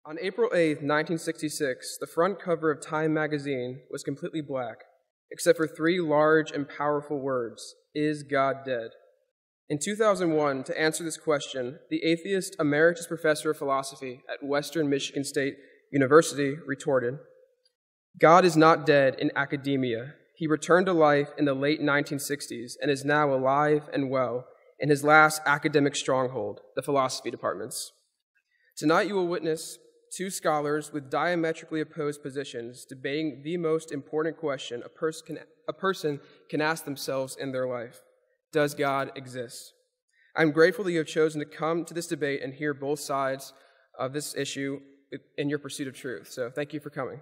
On April 8, 1966, the front cover of Time magazine was completely black, except for three large and powerful words: "Is God dead?" In 2001, to answer this question, the atheist emeritus professor of philosophy at Western Michigan State University retorted, "God is not dead in academia. He returned to life in the late 1960s and is now alive and well in his last academic stronghold, the philosophy departments." Tonight you will witness two scholars with diametrically opposed positions debating the most important question a person can ask themselves in their life: does God exist? I'm grateful that you have chosen to come to this debate and hear both sides of this issue in your pursuit of truth, so thank you for coming.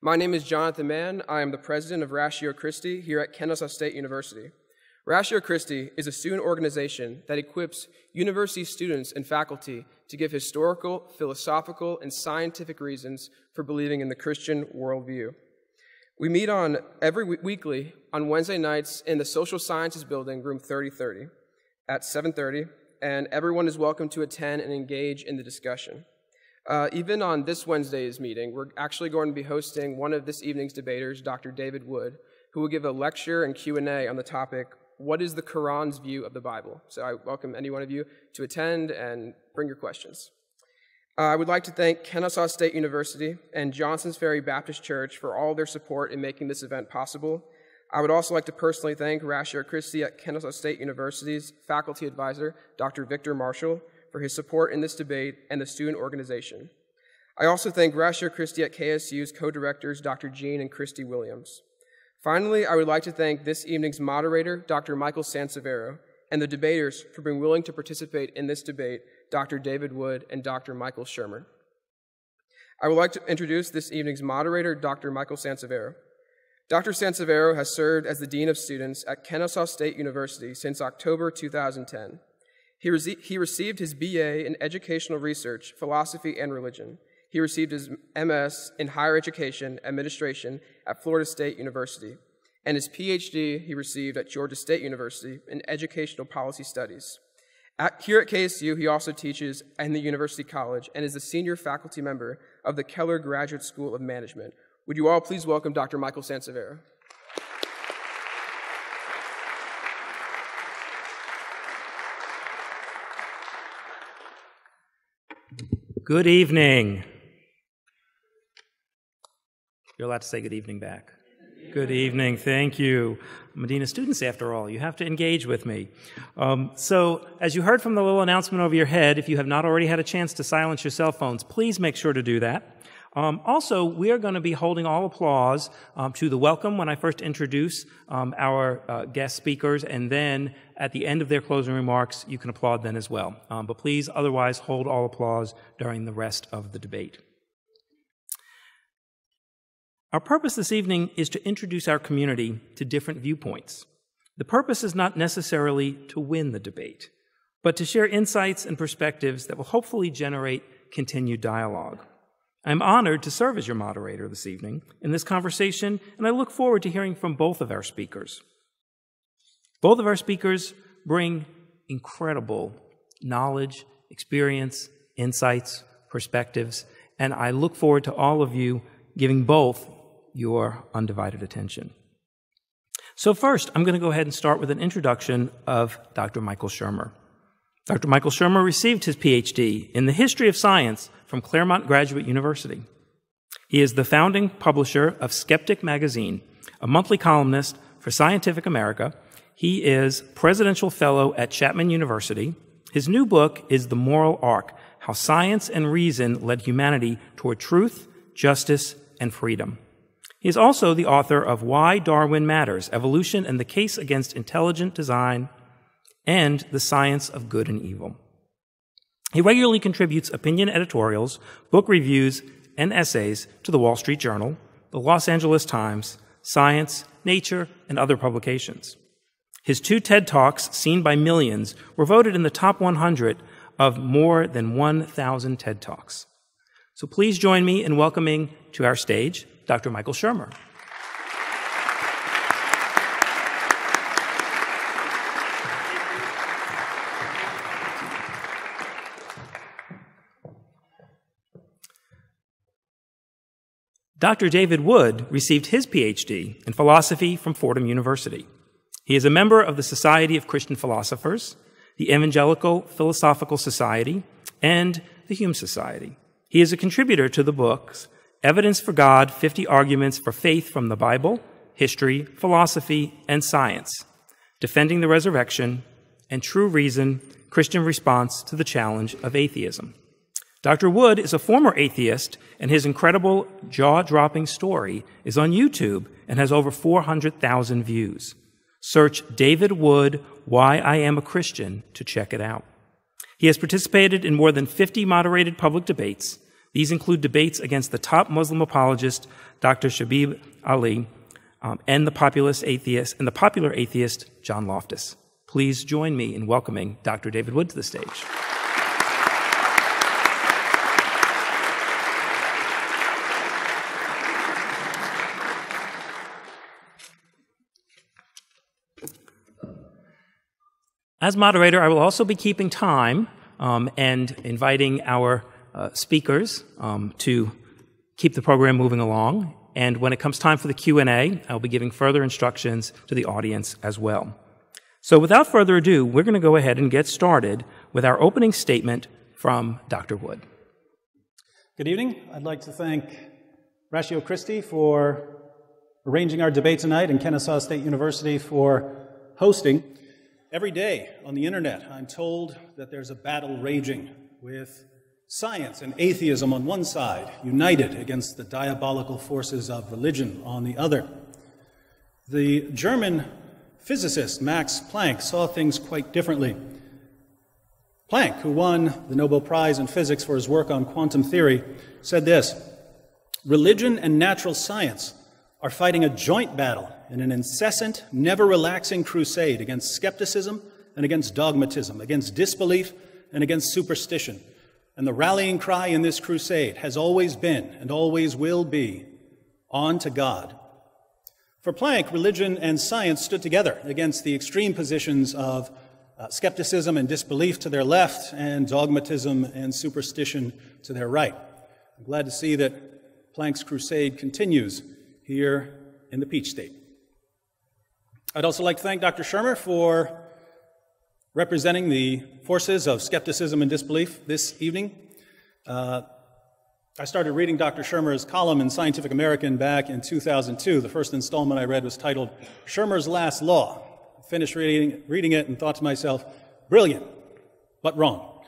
My name is Jonathan Mann. I am the president of Ratio Christi here at Kennesaw State University. Ratio Christi is a student organization that equips university students and faculty to give historical, philosophical, and scientific reasons for believing in the Christian worldview. We meet weekly on Wednesday nights in the Social Sciences Building, room 3030, at 7:30, and everyone is welcome to attend and engage in the discussion. Even on this Wednesday's meeting, we're actually going to be hosting one of this evening's debaters, Dr. David Wood, who will give a lecture and Q&A on the topic, "What is the Quran's view of the Bible?" So I welcome any one of you to attend and bring your questions. I would like to thank Kennesaw State University and Johnson's Ferry Baptist Church for all their support in making this event possible. I would also like to personally thank Ratio Christi at Kennesaw State University's faculty advisor, Dr. Victor Marshall, for his support in this debate and the student organization. I also thank Ratio Christi at KSU's co-directors, Dr. Jean and Christy Williams. Finally, I would like to thank this evening's moderator, Dr. Michael Sansevero, and the debaters for being willing to participate in this debate, Dr. David Wood and Dr. Michael Shermer. I would like to introduce this evening's moderator, Dr. Michael Sansevero. Dr. Sansevero has served as the Dean of Students at Kennesaw State University since October 2010. He received his BA in Educational Research, Philosophy, and Religion. He received his MS in Higher Education Administration at Florida State University, and his PhD he received at Georgia State University in Educational Policy Studies. Here at KSU, he also teaches in the University College and is the senior faculty member of the Keller Graduate School of Management. Would you all please welcome Dr. Michael Sansevero? Good evening. You're allowed to say good evening back. Good evening, thank you. Medina students, after all, you have to engage with me. So, as you heard from the little announcement over your head, if you have not already had a chance to silence your cell phones, please make sure to do that. Also, we are going to be holding all applause to the welcome when I first introduce our guest speakers, and then at the end of their closing remarks, you can applaud then as well. But please, otherwise, hold all applause during the rest of the debate. Our purpose this evening is to introduce our community to different viewpoints. The purpose is not necessarily to win the debate, but to share insights and perspectives that will hopefully generate continued dialogue. I'm honored to serve as your moderator this evening in this conversation, and I look forward to hearing from both of our speakers. Both of our speakers bring incredible knowledge, experience, insights, perspectives, and I look forward to all of you giving both your undivided attention. So first, I'm going to go ahead and start with an introduction of Dr. Michael Shermer. Dr. Michael Shermer received his PhD in the history of science from Claremont Graduate University. He is the founding publisher of Skeptic Magazine, a monthly columnist for Scientific America. He is presidential fellow at Chapman University. His new book is The Moral Arc: How Science and Reason Led Humanity Toward Truth, Justice, and Freedom. He is also the author of Why Darwin Matters: Evolution and the Case Against Intelligent Design, and The Science of Good and Evil. He regularly contributes opinion editorials, book reviews, and essays to the Wall Street Journal, the Los Angeles Times, Science, Nature, and other publications. His 2 TED Talks, seen by millions, were voted in the top 100 of more than 1,000 TED Talks. So please join me in welcoming to our stage Dr. Michael Shermer. Dr. David Wood received his PhD in philosophy from Fordham University. He is a member of the Society of Christian Philosophers, the Evangelical Philosophical Society, and the Hume Society. He is a contributor to the books Evidence for God, 50 Arguments for Faith from the Bible, History, Philosophy, and Science, Defending the Resurrection, and True Reason, Christian Response to the Challenge of Atheism. Dr. Wood is a former atheist, and his incredible, jaw-dropping story is on YouTube and has over 400,000 views. Search David Wood, Why I Am a Christian to check it out. He has participated in more than 50 moderated public debates. These include debates against the top Muslim apologist, Dr. Shabib Ali, and the popular atheist, John Loftus. Please join me in welcoming Dr. David Wood to the stage. As moderator, I will also be keeping time and inviting our speakers to keep the program moving along. And when it comes time for the Q&A, I'll be giving further instructions to the audience as well. So without further ado, we're going to go ahead and get started with our opening statement from Dr. Wood. Good evening. I'd like to thank Ratio Christi for arranging our debate tonight and Kennesaw State University for hosting. Every day on the internet, I'm told that there's a battle raging with science and atheism on one side, united against the diabolical forces of religion on the other. The German physicist Max Planck saw things quite differently. Planck, who won the Nobel Prize in Physics for his work on quantum theory, said this: "Religion and natural science are fighting a joint battle in an incessant, never-relaxing crusade against skepticism and against dogmatism, against disbelief and against superstition. And the rallying cry in this crusade has always been and always will be, on to God." For Planck, religion and science stood together against the extreme positions of skepticism and disbelief to their left and dogmatism and superstition to their right. I'm glad to see that Planck's crusade continues here in the Peach State. I'd also like to thank Dr. Shermer for representing the forces of skepticism and disbelief this evening. I started reading Dr. Shermer's column in Scientific American back in 2002. The first installment I read was titled Shermer's Last Law. I finished reading it and thought to myself, brilliant, but wrong.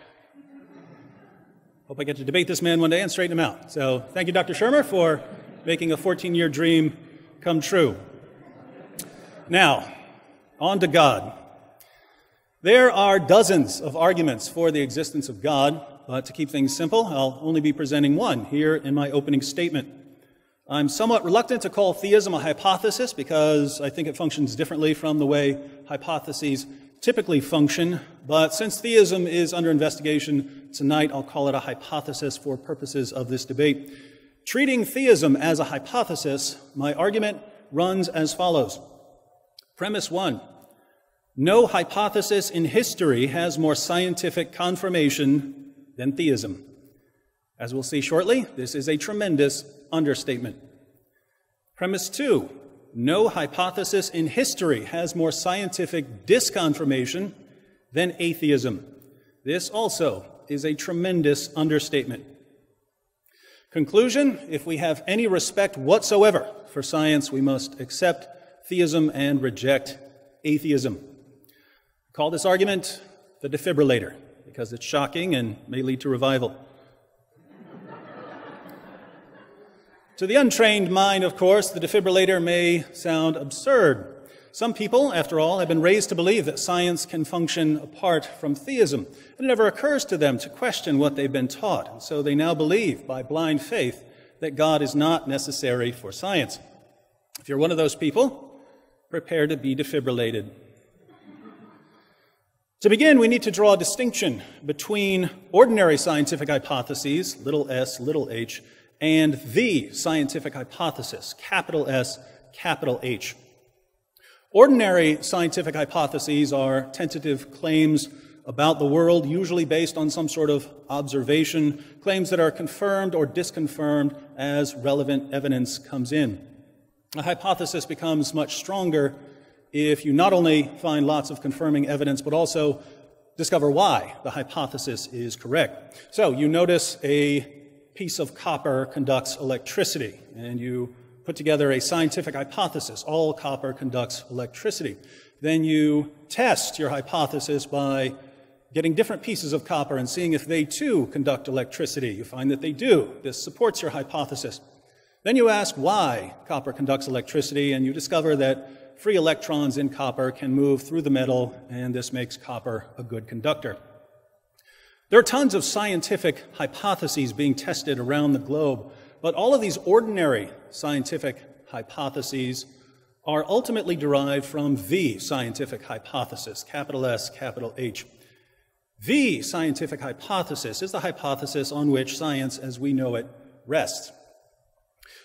Hope I get to debate this man one day and straighten him out. So thank you, Dr. Shermer, for making a 14-year dream come true. Now, on to God. There are dozens of arguments for the existence of God, but to keep things simple, I'll only be presenting one here in my opening statement. I'm somewhat reluctant to call theism a hypothesis because I think it functions differently from the way hypotheses typically function, but since theism is under investigation tonight, I'll call it a hypothesis for purposes of this debate. Treating theism as a hypothesis, my argument runs as follows. Premise 1. No hypothesis in history has more scientific confirmation than theism. As we'll see shortly, this is a tremendous understatement. Premise 2. No hypothesis in history has more scientific disconfirmation than atheism. This also is a tremendous understatement. Conclusion, if we have any respect whatsoever for science, we must accept theism and reject atheism. I call this argument the defibrillator because it's shocking and may lead to revival. To the untrained mind, of course, the defibrillator may sound absurd. Some people, after all, have been raised to believe that science can function apart from theism. And it never occurs to them to question what they've been taught. And so they now believe, by blind faith, that God is not necessary for science. If you're one of those people, prepare to be defibrillated. To begin, we need to draw a distinction between ordinary scientific hypotheses, little s, little h, and the scientific hypothesis, capital S, capital H. Ordinary scientific hypotheses are tentative claims about the world, usually based on some sort of observation, claims that are confirmed or disconfirmed as relevant evidence comes in. A hypothesis becomes much stronger if you not only find lots of confirming evidence, but also discover why the hypothesis is correct. So you notice a piece of copper conducts electricity, and you put together a scientific hypothesis. All copper conducts electricity. Then you test your hypothesis by getting different pieces of copper and seeing if they too conduct electricity. You find that they do. This supports your hypothesis. Then you ask why copper conducts electricity, and you discover that free electrons in copper can move through the metal, and this makes copper a good conductor. There are tons of scientific hypotheses being tested around the globe, but all of these ordinary scientific hypotheses are ultimately derived from the scientific hypothesis, capital S, capital H. The scientific hypothesis is the hypothesis on which science as we know it rests.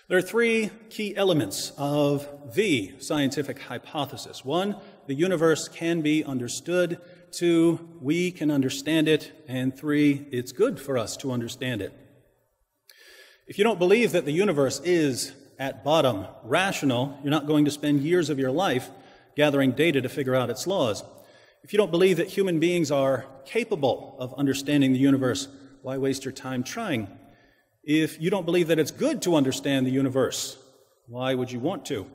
There are three key elements of the scientific hypothesis. One, the universe can be understood. Two, we can understand it. And three, it's good for us to understand it. If you don't believe that the universe is, at bottom, rational, you're not going to spend years of your life gathering data to figure out its laws. If you don't believe that human beings are capable of understanding the universe, why waste your time trying? If you don't believe that it's good to understand the universe, why would you want to?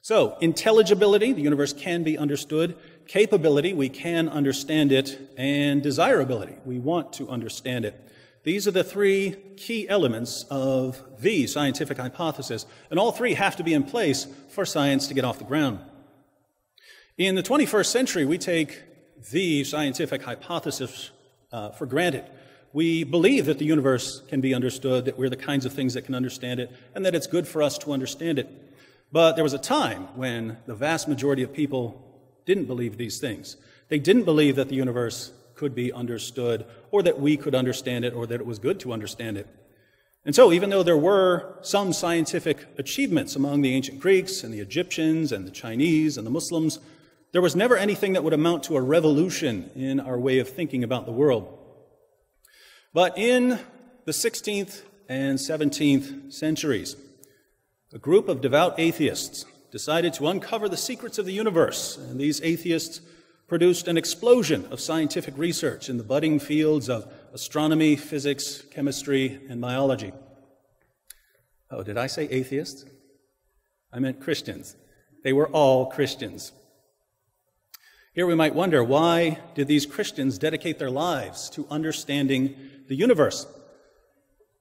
So, intelligibility, the universe can be understood. Capability, we can understand it. And desirability, we want to understand it. These are the three key elements of the scientific hypothesis, and all three have to be in place for science to get off the ground. In the 21st century, we take the scientific hypothesis for granted. We believe that the universe can be understood, that we're the kinds of things that can understand it, and that it's good for us to understand it. But there was a time when the vast majority of people didn't believe these things. They didn't believe that the universe could be understood, or that we could understand it, or that it was good to understand it. And so, even though there were some scientific achievements among the ancient Greeks and the Egyptians and the Chinese and the Muslims, there was never anything that would amount to a revolution in our way of thinking about the world. But in the 16th and 17th centuries, a group of devout atheists decided to uncover the secrets of the universe, and these atheists produced an explosion of scientific research in the budding fields of astronomy, physics, chemistry, and biology. Oh, did I say atheists? I meant Christians. They were all Christians. Here we might wonder, why did these Christians dedicate their lives to understanding the universe?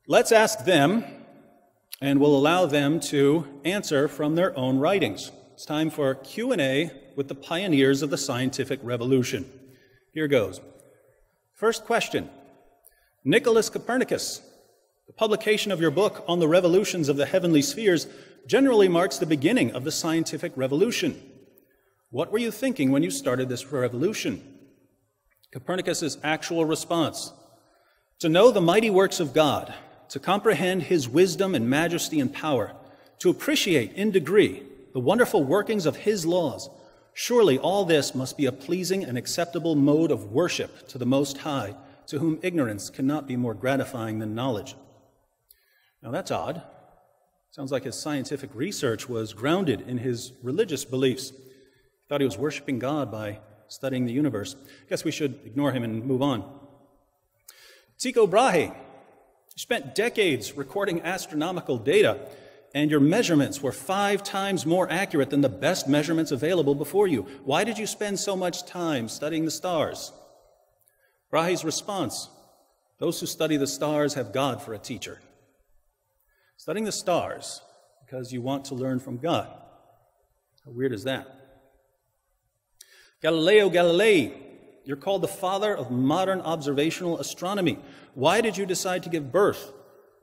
Let's ask them, and we'll allow them to answer from their own writings. It's time for Q&A with the pioneers of the scientific revolution. Here goes. First question. Nicholas Copernicus, the publication of your book on the revolutions of the heavenly spheres generally marks the beginning of the scientific revolution. What were you thinking when you started this revolution? Copernicus's actual response. To know the mighty works of God, to comprehend his wisdom and majesty and power, to appreciate in degree the wonderful workings of his laws, surely all this must be a pleasing and acceptable mode of worship to the Most High, to whom ignorance cannot be more gratifying than knowledge. Now that's odd. Sounds like his scientific research was grounded in his religious beliefs. He thought he was worshiping God by studying the universe. I guess we should ignore him and move on. Tycho Brahe, you spent decades recording astronomical data, and your measurements were 5 times more accurate than the best measurements available before you. Why did you spend so much time studying the stars? Brahe's response, those who study the stars have God for a teacher. Studying the stars because you want to learn from God. How weird is that? Galileo Galilei, you're called the father of modern observational astronomy. Why did you decide to give birth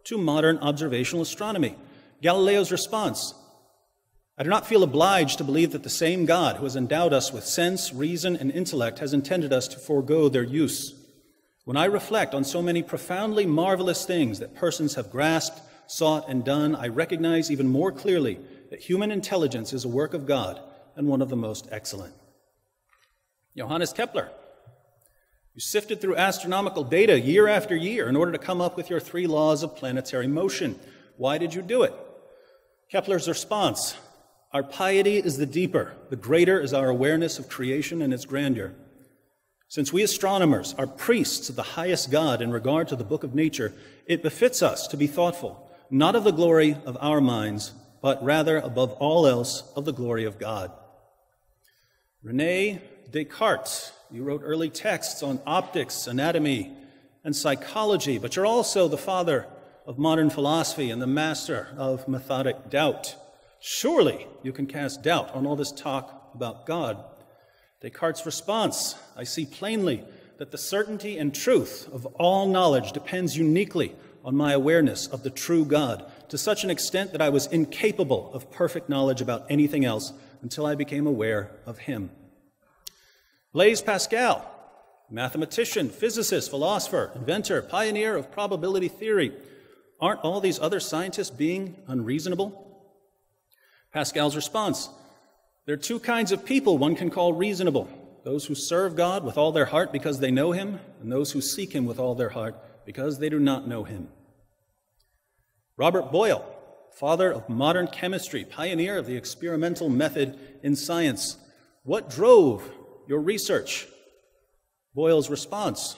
to modern observational astronomy? Galileo's response, I do not feel obliged to believe that the same God who has endowed us with sense, reason, and intellect has intended us to forego their use. When I reflect on so many profoundly marvelous things that persons have grasped, sought, and done, I recognize even more clearly that human intelligence is a work of God and one of the most excellent. Johannes Kepler, You sifted through astronomical data year after year in order to come up with your 3 laws of planetary motion. Why did you do it? Kepler's response: our piety is the deeper, the greater is our awareness of creation and its grandeur. Since we astronomers are priests of the highest God in regard to the book of nature, it befits us to be thoughtful, not of the glory of our minds, but rather, above all else, of the glory of God. René Descartes, you wrote early texts on optics, anatomy, and psychology, but you're also the father of modern philosophy and the master of methodic doubt. Surely you can cast doubt on all this talk about God. Descartes' response: I see plainly that the certainty and truth of all knowledge depends uniquely on my awareness of the true God, to such an extent that I was incapable of perfect knowledge about anything else until I became aware of him. Blaise Pascal, mathematician, physicist, philosopher, inventor, pioneer of probability theory. Aren't all these other scientists being unreasonable? Pascal's response: there are 2 kinds of people one can call reasonable: those who serve God with all their heart because they know him, and those who seek him with all their heart because they do not know him. Robert Boyle, father of modern chemistry, pioneer of the experimental method in science. What drove your research? Boyle's response: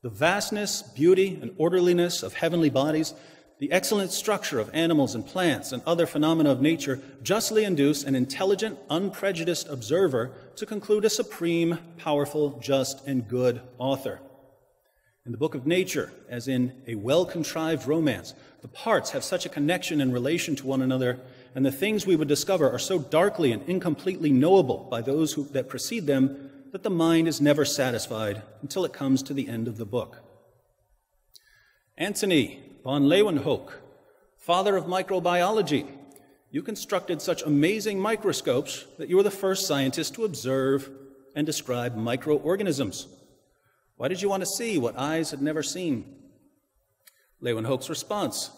the vastness, beauty, and orderliness of heavenly bodies, the excellent structure of animals and plants and other phenomena of nature justly induce an intelligent, unprejudiced observer to conclude a supreme, powerful, just, and good author. In the book of nature, as in a well-contrived romance, the parts have such a connection and relation to one another, and the things we would discover are so darkly and incompletely knowable by those that precede them, that the mind is never satisfied until it comes to the end of the book. Antony von Leeuwenhoek, father of microbiology, you constructed such amazing microscopes that you were the first scientist to observe and describe microorganisms. Why did you want to see what eyes had never seen? Leeuwenhoek's response: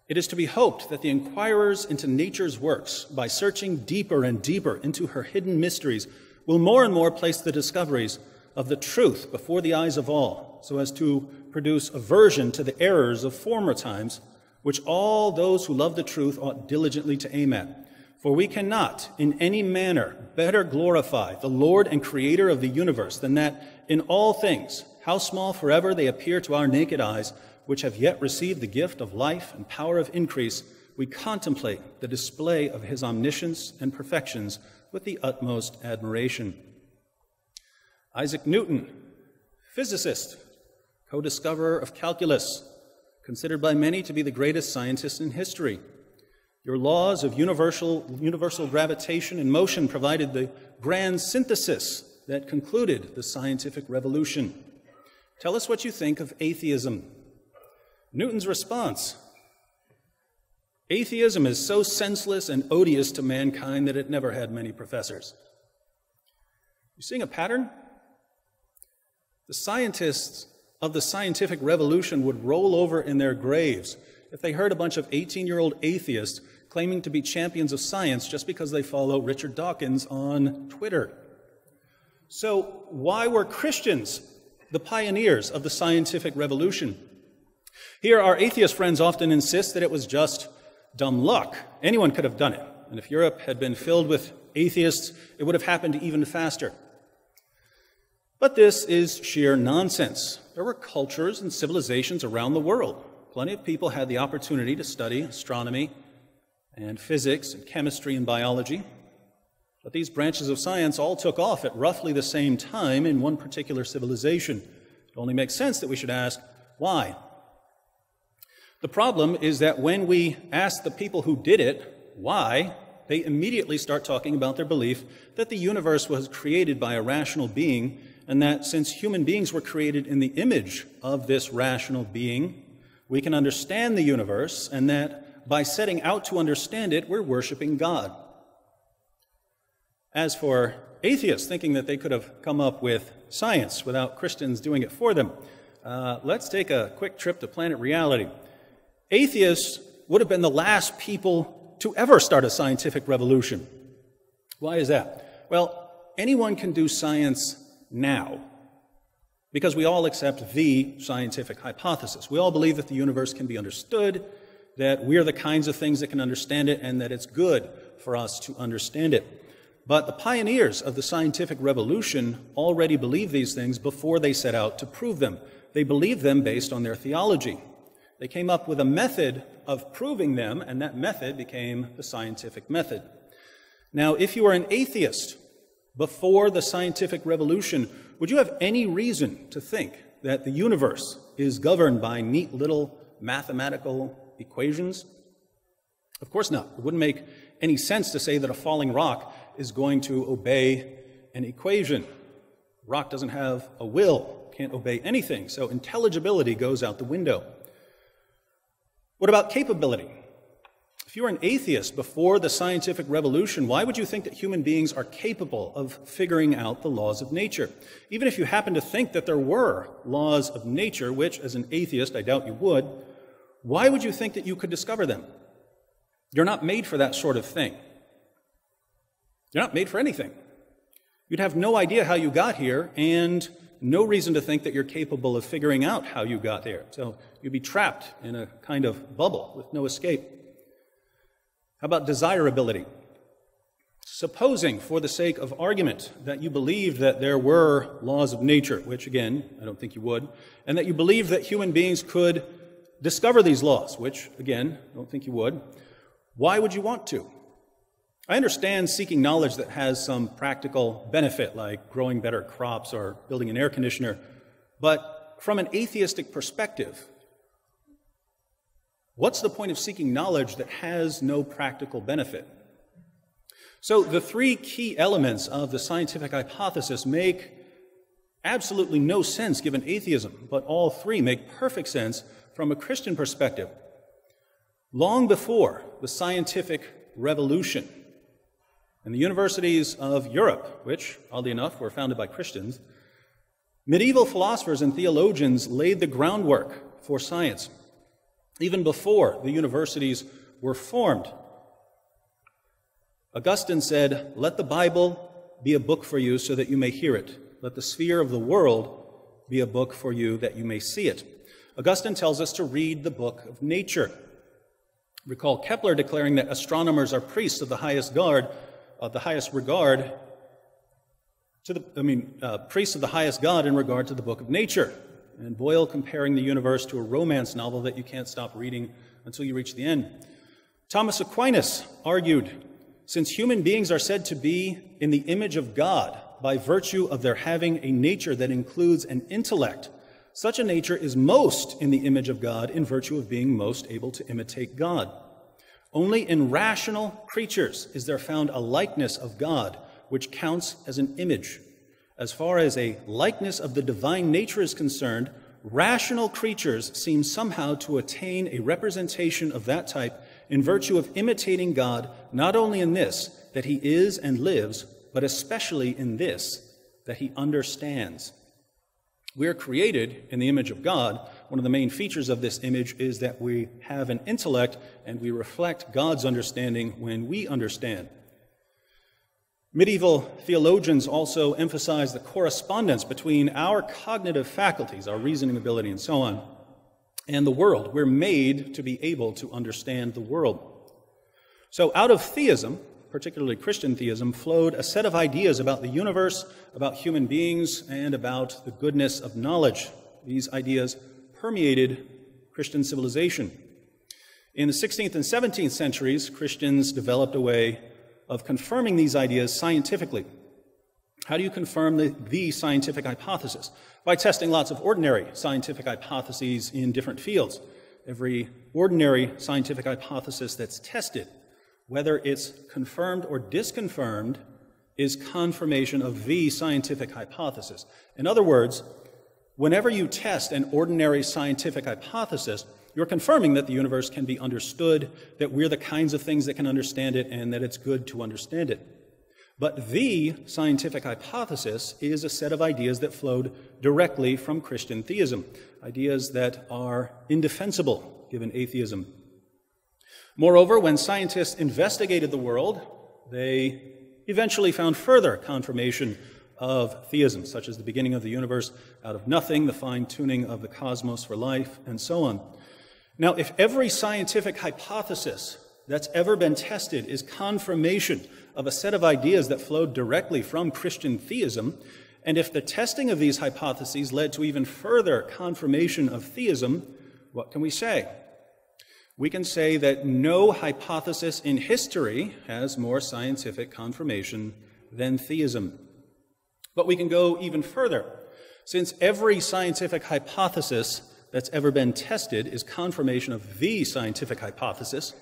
it is to be hoped that the inquirers into nature's works, by searching deeper and deeper into her hidden mysteries, will more and more place the discoveries of the truth before the eyes of all, so as to produce aversion to the errors of former times, which all those who love the truth ought diligently to aim at. For we cannot in any manner better glorify the Lord and Creator of the universe than that in all things, how small forever they appear to our naked eyes, which have yet received the gift of life and power of increase, we contemplate the display of his omniscience and perfections with the utmost admiration. Isaac Newton, physicist, co-discoverer of calculus, considered by many to be the greatest scientist in history. Your laws of universal gravitation and motion provided the grand synthesis that concluded the scientific revolution. Tell us what you think of atheism. Newton's response: atheism is so senseless and odious to mankind that it never had many professors. You seeing a pattern? The scientists of the scientific revolution would roll over in their graves if they heard a bunch of 18-year-old atheists claiming to be champions of science just because they follow Richard Dawkins on Twitter. So why were Christians the pioneers of the scientific revolution? Here, our atheist friends often insist that it was just dumb luck. Anyone could have done it. And if Europe had been filled with atheists, it would have happened even faster. But this is sheer nonsense. There were cultures and civilizations around the world. Plenty of people had the opportunity to study astronomy and physics and chemistry and biology. But these branches of science all took off at roughly the same time in one particular civilization. It only makes sense that we should ask, why? The problem is that when we ask the people who did it why, they immediately start talking about their belief that the universe was created by a rational being, and that since human beings were created in the image of this rational being, we can understand the universe, and that by setting out to understand it, we're worshiping God. As for atheists thinking that they could have come up with science without Christians doing it for them, let's take a quick trip to planet reality. Atheists would have been the last people to ever start a scientific revolution. Why is that? Well, anyone can do science now. because we all accept the scientific hypothesis. We all believe that the universe can be understood, that we're the kinds of things that can understand it, and that it's good for us to understand it. But the pioneers of the scientific revolution already believed these things before they set out to prove them. They believed them based on their theology. They came up with a method of proving them, and that method became the scientific method. Now, if you were an atheist before the scientific revolution, would you have any reason to think that the universe is governed by neat little mathematical equations? Of course not. It wouldn't make any sense to say that a falling rock is going to obey an equation. Rock doesn't have a will, can't obey anything, so intelligibility goes out the window. What about capability? If you were an atheist before the scientific revolution, why would you think that human beings are capable of figuring out the laws of nature? Even if you happen to think that there were laws of nature, which as an atheist I doubt you would, why would you think that you could discover them? You're not made for that sort of thing. You're not made for anything. You'd have no idea how you got here and no reason to think that you're capable of figuring out how you got there. So you'd be trapped in a kind of bubble with no escape. How about desirability? Supposing, for the sake of argument, that you believed that there were laws of nature, which again, I don't think you would, and that you believed that human beings could discover these laws, which again, I don't think you would, why would you want to? I understand seeking knowledge that has some practical benefit, like growing better crops or building an air conditioner, but from an atheistic perspective, what's the point of seeking knowledge that has no practical benefit? So the three key elements of the scientific hypothesis make absolutely no sense given atheism, but all three make perfect sense from a Christian perspective. Long before the scientific revolution, in the universities of Europe, which, oddly enough, were founded by Christians, medieval philosophers and theologians laid the groundwork for science, even before the universities were formed. Augustine said, "Let the Bible be a book for you so that you may hear it. Let the sphere of the world be a book for you that you may see it." Augustine tells us to read the book of nature. Recall Kepler declaring that astronomers are priests of the highest regard, priests of the highest God in regard to the book of nature. And Boyle comparing the universe to a romance novel that you can't stop reading until you reach the end. Thomas Aquinas argued, since human beings are said to be in the image of God by virtue of their having a nature that includes an intellect, such a nature is most in the image of God in virtue of being most able to imitate God. Only in rational creatures is there found a likeness of God, which counts as an image. As far as a likeness of the divine nature is concerned, rational creatures seem somehow to attain a representation of that type in virtue of imitating God, not only in this, that he is and lives, but especially in this, that he understands. We are created in the image of God. One of the main features of this image is that we have an intellect and we reflect God's understanding when we understand. Medieval theologians also emphasize the correspondence between our cognitive faculties, our reasoning ability and so on, and the world. We're made to be able to understand the world. So out of theism, particularly Christian theism, flowed a set of ideas about the universe, about human beings, and about the goodness of knowledge. These ideas permeated Christian civilization. In the 16th and 17th centuries, Christians developed a way of confirming these ideas scientifically. How do you confirm the scientific hypothesis? By testing lots of ordinary scientific hypotheses in different fields. Every ordinary scientific hypothesis that's tested, whether it's confirmed or disconfirmed, is confirmation of the scientific hypothesis. In other words, whenever you test an ordinary scientific hypothesis, you're confirming that the universe can be understood, that we're the kinds of things that can understand it, and that it's good to understand it. But the scientific hypothesis is a set of ideas that flowed directly from Christian theism, ideas that are indefensible given atheism. Moreover, when scientists investigated the world, they eventually found further confirmation of theism, such as the beginning of the universe out of nothing, the fine-tuning of the cosmos for life, and so on. Now, if every scientific hypothesis that's ever been tested is confirmation of a set of ideas that flowed directly from Christian theism, and if the testing of these hypotheses led to even further confirmation of theism, what can we say? We can say that no hypothesis in history has more scientific confirmation than theism. But we can go even further. Since every scientific hypothesis that's ever been tested is confirmation of the scientific hypothesis,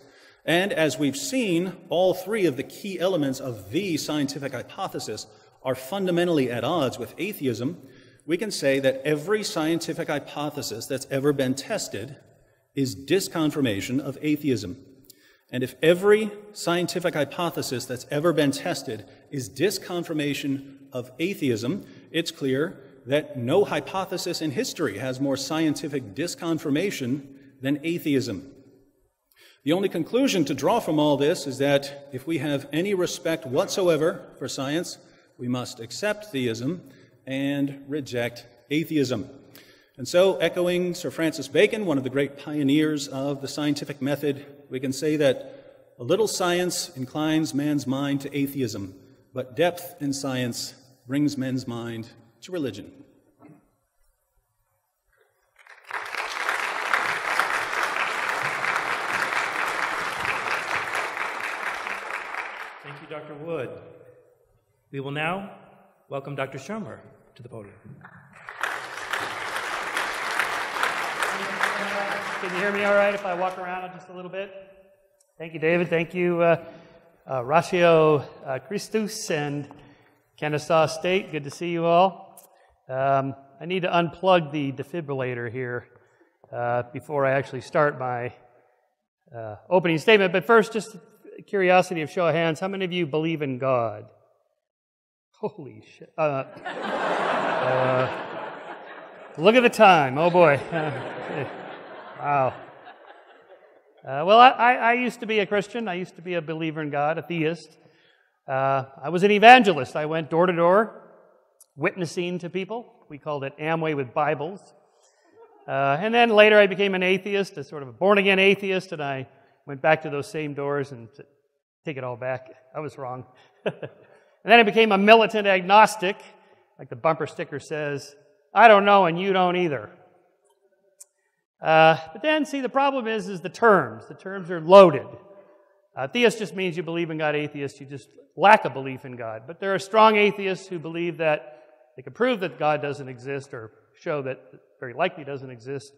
and as we've seen, all three of the key elements of the scientific hypothesis are fundamentally at odds with atheism, we can say that every scientific hypothesis that's ever been tested is disconfirmation of atheism. And if every scientific hypothesis that's ever been tested is disconfirmation of atheism, it's clear that no hypothesis in history has more scientific disconfirmation than atheism. The only conclusion to draw from all this is that if we have any respect whatsoever for science, we must accept theism and reject atheism. And so, echoing Sir Francis Bacon, one of the great pioneers of the scientific method, we can say that a little science inclines man's mind to atheism, but depth in science brings men's mind to religion. Thank you, Dr. Wood. We will now welcome Dr. Shermer to the podium. Can you hear me all right if I walk around just a little bit? Thank you, David. Thank you, Ratio Christus and Kennesaw State. Good to see you all. I need to unplug the defibrillator here before I actually start my opening statement. But first, just curiosity of show of hands, how many of you believe in God? Holy shit. Look at the time. Oh, boy. Wow. Well, I used to be a Christian. I used to be a believer in God, a theist. I was an evangelist. I went door to door, witnessing to people. We called it Amway with Bibles. And then later I became an atheist, a sort of a born-again atheist, and I went back to those same doors and take it all back. I was wrong. And then I became a militant agnostic, like the bumper sticker says, I don't know and you don't either. But then, see, the problem is the terms. The terms are loaded. Theist just means you believe in God. Atheist, you just lack a belief in God. But there are strong atheists who believe that they can prove that God doesn't exist or show that it very likely doesn't exist.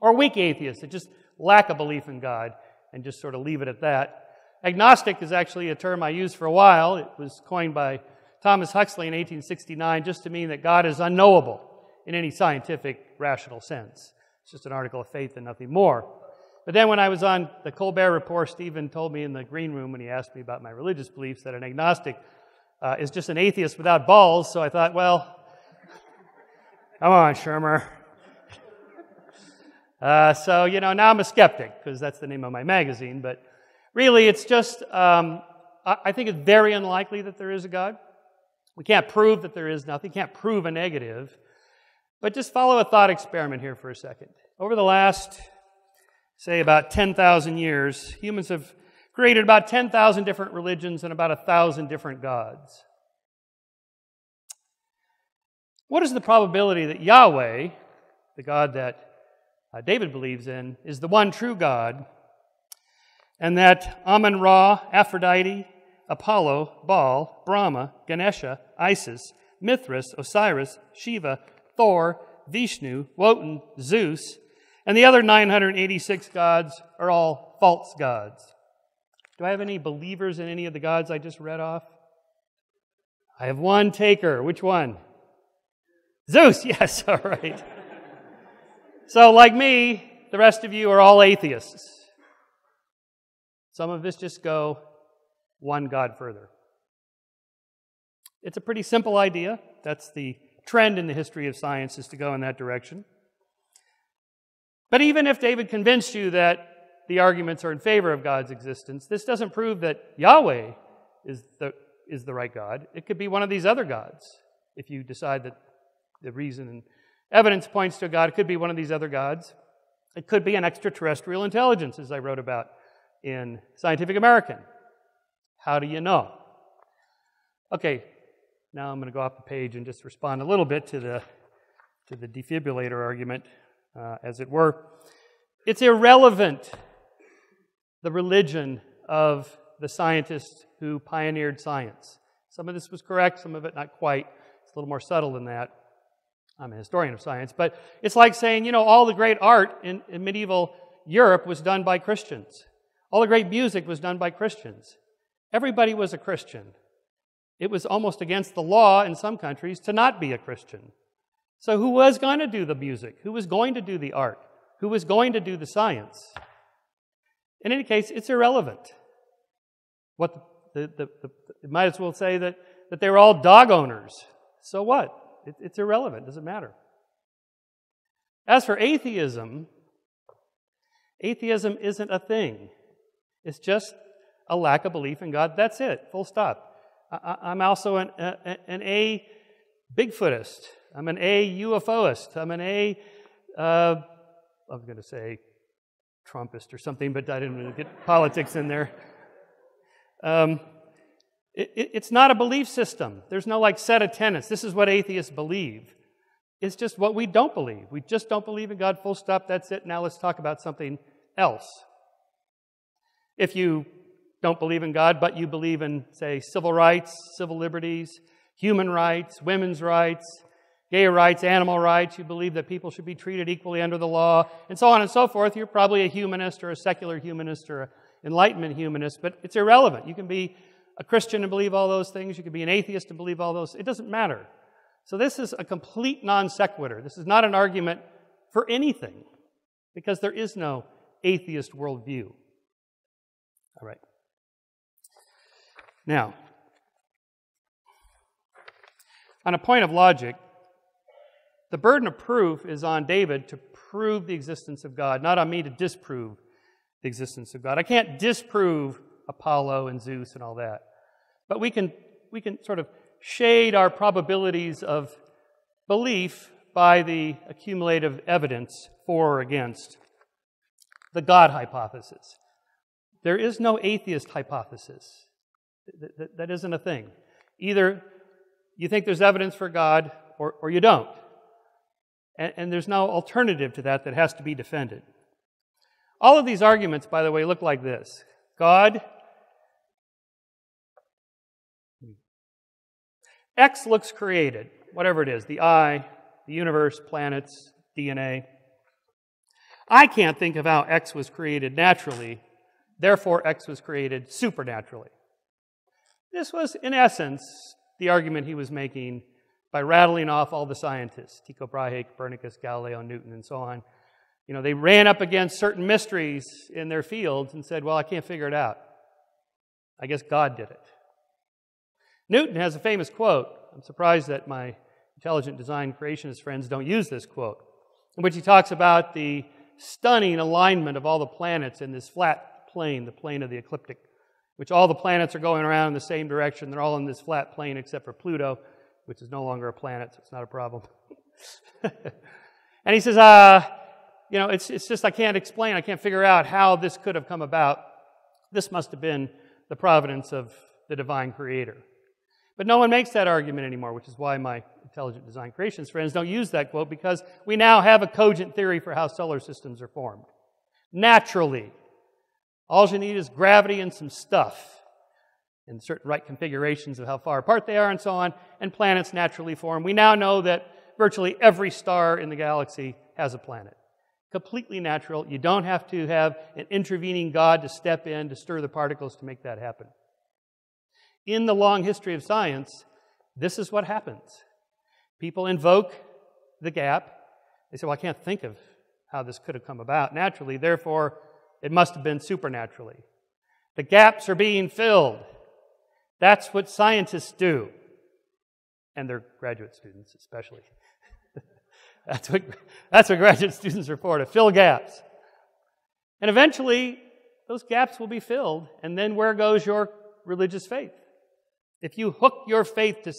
Or weak atheists that just lack a belief in God and just sort of leave it at that. Agnostic is actually a term I used for a while. It was coined by Thomas Huxley in 1869 just to mean that God is unknowable in any scientific, rational sense. It's just an article of faith and nothing more. But then when I was on the Colbert Report, Stephen told me in the green room when he asked me about my religious beliefs that an agnostic is just an atheist without balls. So I thought, well, come on, Shermer. So, now I'm a skeptic because that's the name of my magazine. But really, it's just, I think it's very unlikely that there is a God. We can't prove that there is nothing. Can't prove a negative. But just follow a thought experiment here for a second. Over the last, say, about 10,000 years, humans have created about 10,000 different religions and about 1,000 different gods. What is the probability that Yahweh, the God that David believes in, is the one true God, and that Amun-Ra, Aphrodite, Apollo, Baal, Brahma, Ganesha, Isis, Mithras, Osiris, Shiva, Thor, Vishnu, Wotan, Zeus, and the other 986 gods are all false gods? Do I have any believers in any of the gods I just read off? I have one taker. Which one? Zeus, yes, all right. So, like me, the rest of you are all atheists. Some of us just go one God further. It's a pretty simple idea. That's the trend in the history of science, is to go in that direction. But even if David convinced you that the arguments are in favor of God's existence, this doesn't prove that Yahweh is the right God. It could be one of these other gods. if you decide that the reason and evidence points to a God. It could be one of these other gods. It could be an extraterrestrial intelligence, as I wrote about in Scientific American. How do you know? Okay, now I'm going to go off the page and just respond a little bit to the defibrillator argument, as it were. It's irrelevant, the religion of the scientists who pioneered science. Some of this was correct, some of it not quite. It's a little more subtle than that. I'm a historian of science, but it's like saying, all the great art in medieval Europe was done by Christians. All the great music was done by Christians. Everybody was a Christian. It was almost against the law in some countries to not be a Christian. So who was going to do the music? Who was going to do the art? Who was going to do the science? In any case, it's irrelevant. You might as well say that they were all dog owners. So what? It's irrelevant. It doesn't matter. As for atheism, atheism isn't a thing. It's just a lack of belief in God. That's it. Full stop. I'm also an A Bigfootist. I'm an A UFOist. I'm an A, I was going to say Trumpist or something, but I didn't want to get politics in there. It's not a belief system. There's no set of tenets. This is what atheists believe. It's just what we don't believe. We just don't believe in God, full stop, that's it. Now let's talk about something else. If you don't believe in God, but you believe in, say, civil rights, civil liberties, human rights, women's rights, gay rights, animal rights, you believe that people should be treated equally under the law, and so on and so forth, you're probably a humanist or a secular humanist or an Enlightenment humanist, but it's irrelevant. You can be a Christian and believe all those things. You can be an atheist and believe all those. It doesn't matter. So this is a complete non sequitur. This is not an argument for anything because there is no atheist worldview. All right. Now, on a point of logic, the burden of proof is on David to prove the existence of God, not on me to disprove the existence of God. I can't disprove Apollo and Zeus and all that. But we can sort of shade our probabilities of belief by the accumulative evidence for or against the God hypothesis. There is no atheist hypothesis. That isn't a thing. Either you think there's evidence for God or you don't. And there's no alternative to that has to be defended. All of these arguments, by the way, look like this. God, X looks created, whatever it is, the eye, the universe, planets, DNA. I can't think of how X was created naturally, therefore X was created supernaturally. This was, in essence, the argument he was making by rattling off all the scientists, Tycho Brahe, Copernicus, Galileo, Newton, and so on. They ran up against certain mysteries in their fields and said, well, I can't figure it out. I guess God did it. Newton has a famous quote. I'm surprised that my intelligent design creationist friends don't use this quote, in which he talks about the stunning alignment of all the planets in this flat plane, the plane of the ecliptic, which all the planets are going around in the same direction. They're all in this flat plane except for Pluto, which is no longer a planet, so it's not a problem. And he says, it's just I can't explain, I can't figure out how this could have come about. This must have been the providence of the divine creator. But no one makes that argument anymore, which is why my intelligent design creationist friends don't use that quote, because we now have a cogent theory for how solar systems are formed. Naturally. All you need is gravity and some stuff, and certain right configurations of how far apart they are and so on, and planets naturally form. We now know that virtually every star in the galaxy has a planet. Completely natural. You don't have to have an intervening God to step in to stir the particles to make that happen. In the long history of science, this is what happens. People invoke the gap. They say, well, I can't think of how this could have come about naturally, therefore it must have been supernaturally. The gaps are being filled. That's what scientists do. And their graduate students especially. That's what graduate students are for, to fill gaps. And eventually, those gaps will be filled, and then where goes your religious faith? If you hook your faith to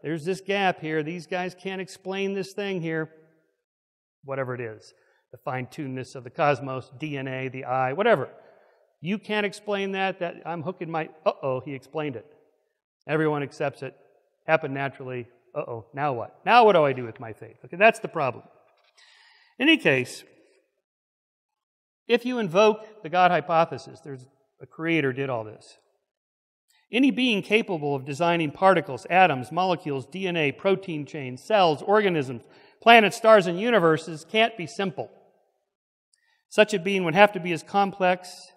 there's this gap here. These guys can't explain this thing here. Whatever it is. The fine-tunedness of the cosmos, DNA, the eye, whatever. You can't explain that. I'm hooking my, he explained it. Everyone accepts it. Happened naturally. Now what? Now what do I do with my faith? Okay, that's the problem. In any case, if you invoke the God hypothesis, there's a creator did all this. Any being capable of designing particles, atoms, molecules, DNA, protein chains, cells, organisms, planets, stars, and universes can't be simple. Such a being would have to be as complex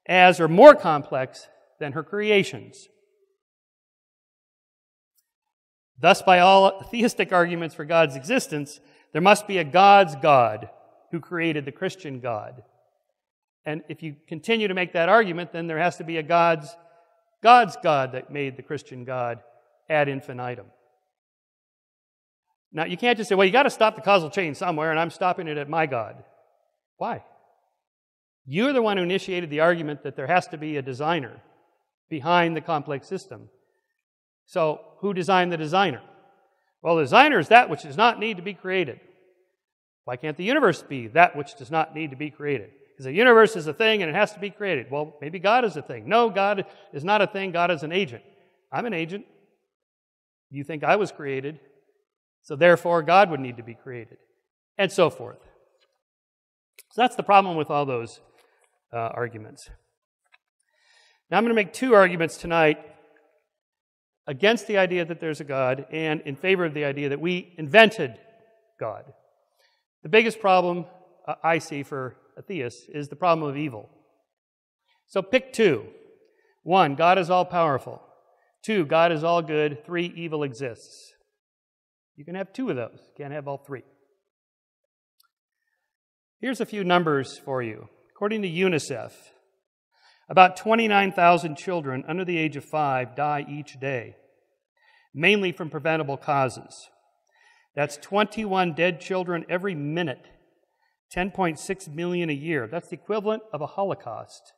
as, or more complex than her creations. Thus, by all theistic arguments for God's existence, there must be a God's God who created the Christian God. And if you continue to make that argument, then there has to be a God's God that made the Christian God ad infinitum. Now, you can't just say, well, you got to stop the causal chain somewhere, and I'm stopping it at my God. Why? You're the one who initiated the argument that there has to be a designer behind the complex system. So, who designed the designer? Well, the designer is that which does not need to be created. Why can't the universe be that which does not need to be created? Because the universe is a thing and it has to be created. Well, maybe God is a thing. No, God is not a thing. God is an agent. I'm an agent. You think I was created. So therefore, God would need to be created. And so forth. So that's the problem with all those arguments. Now I'm going to make two arguments tonight against the idea that there's a God and in favor of the idea that we invented God. The biggest problem I see for atheists is the problem of evil. So pick two. 1, God is all-powerful. 2, God is all good. 3, evil exists. You can have 2 of those. You can't have all 3. Here's a few numbers for you. According to UNICEF, about 29,000 children under the age of 5 die each day, mainly from preventable causes. That's 21 dead children every minute, 10.6 million a year. That's the equivalent of a Holocaust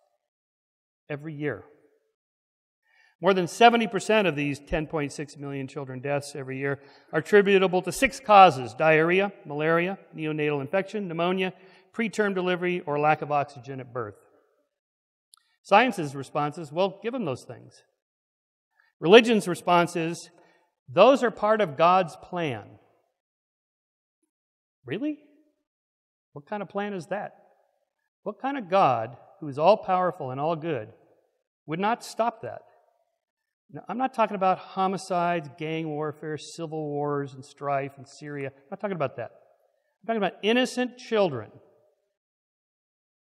every year. More than 70% of these 10.6 million children deaths every year are attributable to 6 causes: diarrhea, malaria, neonatal infection, pneumonia, preterm delivery, or lack of oxygen at birth. Science's response is, well, give them those things. Religion's response is, those are part of God's plan. Really? What kind of plan is that? What kind of God, who is all-powerful and all good, would not stop that? Now, I'm not talking about homicides, gang warfare, civil wars, and strife in Syria. I'm not talking about that. I'm talking about innocent children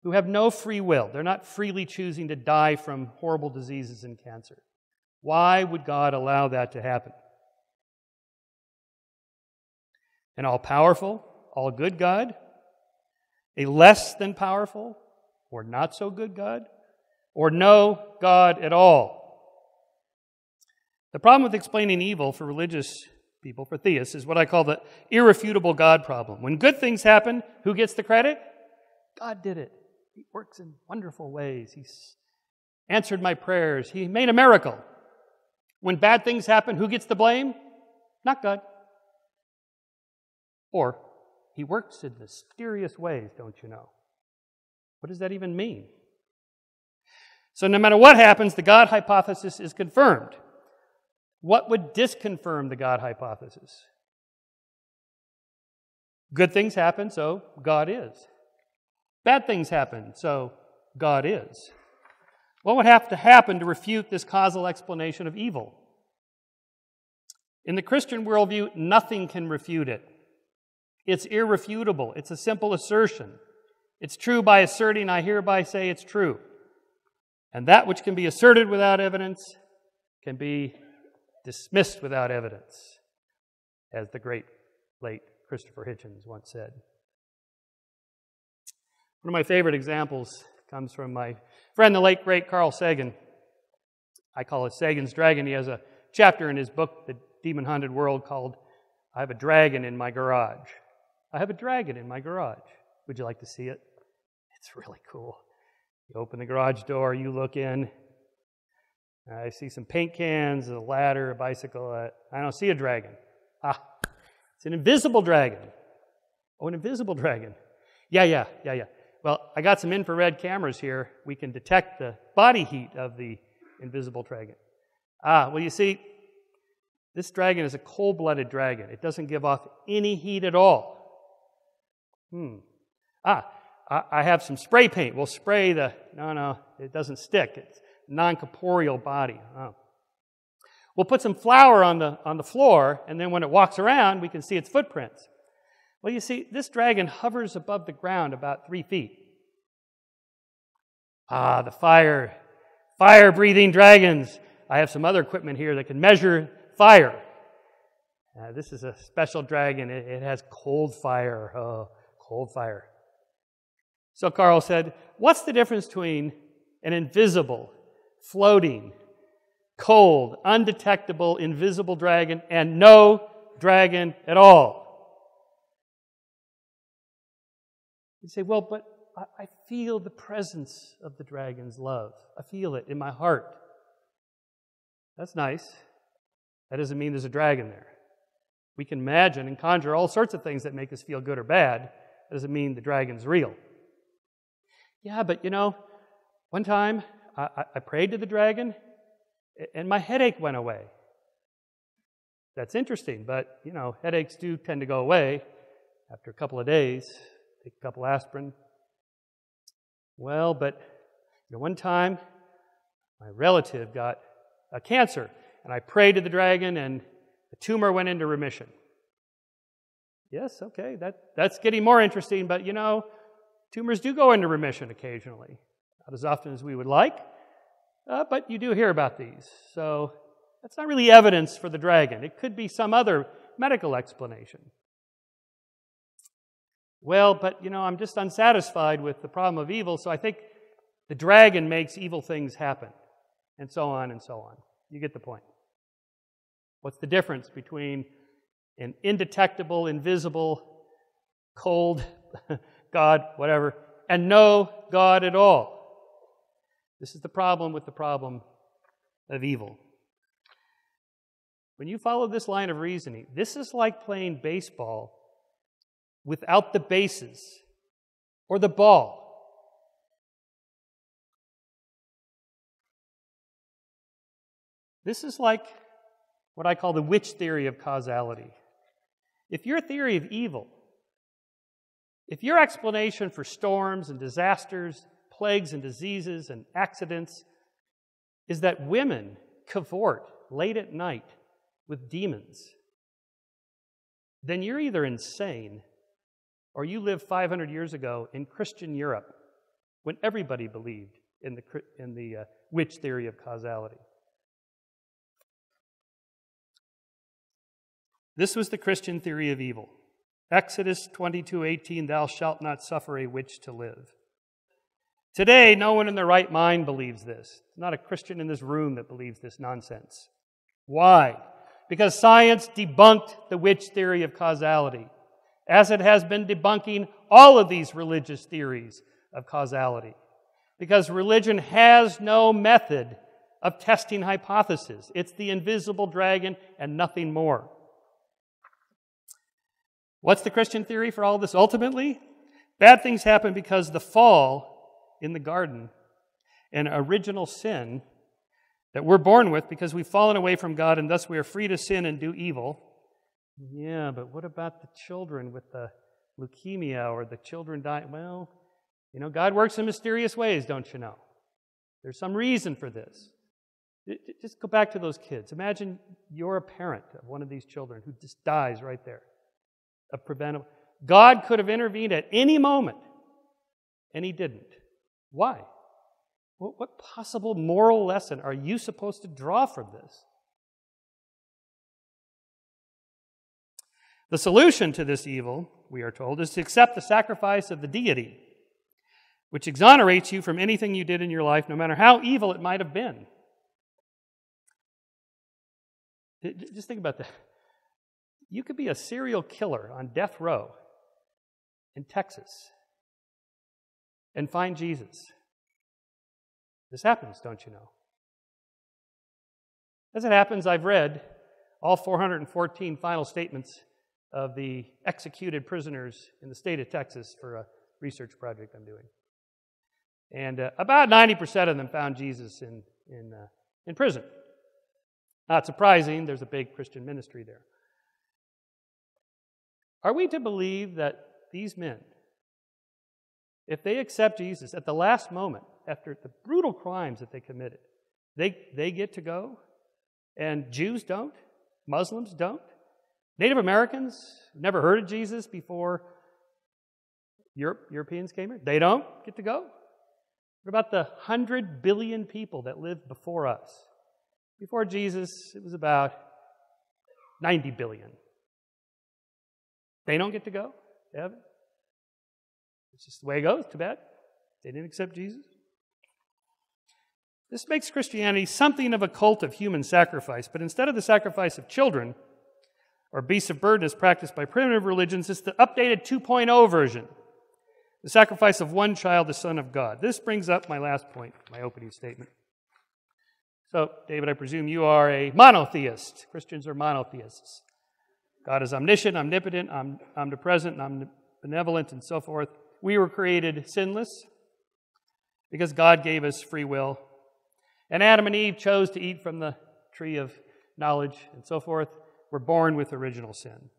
who have no free will. They're not freely choosing to die from horrible diseases and cancer. Why would God allow that to happen? An all-powerful, all-good God? A less than powerful or not so good God? Or no God at all? The problem with explaining evil for religious people, for theists, is what I call the irrefutable God problem. When good things happen, who gets the credit? God did it. He works in wonderful ways. He's answered my prayers. He made a miracle. When bad things happen, who gets the blame? Not God. Or, He works in mysterious ways, don't you know? What does that even mean? So no matter what happens, the God hypothesis is confirmed. What would disconfirm the God hypothesis? Good things happen, so God is. Bad things happen, so God is. What would have to happen to refute this causal explanation of evil? In the Christian worldview, nothing can refute it. It's irrefutable. It's a simple assertion. It's true by asserting, I hereby say it's true. And that which can be asserted without evidence can be dismissed without evidence, as the great late Christopher Hitchens once said. One of my favorite examples comes from my friend, the late great Carl Sagan. I call it Sagan's Dragon. He has a chapter in his book, The Demon-Haunted World, called I Have a Dragon in My Garage. I have a dragon in my garage. Would you like to see it? It's really cool. You open the garage door, you look in. I see some paint cans, a ladder, a bicycle. I don't see a dragon. It's an invisible dragon. Oh, an invisible dragon. Yeah. Well, I got some infrared cameras here. We can detect the body heat of the invisible dragon. Well, you see, this dragon is a cold-blooded dragon. It doesn't give off any heat at all. I have some spray paint. We'll spray the... No, it doesn't stick. It's non-corporeal body. We'll put some flour on the floor, and then when it walks around, we can see its footprints. Well, you see, this dragon hovers above the ground about 3 feet. The fire-breathing dragons. I have some other equipment here that can measure fire. This is a special dragon. It has cold fire. Oh, cold fire. So Carl said, what's the difference between an invisible, floating, cold, undetectable, invisible dragon and no dragon at all? You say, well, but I feel the presence of the dragon's love. I feel it in my heart. That's nice. That doesn't mean there's a dragon there. We can imagine and conjure all sorts of things that make us feel good or bad. That doesn't mean the dragon's real. Yeah, but one time I prayed to the dragon and my headache went away. That's interesting, but, headaches do tend to go away after a couple of days. Take a couple aspirin. Well, but one time my relative got a cancer, and I prayed to the dragon, and the tumor went into remission. Yes, okay, that's getting more interesting, but tumors do go into remission occasionally. Not as often as we would like, but you do hear about these. So that's not really evidence for the dragon. It could be some other medical explanation. Well, but I'm just unsatisfied with the problem of evil, so I think the dragon makes evil things happen, and so on and so on. You get the point. What's the difference between an indetectable, invisible, cold God, whatever, and no God at all? This is the problem with the problem of evil. When you follow this line of reasoning, this is like playing baseball without the bases or the ball. This is like what I call the witch theory of causality. If your theory of evil, if your explanation for storms and disasters, plagues and diseases and accidents is that women cavort late at night with demons, then you're either insane or you lived 500 years ago in Christian Europe when everybody believed in the witch theory of causality. This was the Christian theory of evil. Exodus 22:18, thou shalt not suffer a witch to live. Today, no one in their right mind believes this. There's not a Christian in this room that believes this nonsense. Why? Because science debunked the witch theory of causality, as it has been debunking all of these religious theories of causality. Because religion has no method of testing hypotheses. It's the invisible dragon and nothing more. What's the Christian theory for all this ultimately? Bad things happen because the fall in the garden, an original sin that we're born with because we've fallen away from God and thus we are free to sin and do evil. Yeah, but what about the children with the leukemia or the children dying? Well, God works in mysterious ways, don't you know? There's some reason for this. Just go back to those kids. Imagine you're a parent of one of these children who just dies right there. A preventable. God could have intervened at any moment, and He didn't. Why? What possible moral lesson are you supposed to draw from this? The solution to this evil, we are told, is to accept the sacrifice of the deity, which exonerates you from anything you did in your life, no matter how evil it might have been. Just think about that. You could be a serial killer on death row in Texas and find Jesus. This happens, don't you know? As it happens, I've read all 414 final statements of the executed prisoners in the state of Texas for a research project I'm doing. And about 90% of them found Jesus in prison. Not surprising, there's a big Christian ministry there. Are we to believe that these men, if they accept Jesus at the last moment, after the brutal crimes that they committed, they get to go, and Jews don't, Muslims don't, Native Americans never heard of Jesus before Europeans came here, they don't get to go? What about the 100 billion people that lived before us? Before Jesus, it was about 90 billion. They don't get to go to heaven? It's just the way it goes. Too bad. They didn't accept Jesus. This makes Christianity something of a cult of human sacrifice, but instead of the sacrifice of children or beasts of burden as practiced by primitive religions, it's the updated 2.0 version, the sacrifice of one child, the Son of God. This brings up my last point, my opening statement. So, David, I presume you are a monotheist. Christians are monotheists. God is omniscient, omnipotent, omnipresent, omnibenevolent, and so forth. We were created sinless because God gave us free will. And Adam and Eve chose to eat from the tree of knowledge and so forth. We're born with original sin.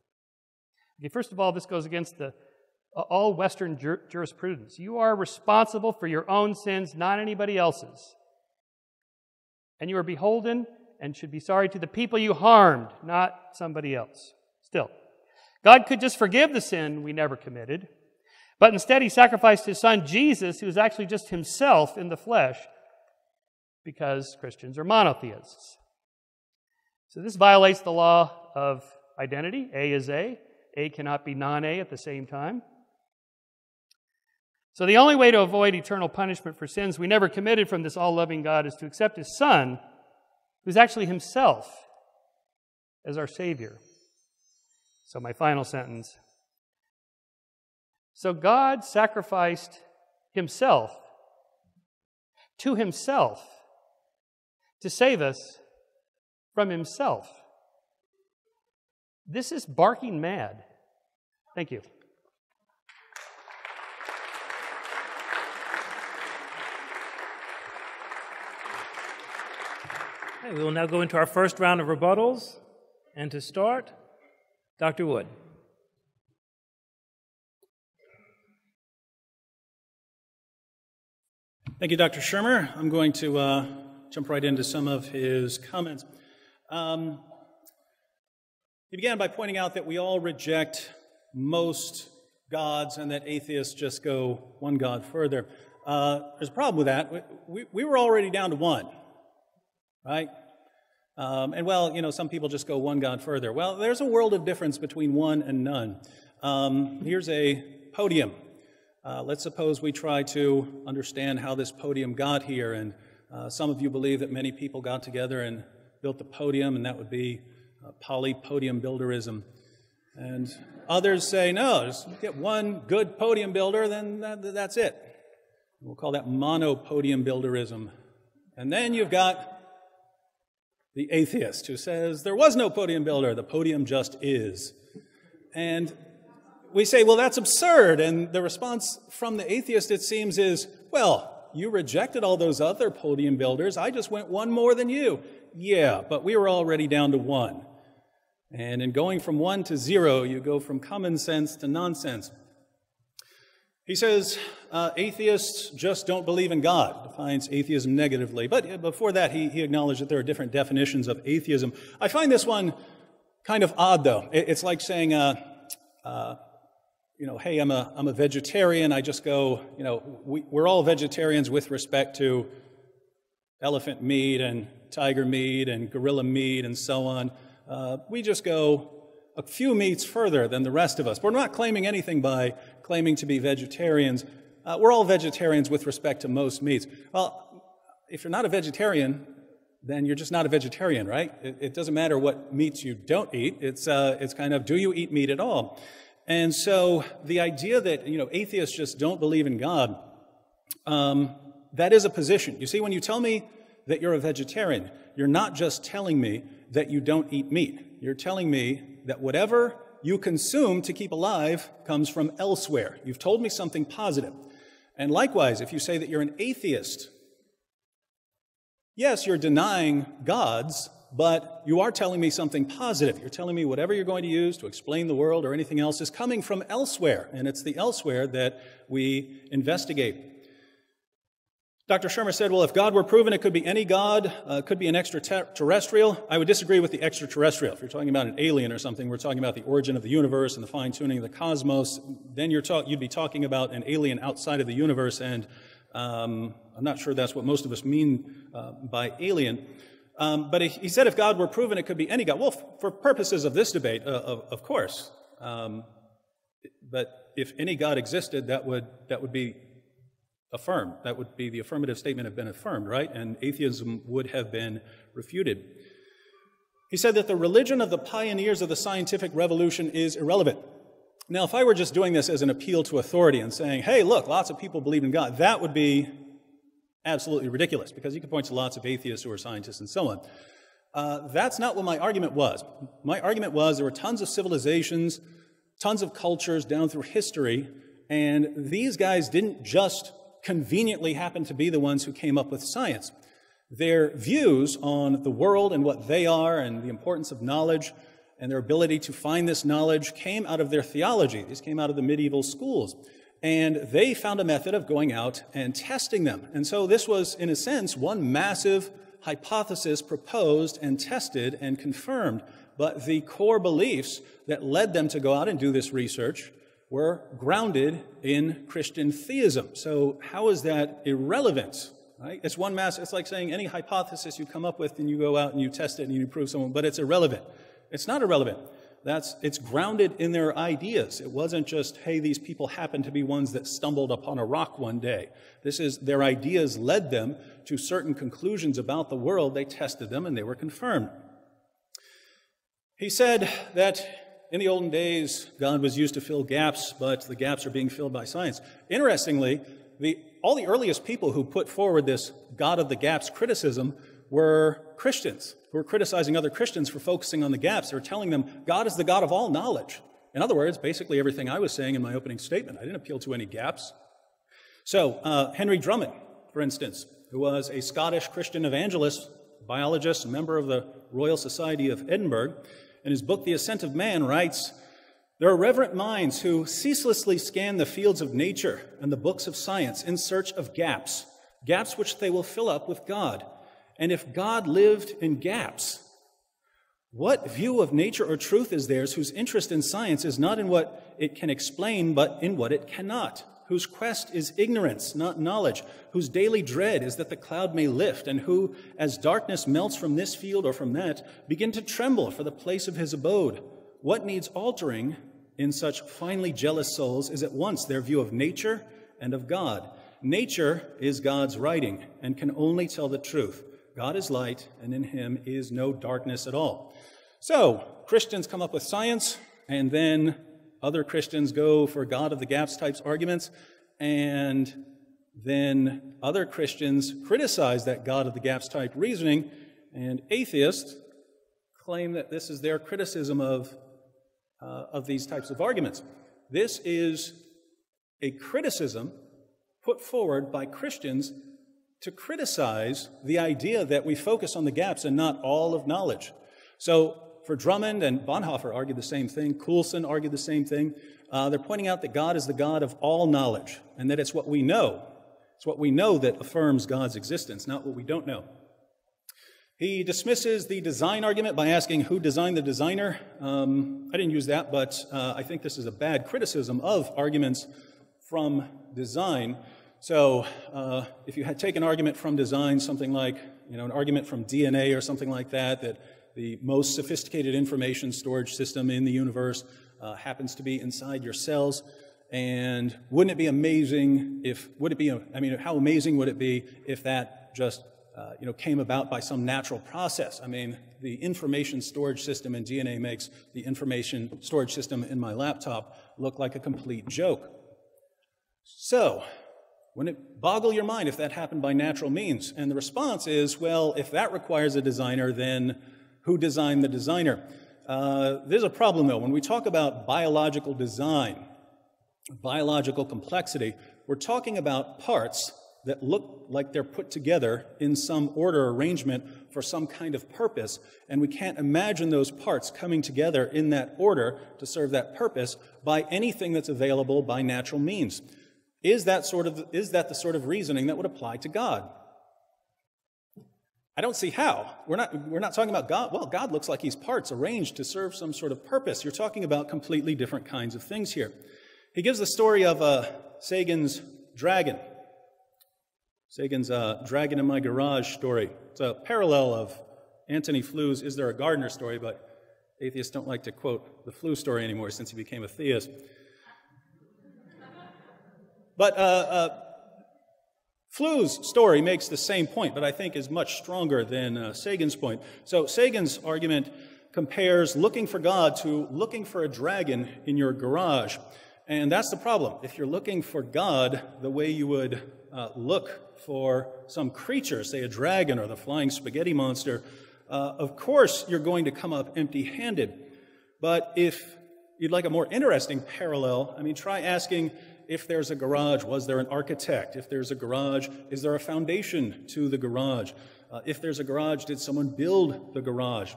Okay, first of all, this goes against all Western jurisprudence. You are responsible for your own sins, not anybody else's. And you are beholden and should be sorry to the people you harmed, not somebody else. Still, God could just forgive the sin we never committed, but instead He sacrificed His Son Jesus, who is actually just Himself in the flesh, because Christians are monotheists. So this violates the law of identity. A is A. A cannot be non-A at the same time. So the only way to avoid eternal punishment for sins we never committed from this all-loving God is to accept His Son, who's actually Himself, as our Savior. So my final sentence. So God sacrificed Himself to Himself to save us from Himself. This is barking mad. Thank you. Okay, we will now go into our first round of rebuttals. And to start, Dr. Wood. Thank you, Dr. Shermer. I'm going to jump right into some of his comments. He began by pointing out that we all reject most gods and that atheists just go one God further. There's a problem with that. We were already down to one, right? And well, you know, some people just go one God further. Well, there's a world of difference between one and none. Here's a podium. Let's suppose we try to understand how this podium got here, and some of you believe that many people got together and built the podium, and that would be polypodium builderism. And others say, no, just get one good podium builder, then that's it. We'll call that monopodium builderism. And then you've got the atheist who says there was no podium builder, the podium just is. And we say, well, that's absurd. And the response from the atheist, it seems, is, well, you rejected all those other podium builders. I just went one more than you. Yeah, but we were already down to one. And in going from 1 to 0, you go from common sense to nonsense. He says atheists just don't believe in God, defines atheism negatively. But before that, he acknowledged that there are different definitions of atheism. I find this one kind of odd, though. It's like saying, hey, I'm a vegetarian. I just go, we're all vegetarians with respect to elephant meat and tiger meat and gorilla meat and so on. We just go a few meats further than the rest of us. We're not claiming anything by claiming to be vegetarians. We're all vegetarians with respect to most meats. Well, if you're not a vegetarian, then you're just not a vegetarian, right? It doesn't matter what meats you don't eat. It's kind of, do you eat meat at all? And so the idea that, atheists just don't believe in God, that is a position. You see, when you tell me that you're a vegetarian. You're not just telling me that you don't eat meat. You're telling me that whatever you consume to keep alive comes from elsewhere. You've told me something positive. And likewise, if you say that you're an atheist, yes, you're denying gods, but you are telling me something positive. You're telling me whatever you're going to use to explain the world or anything else is coming from elsewhere, and it's the elsewhere that we investigate. Dr. Shermer said, well, if God were proven, it could be any God, it could be an extraterrestrial. I would disagree with the extraterrestrial. If you're talking about an alien or something, we're talking about the origin of the universe and the fine-tuning of the cosmos, then you'd be talking about an alien outside of the universe, and I'm not sure that's what most of us mean by alien. But he said if God were proven, it could be any God. Well, for purposes of this debate, of course. But if any God existed, that would be affirmed. That would be the affirmative statement have been affirmed, right? And atheism would have been refuted. He said that the religion of the pioneers of the scientific revolution is irrelevant. Now, if I were just doing this as an appeal to authority and saying, hey, look, lots of people believe in God, that would be absolutely ridiculous, because you can point to lots of atheists who are scientists and so on. That's not what my argument was. My argument was there were tons of civilizations, tons of cultures down through history, and these guys didn't just conveniently happen to be the ones who came up with science. Their views on the world and what they are and the importance of knowledge and their ability to find this knowledge came out of their theology. These came out of the medieval schools. And they found a method of going out and testing them. And so this was, in a sense, one massive hypothesis proposed and tested and confirmed. But the core beliefs that led them to go out and do this research were grounded in Christian theism. So how is that irrelevant? Right? It's like saying any hypothesis you come up with and you go out and you test it and you prove someone, but it's irrelevant. It's not irrelevant. It's grounded in their ideas. It wasn't just, hey, these people happen to be ones that stumbled upon a rock one day. Their ideas led them to certain conclusions about the world. They tested them and they were confirmed. He said that in the olden days, God was used to fill gaps, but the gaps are being filled by science. Interestingly, all the earliest people who put forward this God of the gaps criticism were Christians who were criticizing other Christians for focusing on the gaps. They were telling them God is the God of all knowledge. In other words, basically everything I was saying in my opening statement. I didn't appeal to any gaps. So Henry Drummond, for instance, who was a Scottish Christian evangelist, biologist, member of the Royal Society of Edinburgh, in his book, The Ascent of Man, writes, there are reverent minds who ceaselessly scan the fields of nature and the books of science in search of gaps which they will fill up with God. And if God lived in gaps, what view of nature or truth is theirs whose interest in science is not in what it can explain, but in what it cannot? Whose quest is ignorance, not knowledge, whose daily dread is that the cloud may lift, and who, as darkness melts from this field or from that, begin to tremble for the place of his abode. What needs altering in such finely jealous souls is at once their view of nature and of God. Nature is God's writing and can only tell the truth. God is light, and in him is no darkness at all. So, Christians come up with science, and then other Christians go for God of the gaps types arguments, and then other Christians criticize that God of the gaps type reasoning, and atheists claim that this is their criticism of these types of arguments. This is a criticism put forward by Christians to criticize the idea that we focus on the gaps and not all of knowledge. So, for Drummond, and Bonhoeffer argued the same thing, Coulson argued the same thing, they're pointing out that God is the God of all knowledge, and that it's what we know. It's what we know that affirms God's existence, not what we don't know. He dismisses the design argument by asking who designed the designer. I didn't use that, but I think this is a bad criticism of arguments from design. So if you had taken an argument from design, something like, an argument from DNA or something like that, that the most sophisticated information storage system in the universe happens to be inside your cells. And wouldn't it be amazing how amazing would it be if that just, came about by some natural process? I mean, the information storage system in DNA makes the information storage system in my laptop look like a complete joke. So, Wouldn't it boggle your mind if that happened by natural means? And the response is, well, if that requires a designer, then who designed the designer? There's a problem, though. When we talk about biological design, biological complexity, we're talking about parts that look like they're put together in some order arrangement for some kind of purpose, and we can't imagine those parts coming together in that order to serve that purpose by anything that's available by natural means. Is that the sort of reasoning that would apply to God? I don't see how. We're not talking about God. Well, God looks like he's parts arranged to serve some sort of purpose. You're talking about completely different kinds of things here. He gives the story of Sagan's dragon. Sagan's dragon in my garage story. It's a parallel of Antony Flou's Is There a Gardener story, but atheists don't like to quote the Flou story anymore since he became a theist. But Flou's story makes the same point, but I think is much stronger than Sagan's point. So Sagan's argument compares looking for God to looking for a dragon in your garage. And that's the problem. If you're looking for God the way you would look for some creature, say a dragon or the flying spaghetti monster, of course you're going to come up empty-handed. But if you'd like a more interesting parallel, I mean, try asking, if there's a garage, was there an architect? If there's a garage, is there a foundation to the garage? If there's a garage, did someone build the garage?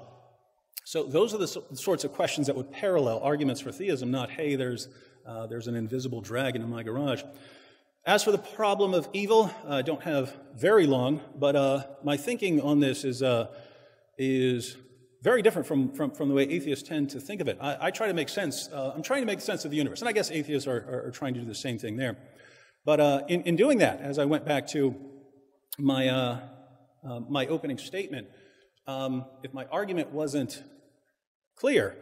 So those are the sorts of questions that would parallel arguments for theism, not, hey, there's an invisible dragon in my garage. As for the problem of evil, I don't have very long, but my thinking on this is very different from the way atheists tend to think of it. I try to make sense. I'm trying to make sense of the universe, and I guess atheists are trying to do the same thing there. But in doing that, as I went back to my my opening statement, if my argument wasn't clear,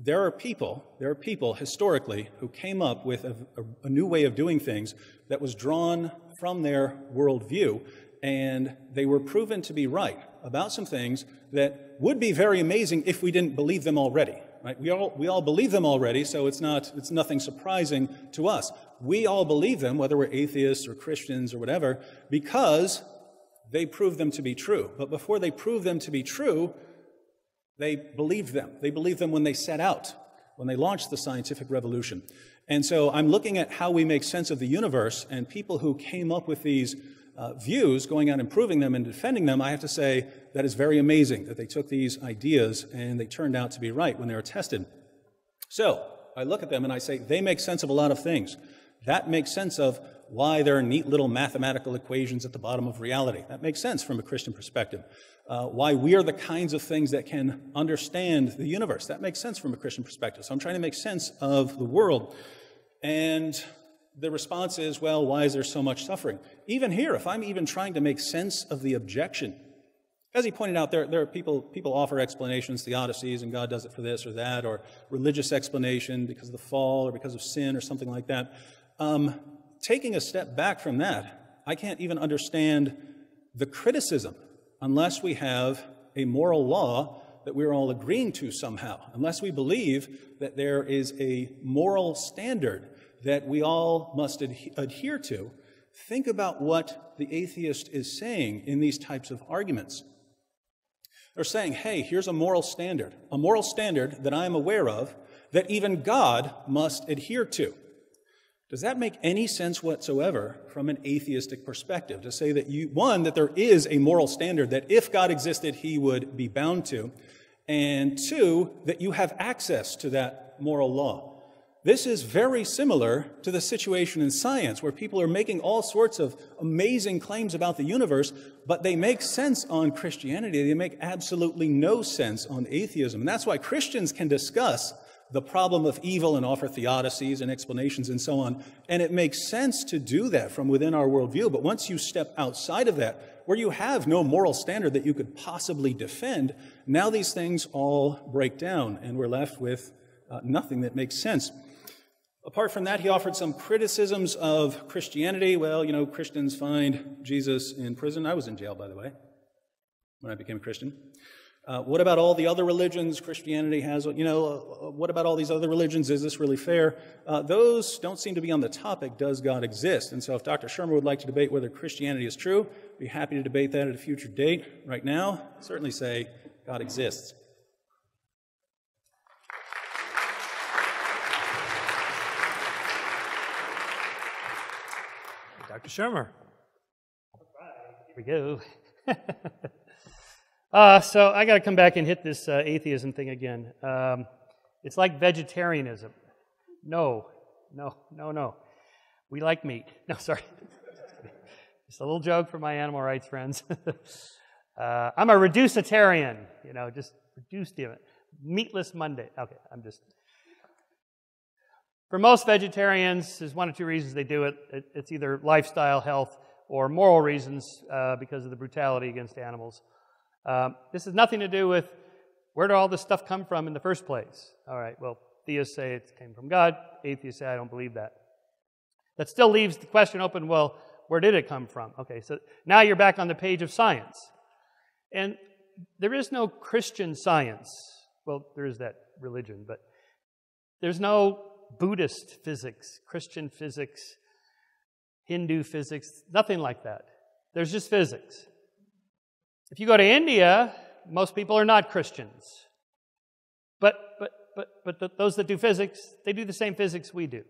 there are people historically who came up with a new way of doing things that was drawn from their worldview, and they were proven to be right about some things that would be very amazing if we didn't believe them already. Right? We all believe them already, so it's nothing surprising to us. We all believe them, whether we're atheists or Christians or whatever, because they prove them to be true. But before they prove them to be true, they believed them. They believed them when they set out, when they launched the scientific revolution. And so I'm looking at how we make sense of the universe, and people who came up with these views, going out and proving them and defending them, I have to say that is very amazing that they took these ideas and they turned out to be right when they were tested. So I look at them and I say, they make sense of a lot of things. That makes sense of why there are neat little mathematical equations at the bottom of reality. That makes sense from a Christian perspective. Why we are the kinds of things that can understand the universe. That makes sense from a Christian perspective. So I'm trying to make sense of the world. And the response is, well, why is there so much suffering? Even here, if I'm even trying to make sense of the objection, as he pointed out, there are people offer explanations, theodicies, and God does it for this or that, or religious explanation because of the fall or because of sin or something like that. Taking a step back from that, I can't even understand the criticism unless we have a moral law that we're all agreeing to somehow, unless we believe that there is a moral standard that we all must adhere to. Think about what the atheist is saying in these types of arguments. They're saying, hey, here's a moral standard that I am aware of, that even God must adhere to. Does that make any sense whatsoever from an atheistic perspective? To say that that there is a moral standard that if God existed, he would be bound to, and two, that you have access to that moral law. This is very similar to the situation in science, where people are making all sorts of amazing claims about the universe, but they make sense on Christianity. They make absolutely no sense on atheism. And that's why Christians can discuss the problem of evil and offer theodicies and explanations and so on. And it makes sense to do that from within our worldview. But once you step outside of that, where you have no moral standard that you could possibly defend, now these things all break down, and we're left with nothing that makes sense. Apart from that, he offered some criticisms of Christianity. Well, Christians find Jesus in prison. I was in jail, by the way, when I became a Christian. What about all the other religions Christianity has? What about all these other religions? Is this really fair? Those don't seem to be on the topic, does God exist? And so if Dr. Shermer would like to debate whether Christianity is true, I'd be happy to debate that at a future date. Right now, certainly say God exists. Dr. Shermer. Here we go. So I got to come back and hit this atheism thing again. It's like vegetarianism. No. We like meat. No, sorry. Just a little joke for my animal rights friends. I'm a reducitarian. Just reduced it. Meatless Monday. Okay, For most vegetarians, there's one or two reasons they do it. It's either lifestyle, health, or moral reasons because of the brutality against animals. This has nothing to do with where did all this stuff come from in the first place. All right, well, theists say it came from God. Atheists say, I don't believe that. That still leaves the question open, well, where did it come from? Okay, so now you're back on the page of science. And there is no Christian science. Well, there is that religion, but there's no Buddhist physics, Christian physics, Hindu physics, nothing like that. There's just physics. If you go to India, most people are not Christians. But those that do physics, they do the same physics we do.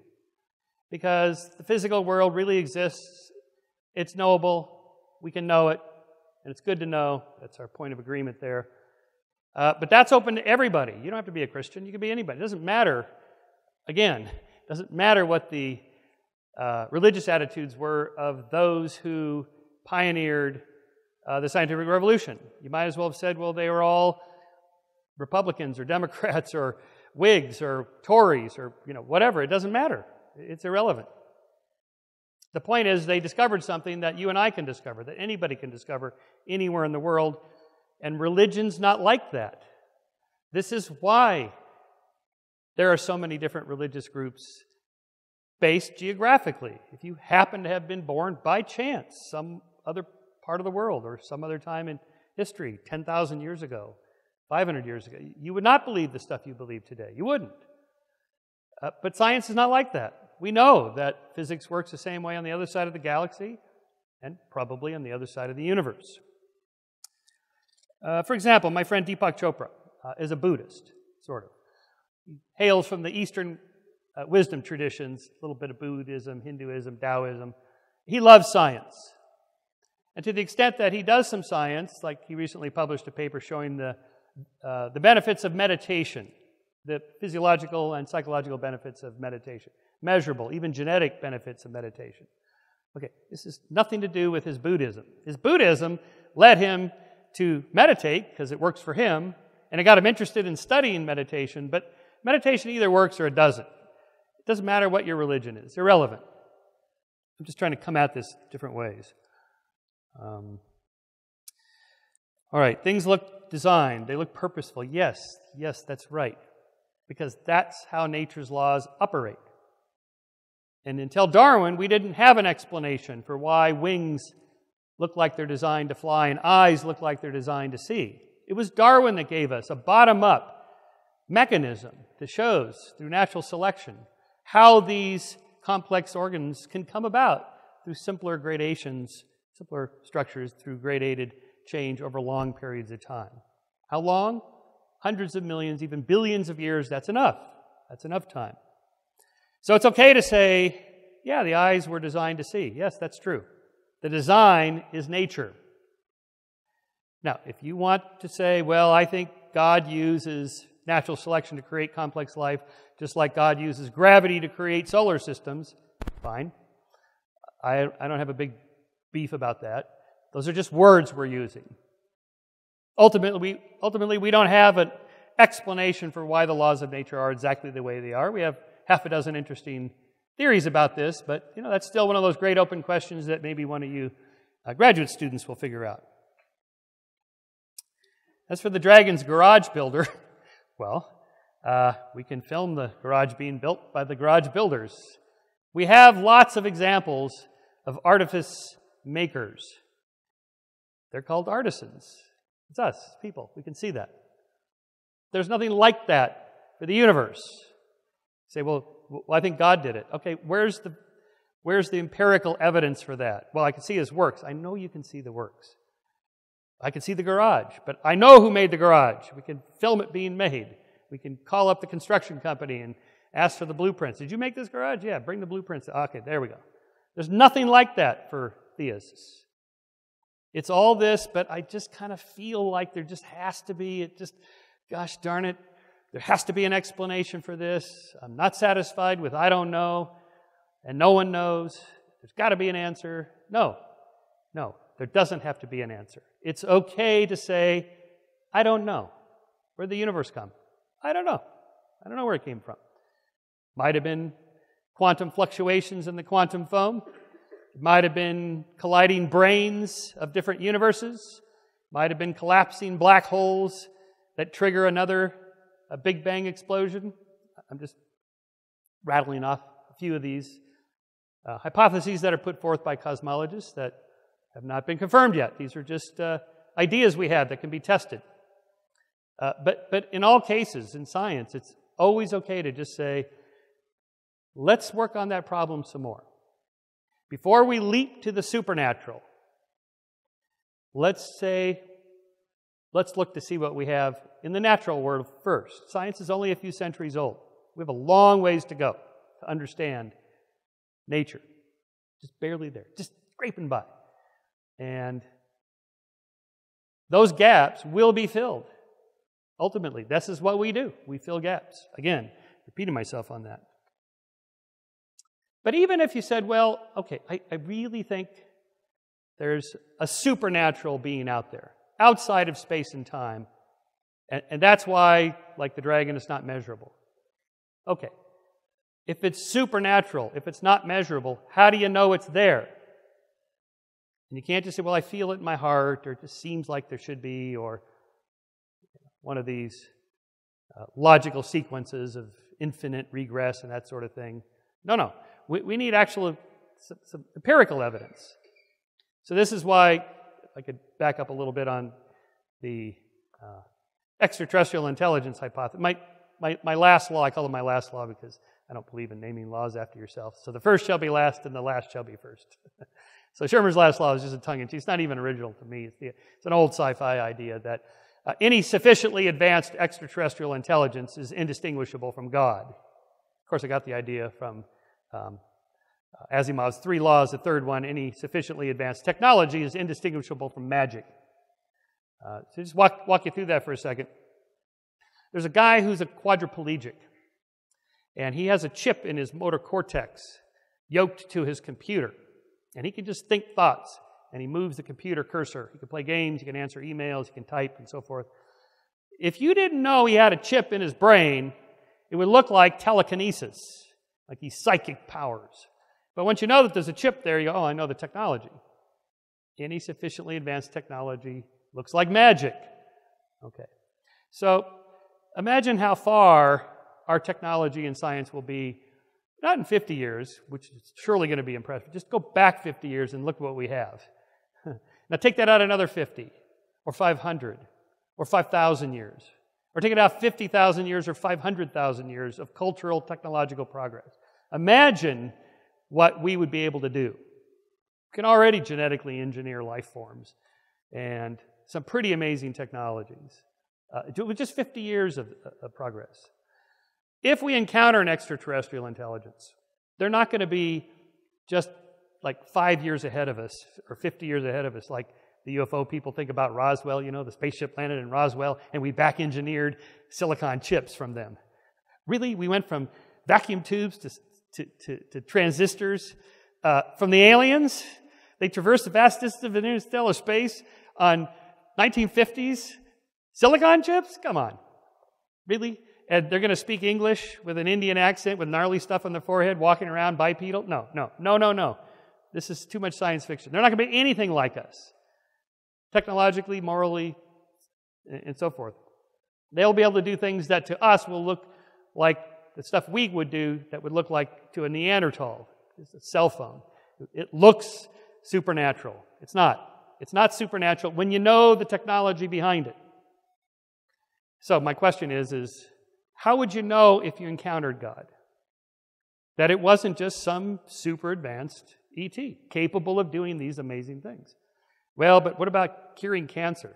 Because the physical world really exists. It's knowable. We can know it. And it's good to know. That's our point of agreement there. But that's open to everybody. You don't have to be a Christian. You can be anybody. It doesn't matter. Again, it doesn't matter what the religious attitudes were of those who pioneered the scientific revolution. You might as well have said, well, they were all Republicans or Democrats or Whigs or Tories or whatever. It doesn't matter. It's irrelevant. The point is they discovered something that you and I can discover, that anybody can discover anywhere in the world, and religion's not like that. This is why there are so many different religious groups based geographically. If you happen to have been born by chance some other part of the world or some other time in history, 10,000 years ago, 500 years ago, you would not believe the stuff you believe today. You wouldn't. But science is not like that. We know that physics works the same way on the other side of the galaxy and probably on the other side of the universe. For example, my friend Deepak Chopra is a Buddhist, sort of. He hails from the Eastern wisdom traditions, a little bit of Buddhism, Hinduism, Taoism. He loves science. And to the extent that he does some science, like he recently published a paper showing the benefits of meditation, the physiological and psychological benefits of meditation, measurable, even genetic benefits of meditation. Okay, this has nothing to do with his Buddhism. His Buddhism led him to meditate because it works for him, and it got him interested in studying meditation, but meditation either works or it doesn't. It doesn't matter what your religion is. It's irrelevant. I'm just trying to come at this different ways. All right, things look designed. They look purposeful. Yes, that's right. Because that's how nature's laws operate. And until Darwin, we didn't have an explanation for why wings look like they're designed to fly and eyes look like they're designed to see. It was Darwin that gave us a bottom-up mechanism that shows, through natural selection, how these complex organs can come about through simpler gradations, simpler structures through gradated change over long periods of time. How long? Hundreds of millions, even billions of years. That's enough. That's enough time. So it's okay to say, yeah, the eyes were designed to see. Yes, that's true. The design is nature. Now, if you want to say, well, I think God uses natural selection to create complex life, just like God uses gravity to create solar systems, fine. I don't have a big beef about that. Those are just words we're using. Ultimately, we don't have an explanation for why the laws of nature are exactly the way they are. We have half a dozen interesting theories about this, but that's still one of those great open questions that maybe one of you graduate students will figure out. As for the Dragon's garage builder, well, we can film the garage being built by the garage builders. We have lots of examples of artifice makers. They're called artisans. It's us, people. We can see that. There's nothing like that for the universe. You say, well, I think God did it. Okay, where's the empirical evidence for that? Well, I can see His works. I know you can see the works. I can see the garage, but I know who made the garage. We can film it being made. We can call up the construction company and ask for the blueprints. Did you make this garage? Yeah, bring the blueprints. Okay, there we go. There's nothing like that for theists. It's all this, but I just kind of feel like there just has to be, gosh darn it, there has to be an explanation for this. I'm not satisfied with I don't know, and no one knows. There's got to be an answer. No, there doesn't have to be an answer. It's okay to say, I don't know. Where'd the universe come? I don't know. I don't know where it came from. Might have been quantum fluctuations in the quantum foam. It might have been colliding brains of different universes. Might have been collapsing black holes that trigger a Big Bang explosion. I'm just rattling off a few of these hypotheses that are put forth by cosmologists that have not been confirmed yet. These are just ideas we have that can be tested. But in all cases, in science, it's always okay to just say, let's work on that problem some more. Before we leap to the supernatural, let's look to see what we have in the natural world first. Science is only a few centuries old. We have a long ways to go to understand nature. Just barely there, just scraping by. And those gaps will be filled. Ultimately, this is what we do. We fill gaps. Again, repeating myself on that. But even if you said, well, okay, I really think there's a supernatural being out there, outside of space and time, and that's why, like the dragon, it's not measurable. Okay, if it's supernatural, if it's not measurable, how do you know it's there? And you can't just say, well, I feel it in my heart, or it just seems like there should be, or one of these logical sequences of infinite regress and that sort of thing. No. We need actual some empirical evidence. So this is why, if I could back up a little bit on the extraterrestrial intelligence hypothesis. My last law, I call it my last law because I don't believe in naming laws after yourself. So the first shall be last and the last shall be first. So Shermer's last law is just a tongue-in-cheek. It's not even original to me. It's an old sci-fi idea that any sufficiently advanced extraterrestrial intelligence is indistinguishable from God. Of course, I got the idea from Asimov's 3 laws. The third one, any sufficiently advanced technology is indistinguishable from magic. So just walk you through that for a second. There's a guy who's a quadriplegic, and he has a chip in his motor cortex yoked to his computer, and he can just think thoughts, and he moves the computer cursor. He can play games, he can answer emails, he can type, and so forth. If you didn't know he had a chip in his brain, it would look like telekinesis, like these psychic powers. But once you know that there's a chip there, you go, oh, I know the technology. Any sufficiently advanced technology looks like magic. Okay. So imagine how far our technology and science will be, not in 50 years, which is surely going to be impressive. Just go back 50 years and look what we have. Now take that out another 50, or 500, or 5,000 years. Or take it out 50,000 years or 500,000 years of cultural, technological progress. Imagine what we would be able to do. We can already genetically engineer life forms and some pretty amazing technologies with just 50 years of progress. If we encounter an extraterrestrial intelligence, they're not going to be just like 5 years ahead of us or 50 years ahead of us like the UFO people think about Roswell, the spaceship landed in Roswell, and we back-engineered silicon chips from them. Really? We went from vacuum tubes to transistors from the aliens? They traversed the vast distance of interstellar space on 1950s silicon chips? Come on. Really? And they're going to speak English with an Indian accent with gnarly stuff on their forehead, walking around bipedal? No. This is too much science fiction. They're not going to be anything like us. Technologically, morally, and so forth. They'll be able to do things that to us will look like the stuff we would do that would look like to a Neanderthal. It's a cell phone. It looks supernatural. It's not. It's not supernatural when you know the technology behind it. So my question is how would you know if you encountered God? That it wasn't just some super advanced ET capable of doing these amazing things. Well, but what about curing cancer?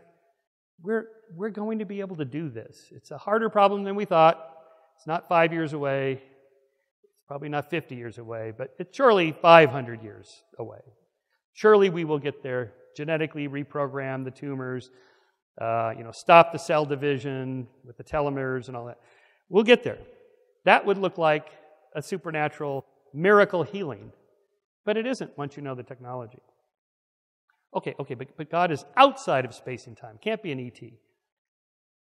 We're going to be able to do this. It's a harder problem than we thought. It's not 5 years away. It's probably not 50 years away, but it's surely 500 years away. Surely we will get there, genetically reprogram the tumors, stop the cell division with the telomeres and all that. We'll get there. That would look like a supernatural miracle healing, but it isn't once you know the technology. Okay, but God is outside of space and time. Can't be an ET.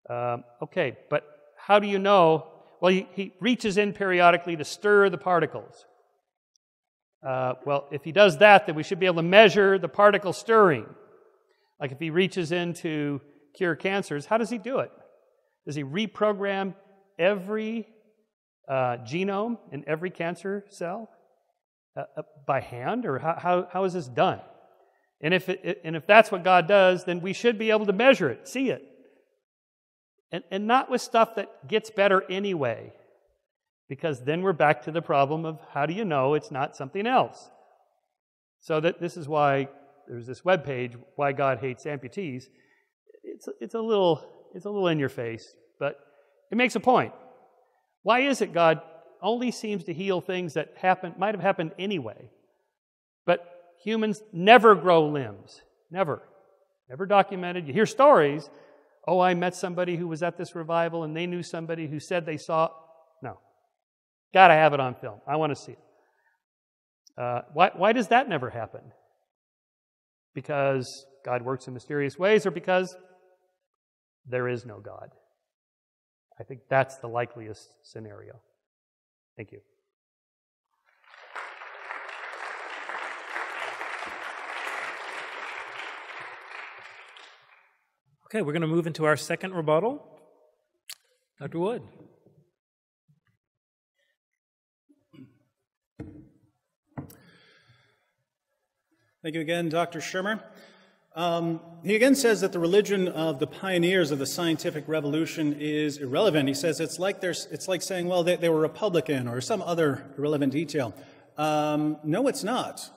But how do you know? Well, he reaches in periodically to stir the particles. If he does that, then we should be able to measure the particle stirring. Like if he reaches in to cure cancers, how does he do it? Does he reprogram every genome in every cancer cell by hand, or how is this done? And if that's what God does, then we should be able to measure it, see it. And not with stuff that gets better anyway, because then we're back to the problem of how do you know it's not something else? So this is why there's this webpage, Why God Hates Amputees. It's a little in your face, but it makes a point. Why is it God only seems to heal things that might have happened anyway, but humans never grow limbs? Never documented. You hear stories. Oh, I met somebody who was at this revival and they knew somebody who said they saw. No. Got to have it on film. I want to see it. Why does that never happen? Because God works in mysterious ways, or because there is no God? I think that's the likeliest scenario. Thank you. Okay, we're going to move into our second rebuttal. Dr. Wood. Thank you again, Dr. Shermer. He again says that the religion of the pioneers of the scientific revolution is irrelevant. He says it's like saying, well, they were Republican or some other irrelevant detail. No, it's not.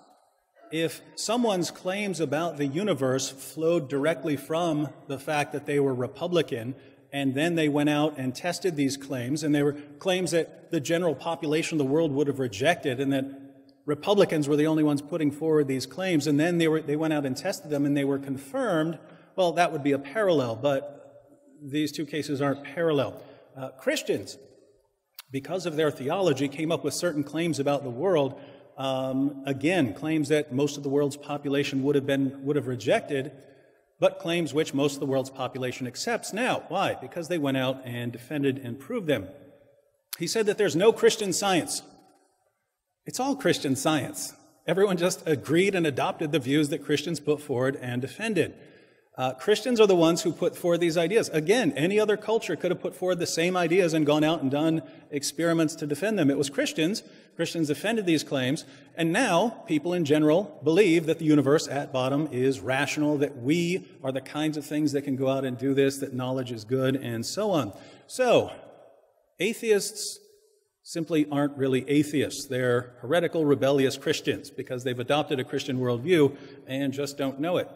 If someone's claims about the universe flowed directly from the fact that they were Republican, and then they went out and tested these claims, and they were claims that the general population of the world would have rejected, and that Republicans were the only ones putting forward these claims, and then they went out and tested them, and they were confirmed, well, that would be a parallel, but these two cases aren't parallel. Christians, because of their theology, came up with certain claims about the world. Again, claims that most of the world's population would have rejected, but claims which most of the world's population accepts now. Why? Because they went out and defended and proved them. He said that there's no Christian science. It's all Christian science. Everyone just agreed and adopted the views that Christians put forward and defended. Christians are the ones who put forward these ideas. Again, any other culture could have put forward the same ideas and gone out and done experiments to defend them. It was Christians. Christians defended these claims, and now people in general believe that the universe at bottom is rational, that we are the kinds of things that can go out and do this, that knowledge is good, and so on. So, atheists simply aren't really atheists. They're heretical, rebellious Christians because they've adopted a Christian worldview and just don't know it.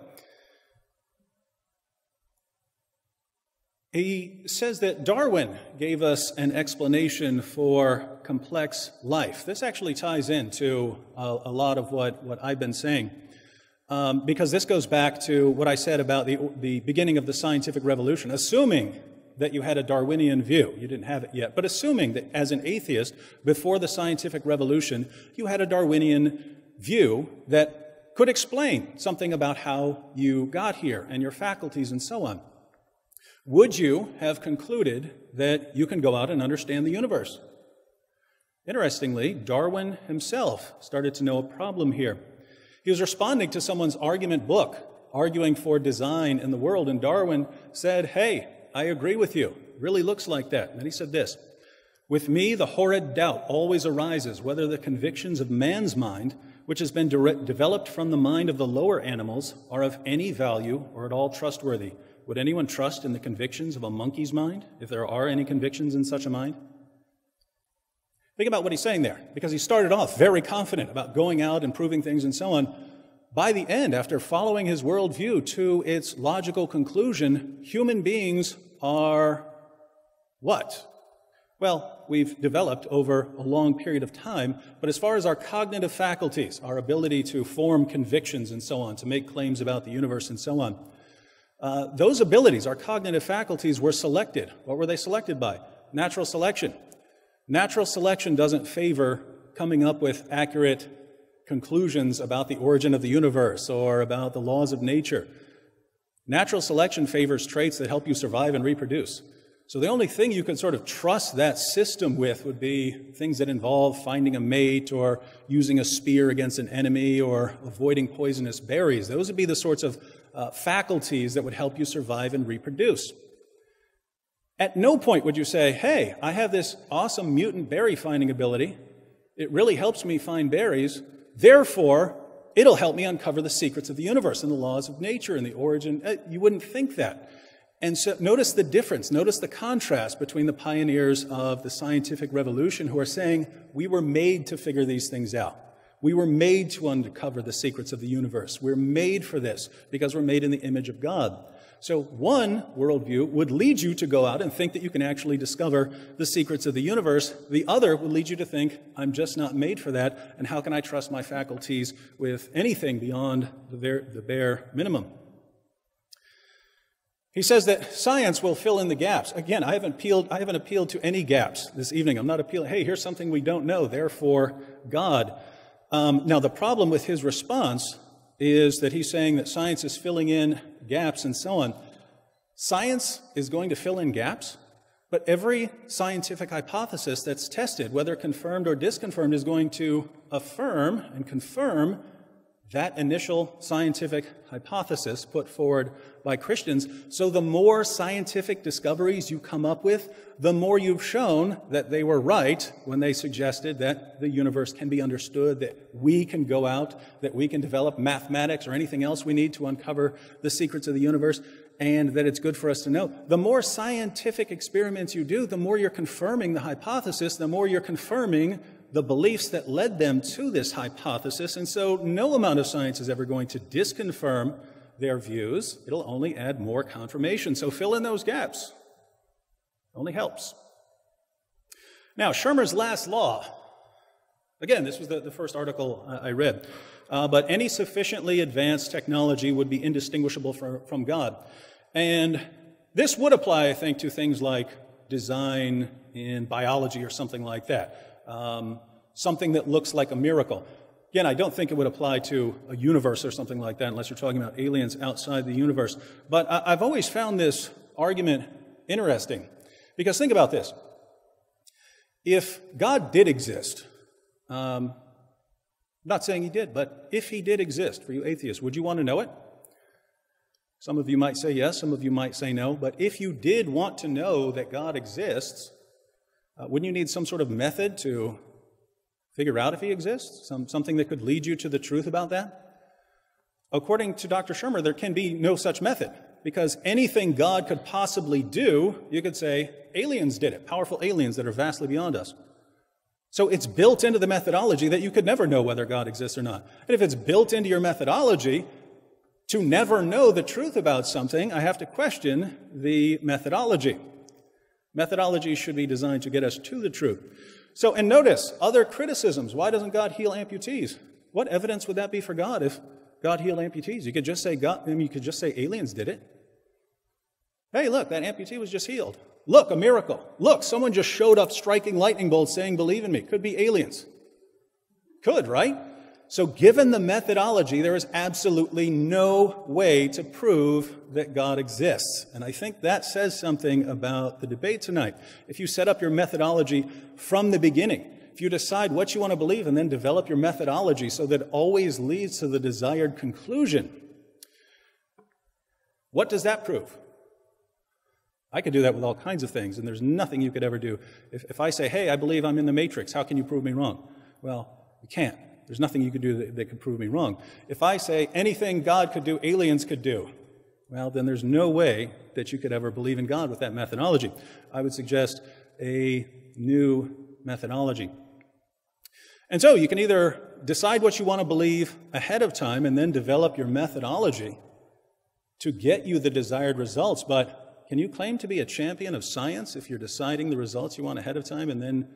He says that Darwin gave us an explanation for complex life. This actually ties into a lot of what I've been saying, because this goes back to what I said about the beginning of the scientific revolution. Assuming that you had a Darwinian view, you didn't have it yet, but assuming that as an atheist, before the scientific revolution, you had a Darwinian view that could explain something about how you got here and your faculties and so on. Would you have concluded that you can go out and understand the universe? Interestingly, Darwin himself started to know a problem here. He was responding to someone's argument book, arguing for design in the world, and Darwin said, hey, I agree with you. It really looks like that. And then he said this, with me, the horrid doubt always arises whether the convictions of man's mind which has been developed from the mind of the lower animals are of any value or at all trustworthy. Would anyone trust in the convictions of a monkey's mind, if there are any convictions in such a mind? Think about what he's saying there, because he started off very confident about going out and proving things and so on. By the end, after following his worldview to its logical conclusion, human beings are what? Well, we've developed over a long period of time, but as far as our cognitive faculties, our ability to form convictions and so on, to make claims about the universe and so on, those abilities, our cognitive faculties, were selected. What were they selected by? Natural selection. Natural selection doesn't favor coming up with accurate conclusions about the origin of the universe or about the laws of nature. Natural selection favors traits that help you survive and reproduce. So the only thing you can sort of trust that system with would be things that involve finding a mate or using a spear against an enemy or avoiding poisonous berries. Those would be the sorts of faculties that would help you survive and reproduce. At no point would you say, hey, I have this awesome mutant berry finding ability. It really helps me find berries. Therefore, it'll help me uncover the secrets of the universe and the laws of nature and the origin. You wouldn't think that. And so notice the difference, notice the contrast between the pioneers of the scientific revolution who are saying, we were made to figure these things out. We were made to uncover the secrets of the universe. We're made for this because we're made in the image of God. So one worldview would lead you to go out and think that you can actually discover the secrets of the universe. The other would lead you to think, I'm just not made for that, and how can I trust my faculties with anything beyond the bare minimum? He says that science will fill in the gaps. Again, I haven't appealed to any gaps this evening. I'm not appealing, hey, here's something we don't know, therefore God. Now, the problem with his response is that he's saying that science is filling in gaps and so on. Science is going to fill in gaps, but every scientific hypothesis that's tested, whether confirmed or disconfirmed, is going to affirm and confirm that initial scientific hypothesis put forward by Christians. So the more scientific discoveries you come up with, the more you've shown that they were right when they suggested that the universe can be understood, that we can go out, that we can develop mathematics or anything else we need to uncover the secrets of the universe, and that it's good for us to know. The more scientific experiments you do, the more you're confirming the hypothesis, the more you're confirming the beliefs that led them to this hypothesis, and so no amount of science is ever going to disconfirm their views. It'll only add more confirmation. So fill in those gaps. Only helps. Now, Shermer's last law. Again, this was the first article I read. But any sufficiently advanced technology would be indistinguishable from God. And this would apply, I think, to things like design in biology or something like that. Something that looks like a miracle. Again, I don't think it would apply to a universe or something like that unless you're talking about aliens outside the universe. But I've always found this argument interesting because think about this. If God did exist, I'm not saying he did, but if he did exist for you atheists, would you want to know it? Some of you might say yes, some of you might say no, but if you did want to know that God exists, wouldn't you need some sort of method to figure out if he exists? Something that could lead you to the truth about that? According to Dr. Shermer, there can be no such method, because anything God could possibly do, you could say, aliens did it, powerful aliens that are vastly beyond us. So it's built into the methodology that you could never know whether God exists or not. And if it's built into your methodology to never know the truth about something, I have to question the methodology. Methodology should be designed to get us to the truth. So, and notice, other criticisms. Why doesn't God heal amputees? What evidence would that be for God if God healed amputees? You could just say you could just say aliens did it. Hey, look, that amputee was just healed. Look, a miracle. Look, someone just showed up striking lightning bolts saying, believe in me. Could be aliens. Could, right? So given the methodology, there is absolutely no way to prove that God exists. And I think that says something about the debate tonight. If you set up your methodology from the beginning, if you decide what you want to believe and then develop your methodology so that it always leads to the desired conclusion, what does that prove? I could do that with all kinds of things, and there's nothing you could ever do. If I say, hey, I believe I'm in the Matrix, how can you prove me wrong? Well, you can't. There's nothing you could do that could prove me wrong. If I say anything God could do, aliens could do, well, then there's no way that you could ever believe in God with that methodology. I would suggest a new methodology. And so you can either decide what you want to believe ahead of time and then develop your methodology to get you the desired results, but can you claim to be a champion of science if you're deciding the results you want ahead of time and then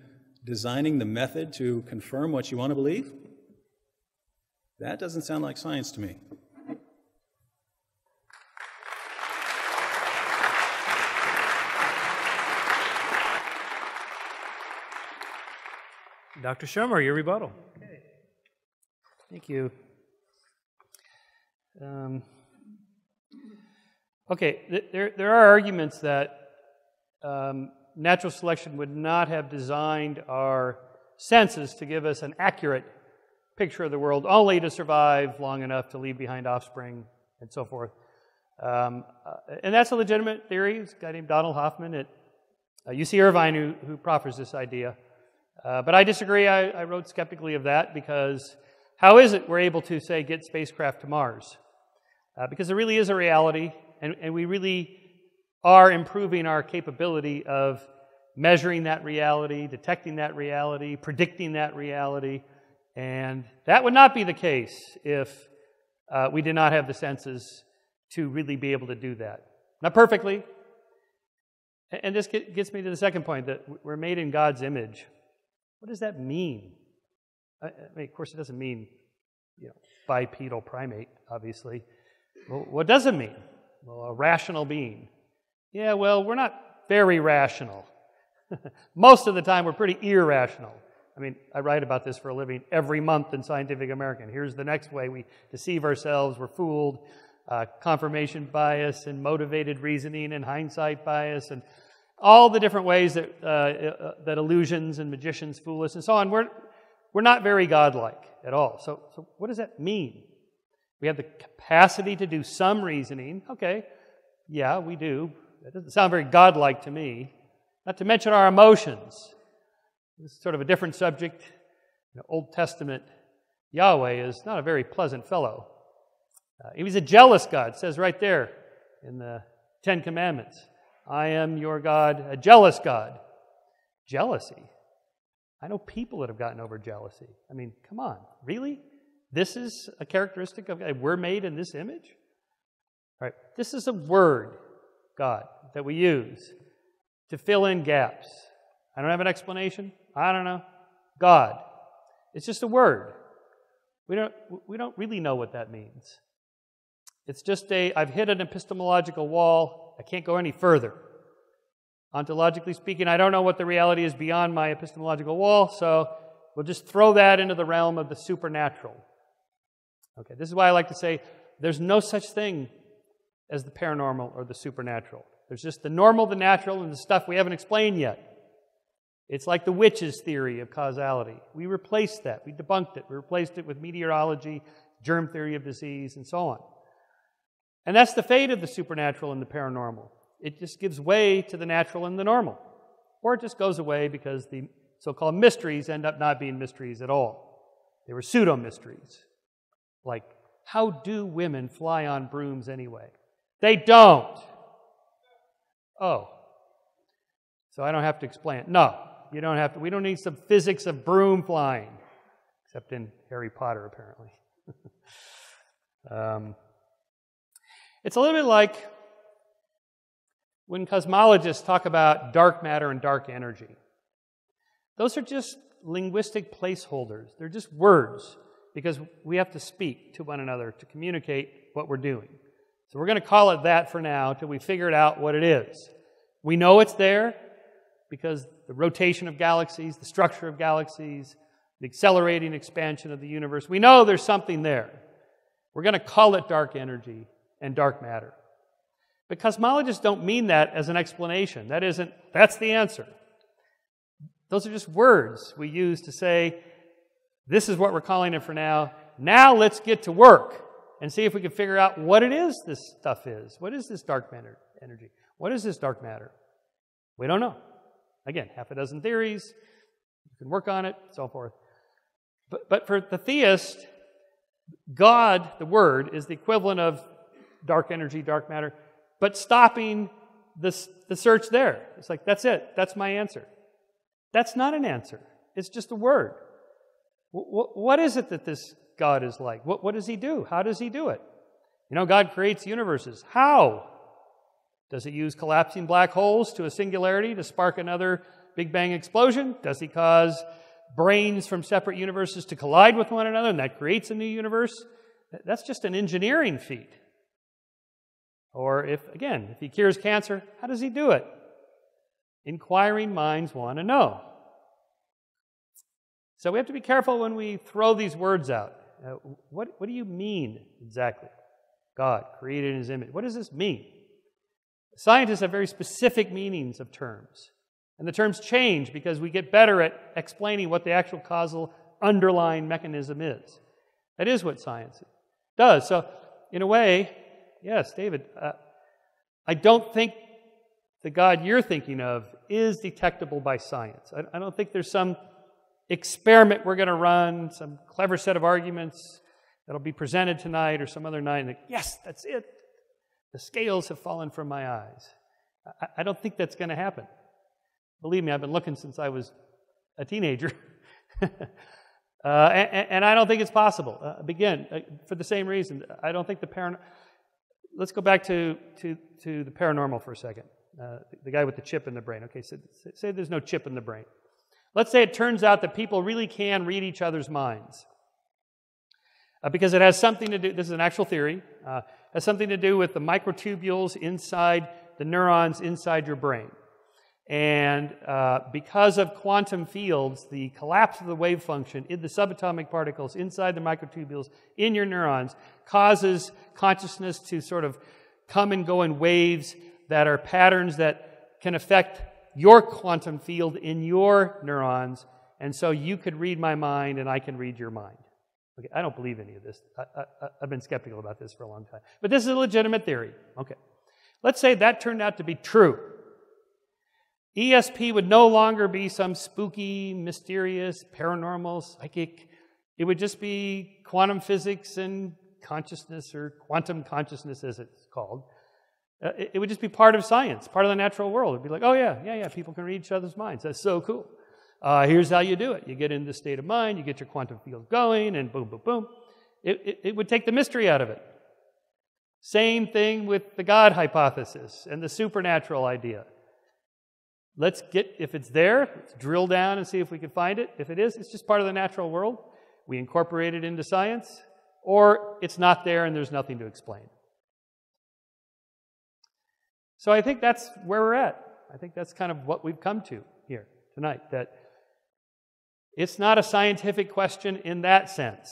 designing the method to confirm what you want to believe? That doesn't sound like science to me. Dr. Shermer, your rebuttal. Okay. Thank you. There are arguments that natural selection would not have designed our senses to give us an accurate picture of the world, only to survive long enough to leave behind offspring and so forth. And that's a legitimate theory. It's a guy named Donald Hoffman at UC Irvine who proffers this idea. But I disagree. I wrote skeptically of that because how is it we're able to, say, get spacecraft to Mars? Because there really is a reality, and we really are improving our capability of measuring that reality, detecting that reality, predicting that reality, and that would not be the case if we did not have the senses to really be able to do that. Not perfectly. And this gets me to the second point, that we're made in God's image. What does that mean? I mean, of course, it doesn't mean, bipedal primate, obviously. Well, what does it mean? Well, a rational being. Yeah, well, we're not very rational. Most of the time, we're pretty irrational. I mean, I write about this for a living every month in Scientific American. Here's the next way we deceive ourselves, we're fooled, confirmation bias and motivated reasoning and hindsight bias and all the different ways that illusions and magicians fool us and so on. We're not very godlike at all. So what does that mean? We have the capacity to do some reasoning. Okay, yeah, we do. That doesn't sound very godlike to me. Not to mention our emotions. This is sort of a different subject. Old Testament Yahweh is not a very pleasant fellow. He was a jealous God. It says right there in the Ten Commandments. I am your God, a jealous God. Jealousy. I know people that have gotten over jealousy. I mean, come on, really? This is a characteristic of God. We're made in this image? All right, this is a word, God, that we use to fill in gaps. I don't have an explanation. I don't know. God. It's just a word. We don't really know what that means. It's just I've hit an epistemological wall. I can't go any further. Ontologically speaking, I don't know what the reality is beyond my epistemological wall, so we'll just throw that into the realm of the supernatural. Okay, this is why I like to say there's no such thing as the paranormal or the supernatural. There's just the normal, the natural, and the stuff we haven't explained yet. It's like the witches' theory of causality. We replaced that. We debunked it. We replaced it with meteorology, germ theory of disease, and so on. And that's the fate of the supernatural and the paranormal. It just gives way to the natural and the normal. Or it just goes away because the so-called mysteries end up not being mysteries at all. They were pseudo-mysteries. Like, how do women fly on brooms anyway? They don't. Oh. So I don't have to explain it. No, you don't have to. We don't need some physics of broom flying. Except in Harry Potter, apparently. It's a little bit like when cosmologists talk about dark matter and dark energy. Those are just linguistic placeholders. They're just words because we have to speak to one another to communicate what we're doing. So we're going to call it that for now until we figure out what it is. We know it's there because the rotation of galaxies, the structure of galaxies, the accelerating expansion of the universe. We know there's something there. We're going to call it dark energy and dark matter. But cosmologists don't mean that as an explanation. That's the answer. Those are just words we use to say, this is what we're calling it for now. Now let's get to work and see if we can figure out what it is this stuff is. What is this dark matter energy? What is this dark matter? We don't know. Again, half a dozen theories. You can work on it, so forth. But for the theist, God, the Word, is the equivalent of dark energy, dark matter, but stopping the search there. It's like, that's it. That's my answer. That's not an answer. It's just a word. What is it that this God is like? What does He do? How does He do it? You know, God creates universes. How? Does He use collapsing black holes to a singularity to spark another Big Bang explosion? Does He cause brains from separate universes to collide with one another and that creates a new universe? That's just an engineering feat. Or if He cures cancer, how does He do it? Inquiring minds want to know. So we have to be careful when we throw these words out. What do you mean exactly? God created in His image. What does this mean? Scientists have very specific meanings of terms. And the terms change because we get better at explaining what the actual causal underlying mechanism is. That is what science does. So, in a way, yes, David, I don't think the God you're thinking of is detectable by science. I don't think there's some experiment we're going to run, some clever set of arguments that'll be presented tonight or some other night, and yes, that's it. The scales have fallen from my eyes. I don't think that's going to happen. Believe me, I've been looking since I was a teenager. And I don't think it's possible. Again, for the same reason, I don't think the paranormal... Let's go back to the paranormal for a second. The guy with the chip in the brain. Okay, so say there's no chip in the brain. Let's say it turns out that people really can read each other's minds. Because it has something to do, this is an actual theory, has something to do with the microtubules inside the neurons inside your brain. And because of quantum fields, the collapse of the wave function in the subatomic particles inside the microtubules in your neurons causes consciousness to sort of come and go in waves that are patterns that can affect your quantum field in your neurons. And so you could read my mind and I can read your mind. Okay, I don't believe any of this. I've been skeptical about this for a long time. But this is a legitimate theory. Okay. Let's say that turned out to be true. ESP would no longer be some spooky, mysterious, paranormal, psychic. It would just be quantum physics and consciousness, or quantum consciousness as it's called. It would just be part of science, part of the natural world. It would be like, oh yeah, people can read each other's minds. That's so cool. Here's how you do it. You get into the state of mind, you get your quantum field going, and boom, boom, boom. It would take the mystery out of it. Same thing with the God hypothesis and the supernatural idea. Let's get, if it's there, let's drill down and see if we can find it. If it is, it's just part of the natural world. We incorporate it into science, or it's not there and there's nothing to explain. So I think that's where we're at. I think that's kind of what we've come to here tonight, that it's not a scientific question in that sense.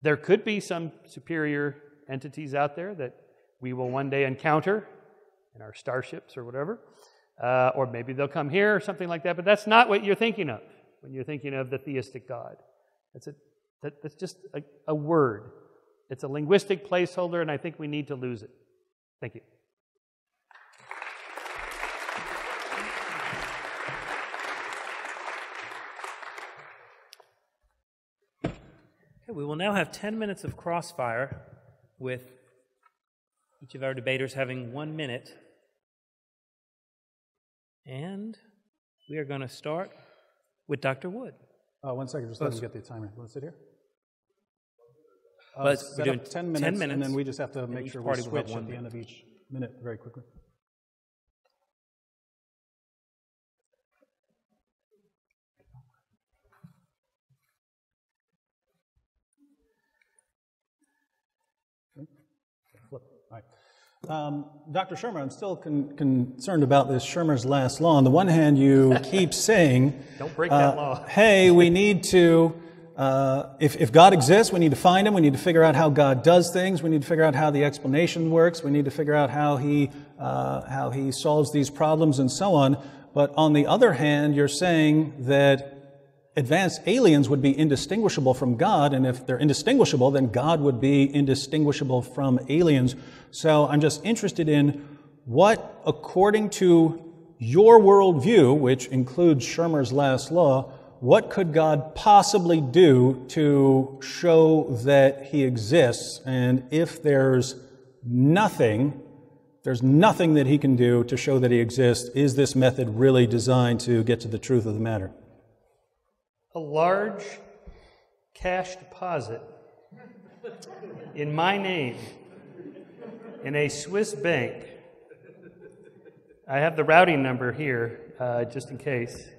There could be some superior entities out there that we will one day encounter in our starships or whatever, or maybe they'll come here or something like that, but that's not what you're thinking of when you're thinking of the theistic God. That's just a word. It's a linguistic placeholder, and I think we need to lose it. Thank you. Okay, we will now have 10 minutes of crossfire with each of our debaters having 1 minute. And we are going to start with Dr. Wood. 1 second, just let me get the timer. You want to sit here? We're Set doing up 10 minutes, and then we just have to make sure we switch at the end of each minute very quickly. Flip. All right. Dr. Shermer, I'm still concerned about this Shermer's last law. On the one hand, you keep saying, don't break that law. Hey, we need to, if God exists, we need to find Him. We need to figure out how God does things. We need to figure out how the explanation works. We need to figure out how He solves these problems and so on. But on the other hand, you're saying that advanced aliens would be indistinguishable from God, and if they're indistinguishable, then God would be indistinguishable from aliens. So I'm just interested in what, according to your worldview, which includes Shermer's last law, what could God possibly do to show that he exists? And if there's nothing that he can do to show that he exists, is this method really designed to get to the truth of the matter? A large cash deposit in my name in a Swiss bank. I have the routing number here, just in case,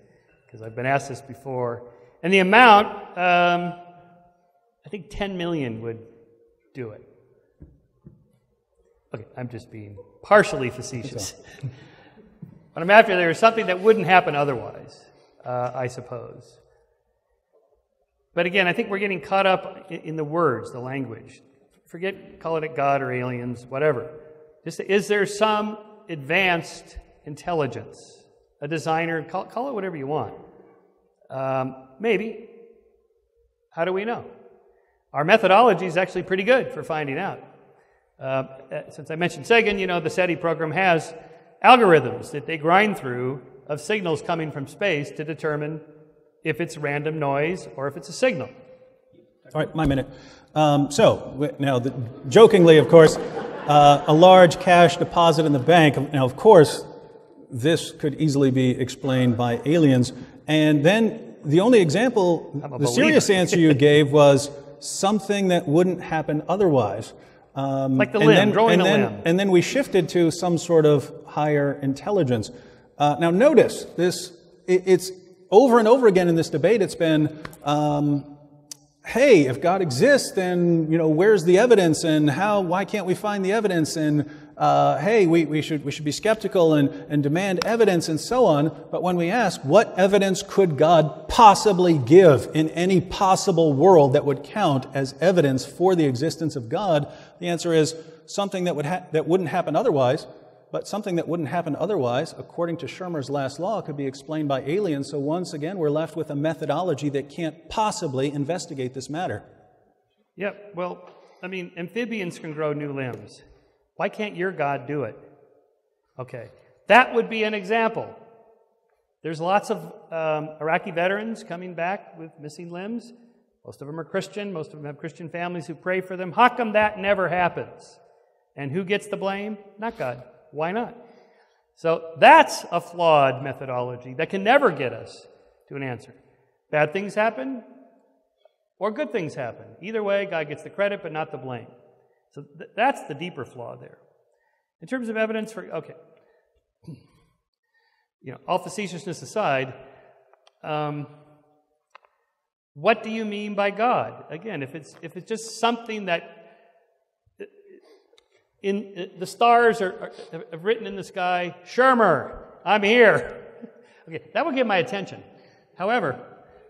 because I've been asked this before. And the amount, I think 10 million would do it. Okay, I'm just being partially facetious. But I'm after there's something that wouldn't happen otherwise, I suppose. But again, I think we're getting caught up in the words, the language. Forget, call it God or aliens, whatever. Just, is there some advanced intelligence? A designer, call it whatever you want. Maybe. How do we know? Our methodology is actually pretty good for finding out. Since I mentioned Sagan, the SETI program has algorithms that they grind through of signals coming from space to determine if it's random noise or if it's a signal. All right, my minute. Now, jokingly, of course, a large cash deposit in the bank. Now, of course, this could easily be explained by aliens. And then the only example, the serious answer you gave was something that wouldn't happen otherwise. Like the limb, growing a limb. And then we shifted to some sort of higher intelligence. Now, notice this. It's over and over again in this debate. It's been, hey, if God exists, then where's the evidence, and why can't we find the evidence? And hey, we should be skeptical and demand evidence and so on. But when we ask, what evidence could God possibly give in any possible world that would count as evidence for the existence of God? The answer is something that wouldn't happen otherwise. But something that wouldn't happen otherwise, according to Shermer's last law, could be explained by aliens. So once again, we're left with a methodology that can't possibly investigate this matter. Yep. Well, amphibians can grow new limbs. Why can't your God do it? Okay. That would be an example. There's lots of Iraqi veterans coming back with missing limbs. Most of them are Christian. Most of them have Christian families who pray for them. How come that never happens? And who gets the blame? Not God. Why not? So that's a flawed methodology that can never get us to an answer. Bad things happen or good things happen. Either way, God gets the credit but not the blame. So that's the deeper flaw there. In terms of evidence all facetiousness aside, what do you mean by God? Again, if it's just something that the stars are written in the sky, Shermer, I'm here. Okay, that will get my attention. However,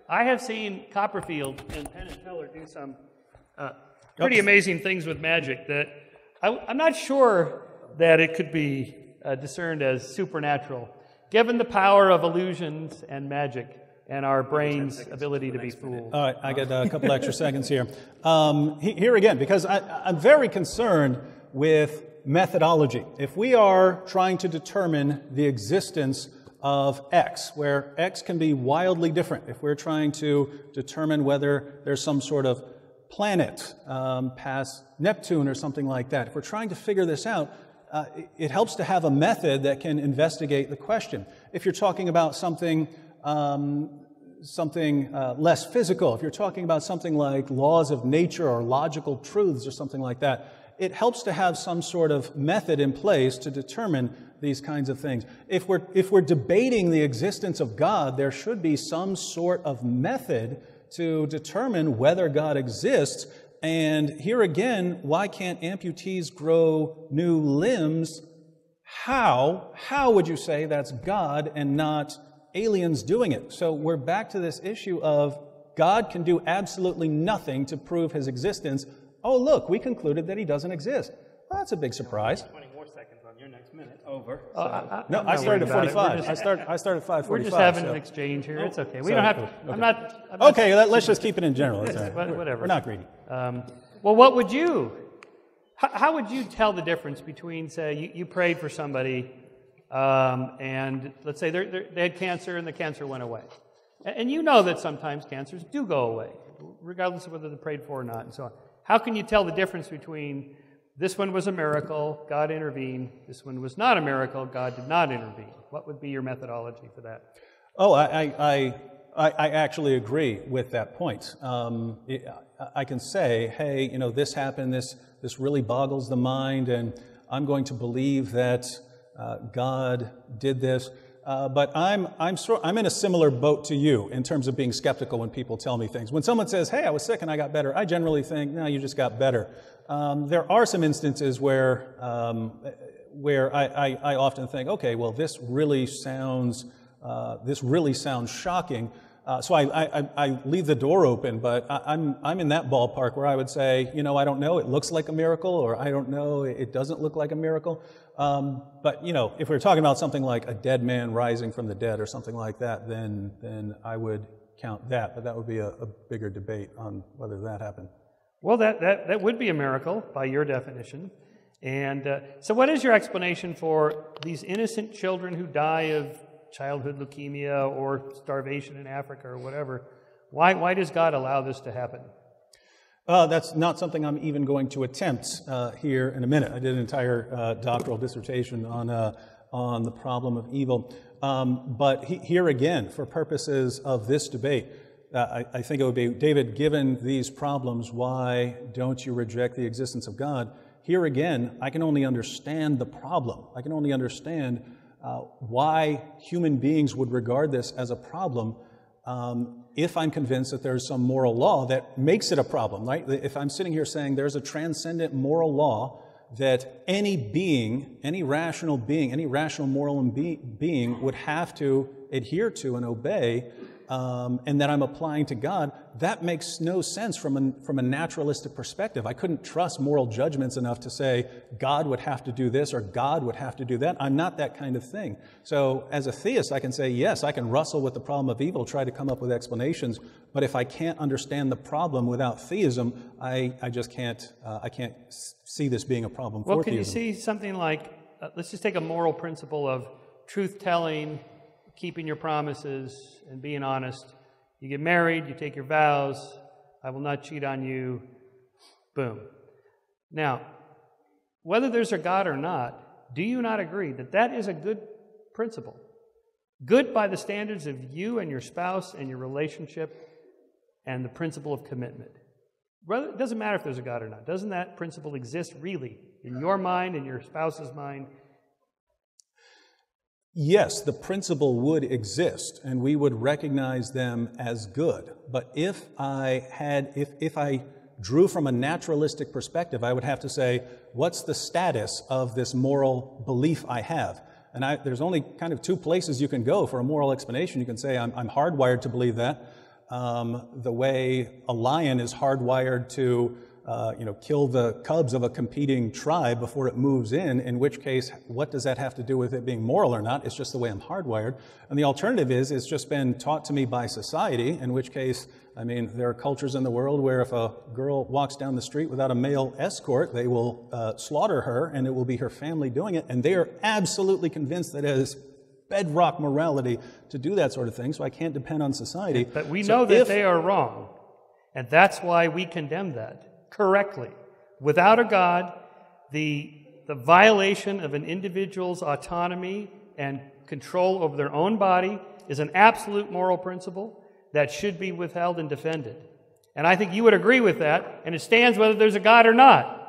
I have seen Copperfield and Penn and Teller do some pretty amazing things with magic that I'm not sure that it could be discerned as supernatural, given the power of illusions and magic and our brain's ability to be fooled. All right, I got a couple extra seconds here. Here again, because I'm very concerned with methodology. If we are trying to determine the existence of X, where X can be wildly different, if we're trying to determine whether there's some sort of planet past Neptune or something like that, if we're trying to figure this out, it helps to have a method that can investigate the question. If you're talking about something less physical, if you're talking about something like laws of nature or logical truths or something like that, it helps to have some sort of method in place to determine these kinds of things. If we're debating the existence of God, there should be some sort of method to determine whether God exists. And here again, why can't amputees grow new limbs? How would you say that's God and not aliens doing it? So we're back to this issue of God can do absolutely nothing to prove his existence. Oh, look, we concluded that he doesn't exist. Well, that's a big surprise. 20 more seconds on your next minute. Over. No, I started at 45. I started at 5:45. We're just having an exchange here. It's okay. We don't have to. Okay. I'm not okay, let's just keep it in general. That's all right. Whatever. We're not greedy. Well, what would you? How would you tell the difference between, say, you prayed for somebody, and let's say they had cancer and the cancer went away? And you know that sometimes cancers do go away, regardless of whether they're prayed for or not, and so on. How can you tell the difference between this one was a miracle, God intervened, this one was not a miracle, God did not intervene? What would be your methodology for that? Oh, I actually agree with that point. I can say, hey, you know, this happened, this really boggles the mind, and I'm going to believe that God did this. But I'm in a similar boat to you in terms of being skeptical when people tell me things. When someone says, hey, I was sick and I got better, I generally think, no, you just got better. There are some instances where I often think, okay, well, this really sounds shocking. So I leave the door open, but I'm in that ballpark where I would say, you know, I don't know, it looks like a miracle, or I don't know, it doesn't look like a miracle. But, you know, if we're talking about something like a dead man rising from the dead or something like that, then I would count that. But that would be a bigger debate on whether that happened. Well, that would be a miracle by your definition. And so what is your explanation for these innocent children who die of childhood leukemia or starvation in Africa or whatever? Why does God allow this to happen? That's not something I'm even going to attempt here in a minute. I did an entire doctoral dissertation on the problem of evil. But here again, for purposes of this debate, I think it would be, David, given these problems, why don't you reject the existence of God? Here again, I can only understand the problem. I can only understand why human beings would regard this as a problem if I'm convinced that there's some moral law that makes it a problem, right? If I'm sitting here saying there's a transcendent moral law that any being, any rational being, any rational moral being would have to adhere to and obey, and that I'm applying to God, that makes no sense from a naturalistic perspective. I couldn't trust moral judgments enough to say God would have to do this or God would have to do that. I'm not that kind of thing. So as a theist, I can say, yes, I can wrestle with the problem of evil, try to come up with explanations, but if I can't understand the problem without theism, I just can't see this being a problem for theism. Well, can you see something like, let's just take a moral principle of truth-telling, keeping your promises, and being honest. You get married, you take your vows, I will not cheat on you, boom. Now, whether there's a God or not, do you not agree that that is a good principle? Good by the standards of you and your spouse and your relationship and the principle of commitment. It doesn't matter if there's a God or not. Doesn't that principle exist really in your mind, in your spouse's mind? Yes, the principle would exist, and we would recognize them as good. But if I drew from a naturalistic perspective, I would have to say, what's the status of this moral belief I have? And there's only kind of two places you can go for a moral explanation. You can say, I'm hardwired to believe that, the way a lion is hardwired to kill the cubs of a competing tribe before it moves in which case, what does that have to do with it being moral or not? It's just the way I'm hardwired. And the alternative is, it's just been taught to me by society, in which case, I mean, there are cultures in the world where if a girl walks down the street without a male escort, they will slaughter her, and it will be her family doing it, and they are absolutely convinced that it is bedrock morality to do that sort of thing, so I can't depend on society. But we know that they are wrong, and that's why we condemn that correctly. Without a God, the violation of an individual's autonomy and control over their own body is an absolute moral principle that should be withheld and defended. And I think you would agree with that, and it stands whether there's a God or not.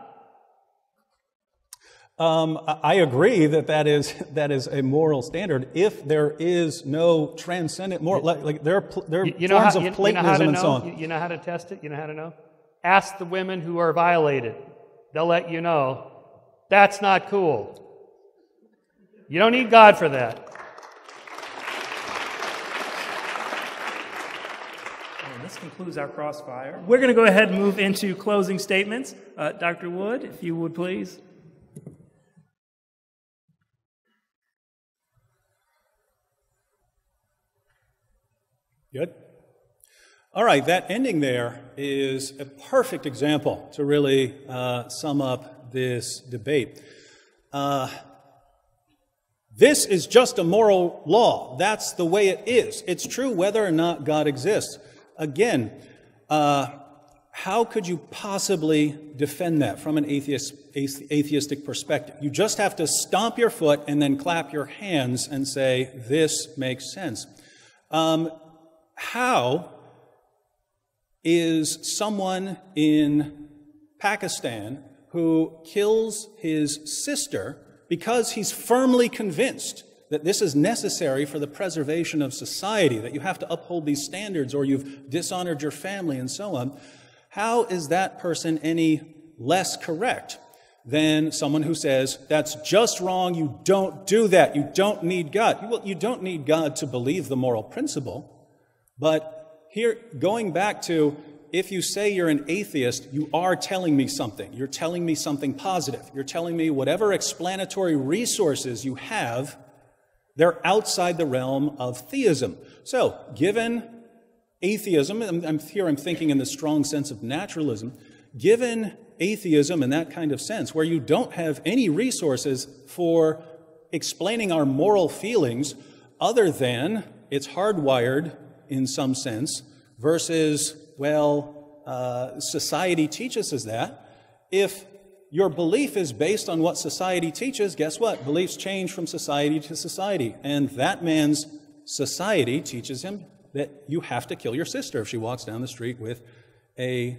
I agree that is a moral standard. If there is no transcendent moral, like there are forms of Platonism and so on. You know how to test it? You know how to know? Ask the women who are violated. They'll let you know. That's not cool. You don't need God for that. This concludes our crossfire. We're going to go ahead and move into closing statements. Dr. Wood, if you would please. Good. All right, that ending there is a perfect example to really sum up this debate. This is just a moral law. That's the way it is. It's true whether or not God exists. Again, how could you possibly defend that from an atheistic perspective? You just have to stomp your foot and then clap your hands and say, this makes sense. How is someone in Pakistan who kills his sister because he's firmly convinced that this is necessary for the preservation of society, that you have to uphold these standards or you've dishonored your family and so on, how is that person any less correct than someone who says, that's just wrong, you don't do that, you don't need God? Well, you don't need God to believe the moral principle, but here, going back to, if you say you're an atheist, you are telling me something. You're telling me something positive. You're telling me whatever explanatory resources you have, they're outside the realm of theism. So, given atheism, I'm thinking in the strong sense of naturalism, given atheism in that kind of sense, where you don't have any resources for explaining our moral feelings other than it's hardwired in some sense, versus, well, society teaches us that. If your belief is based on what society teaches, guess what? Beliefs change from society to society. And that man's society teaches him that you have to kill your sister if she walks down the street with a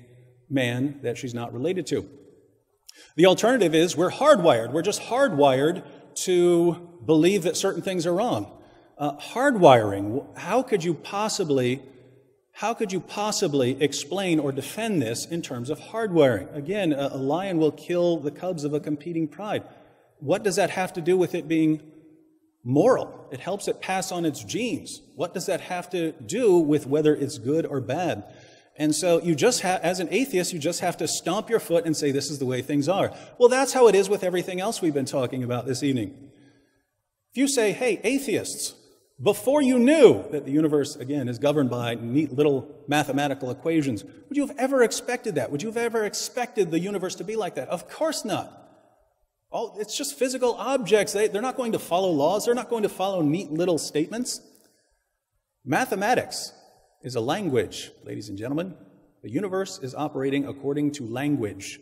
man that she's not related to. The alternative is we're hardwired. We're just hardwired to believe that certain things are wrong. Hardwiring, how could you possibly explain or defend this in terms of hardwiring? Again, a lion will kill the cubs of a competing pride. What does that have to do with it being moral? It helps it pass on its genes. What does that have to do with whether it's good or bad? And so you just as an atheist, you just have to stomp your foot and say, this is the way things are. Well, that's how it is with everything else we've been talking about this evening. If you say, hey, atheists, before you knew that the universe, again, is governed by neat little mathematical equations, would you have ever expected that? Would you have ever expected the universe to be like that? Of course not. It's just physical objects. They're not going to follow laws. They're not going to follow neat little statements. Mathematics is a language, ladies and gentlemen. The universe is operating according to language.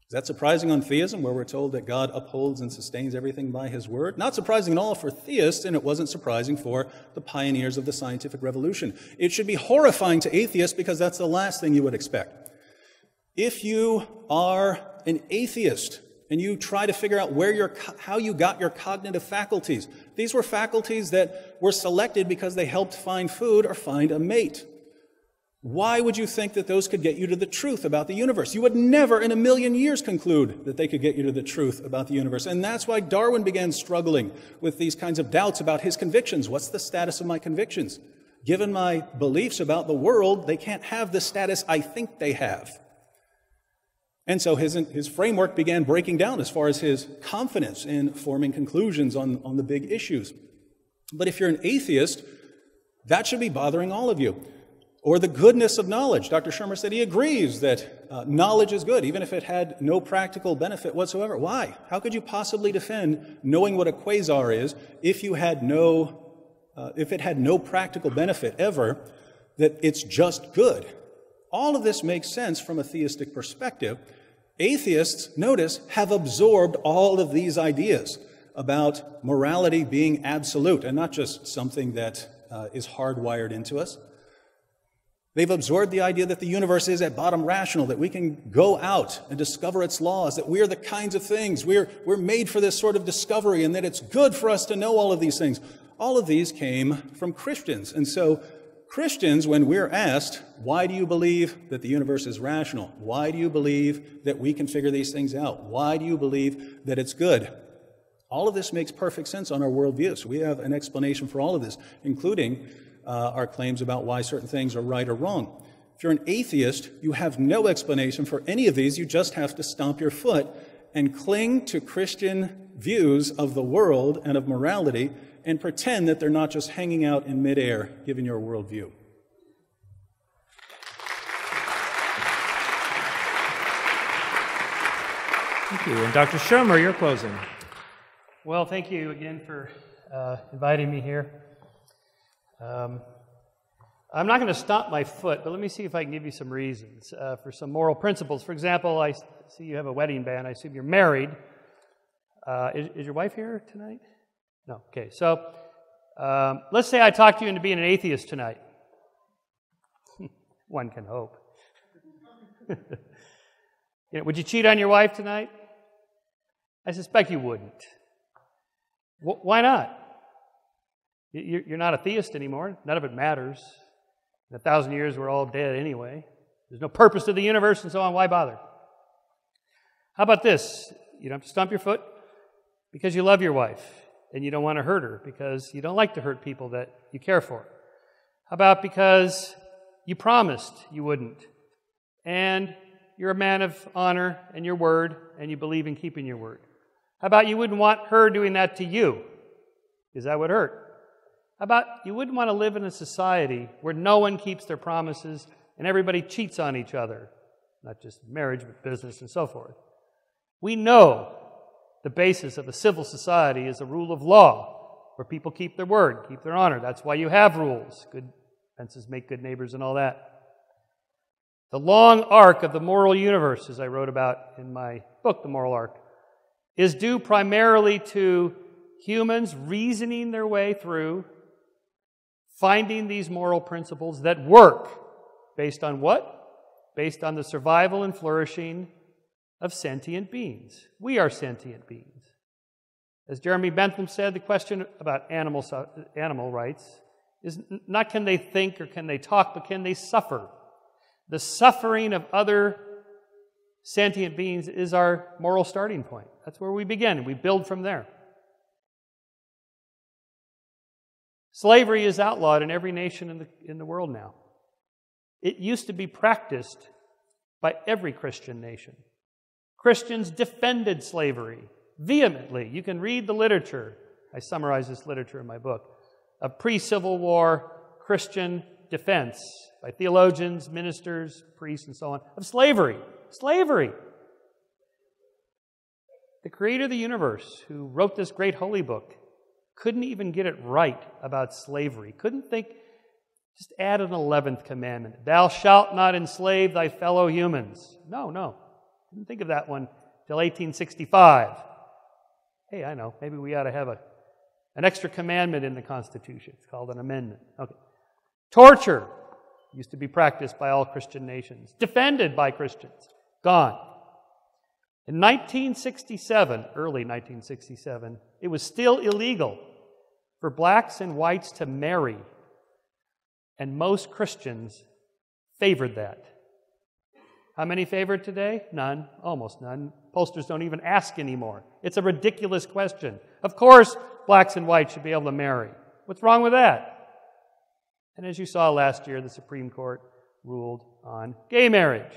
Is that surprising on theism, where we're told that God upholds and sustains everything by his word? Not surprising at all for theists, and it wasn't surprising for the pioneers of the scientific revolution. It should be horrifying to atheists because that's the last thing you would expect. If you are an atheist and you try to figure out how you got your cognitive faculties, these were faculties that were selected because they helped find food or find a mate. Why would you think that those could get you to the truth about the universe? You would never in a million years conclude that they could get you to the truth about the universe. And that's why Darwin began struggling with these kinds of doubts about his convictions. What's the status of my convictions? Given my beliefs about the world, they can't have the status I think they have. And so his framework began breaking down as far as his confidence in forming conclusions on the big issues. But if you're an atheist, that should be bothering all of you. Or the goodness of knowledge. Dr. Shermer said he agrees that knowledge is good, even if it had no practical benefit whatsoever. Why? How could you possibly defend knowing what a quasar is if it had no practical benefit ever, that it's just good? All of this makes sense from a theistic perspective. Atheists, notice, have absorbed all of these ideas about morality being absolute and not just something that is hardwired into us. They've absorbed the idea that the universe is at bottom rational, that we can go out and discover its laws, that we are the kinds of things, we're made for this sort of discovery, and that it's good for us to know all of these things. All of these came from Christians. And so Christians, when we're asked, why do you believe that the universe is rational? Why do you believe that we can figure these things out? Why do you believe that it's good? All of this makes perfect sense on our worldview. So we have an explanation for all of this, including our claims about why certain things are right or wrong. If you're an atheist, you have no explanation for any of these. You just have to stomp your foot and cling to Christian views of the world and of morality and pretend that they're not just hanging out in midair, given your worldview. Thank you. And Dr. Shermer, your closing. Well, thank you again for inviting me here. I'm not going to stomp my foot, but let me see if I can give you some reasons for some moral principles. For example, I see you have a wedding band. I assume you're married. Is your wife here tonight? No. Okay. So let's say I talk to you into being an atheist tonight. One can hope. Would you cheat on your wife tonight? I suspect you wouldn't. Why not? You're not a theist anymore. None of it matters. In 1,000 years, we're all dead anyway. There's no purpose to the universe and so on. Why bother? How about this? You don't have to stomp your foot because you love your wife and you don't want to hurt her because you don't like to hurt people that you care for. How about because you promised you wouldn't and you're a man of honor and your word and you believe in keeping your word? How about you wouldn't want her doing that to you because that would hurt? How about you wouldn't want to live in a society where no one keeps their promises and everybody cheats on each other? Not just marriage, but business and so forth. We know the basis of a civil society is a rule of law where people keep their word, keep their honor. That's why you have rules. Good fences make good neighbors and all that. The long arc of the moral universe, as I wrote about in my book, The Moral Arc, is due primarily to humans reasoning their way through finding these moral principles that work. Based on what? Based on the survival and flourishing of sentient beings. We are sentient beings. As Jeremy Bentham said, the question about animal rights is not can they think or can they talk, but can they suffer? The suffering of other sentient beings is our moral starting point. That's where we begin, and we build from there. Slavery is outlawed in every nation in the world now. It used to be practiced by every Christian nation. Christians defended slavery vehemently. You can read the literature. I summarize this literature in my book of pre-Civil War Christian defense by theologians, ministers, priests, and so on, of slavery. Slavery. The creator of the universe, who wrote this great holy book, couldn't even get it right about slavery. Couldn't think, just add an 11th commandment. Thou shalt not enslave thy fellow humans. No. Didn't think of that one till 1865. Hey, I know, maybe we ought to have an extra commandment in the Constitution. It's called an amendment. Okay. Torture used to be practiced by all Christian nations, defended by Christians. Gone. In 1967, early 1967, it was still illegal for blacks and whites to marry, and most Christians favored that. How many favor it today? None, almost none. Pollsters don't even ask anymore. It's a ridiculous question. Of course, blacks and whites should be able to marry. What's wrong with that? And as you saw last year, the Supreme Court ruled on gay marriage.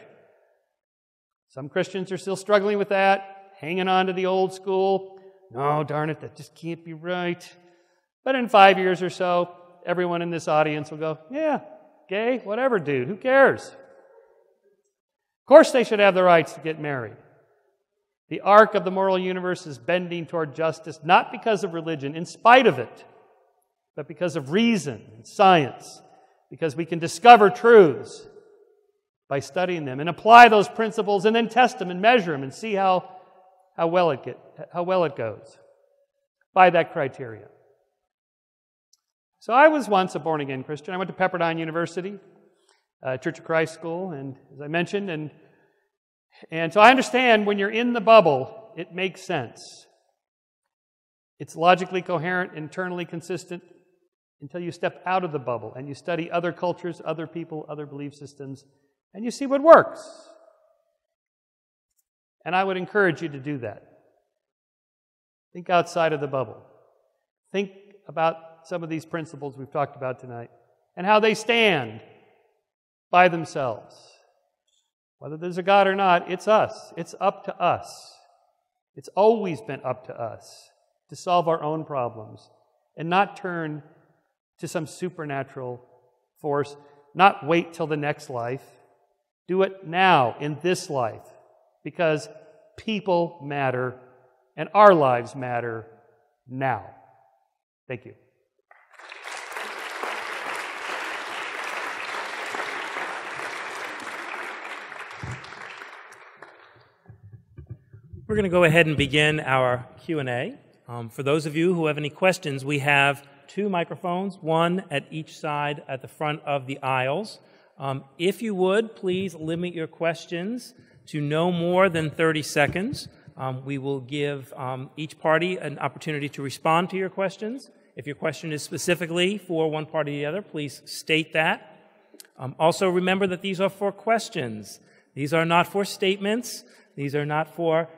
Some Christians are still struggling with that, hanging on to the old school. No, darn it, that just can't be right. But in 5 years or so, everyone in this audience will go, yeah, gay, whatever, dude, who cares? Of course they should have the rights to get married. The arc of the moral universe is bending toward justice, not because of religion, in spite of it, but because of reason and science, because we can discover truths by studying them and apply those principles and then test them and measure them and see how well it goes by that criteria. So I was once a born-again Christian. I went to Pepperdine University, Church of Christ school, and as I mentioned, and so I understand when you're in the bubble, it makes sense. It's logically coherent, internally consistent, until you step out of the bubble and you study other cultures, other people, other belief systems, and you see what works. And I would encourage you to do that. Think outside of the bubble. Think about some of these principles we've talked about tonight and how they stand by themselves. Whether there's a God or not, it's us. It's up to us. It's always been up to us to solve our own problems and not turn to some supernatural force, not wait till the next life. Do it now in this life because people matter and our lives matter now. Thank you. We're going to go ahead and begin our Q&A. For those of you who have any questions, we have 2 microphones, one at each side at the front of the aisles. If you would, please limit your questions to no more than 30 seconds. We will give each party an opportunity to respond to your questions. If your question is specifically for one party or the other, please state that. Also, remember that these are for questions. These are not for statements. These are not for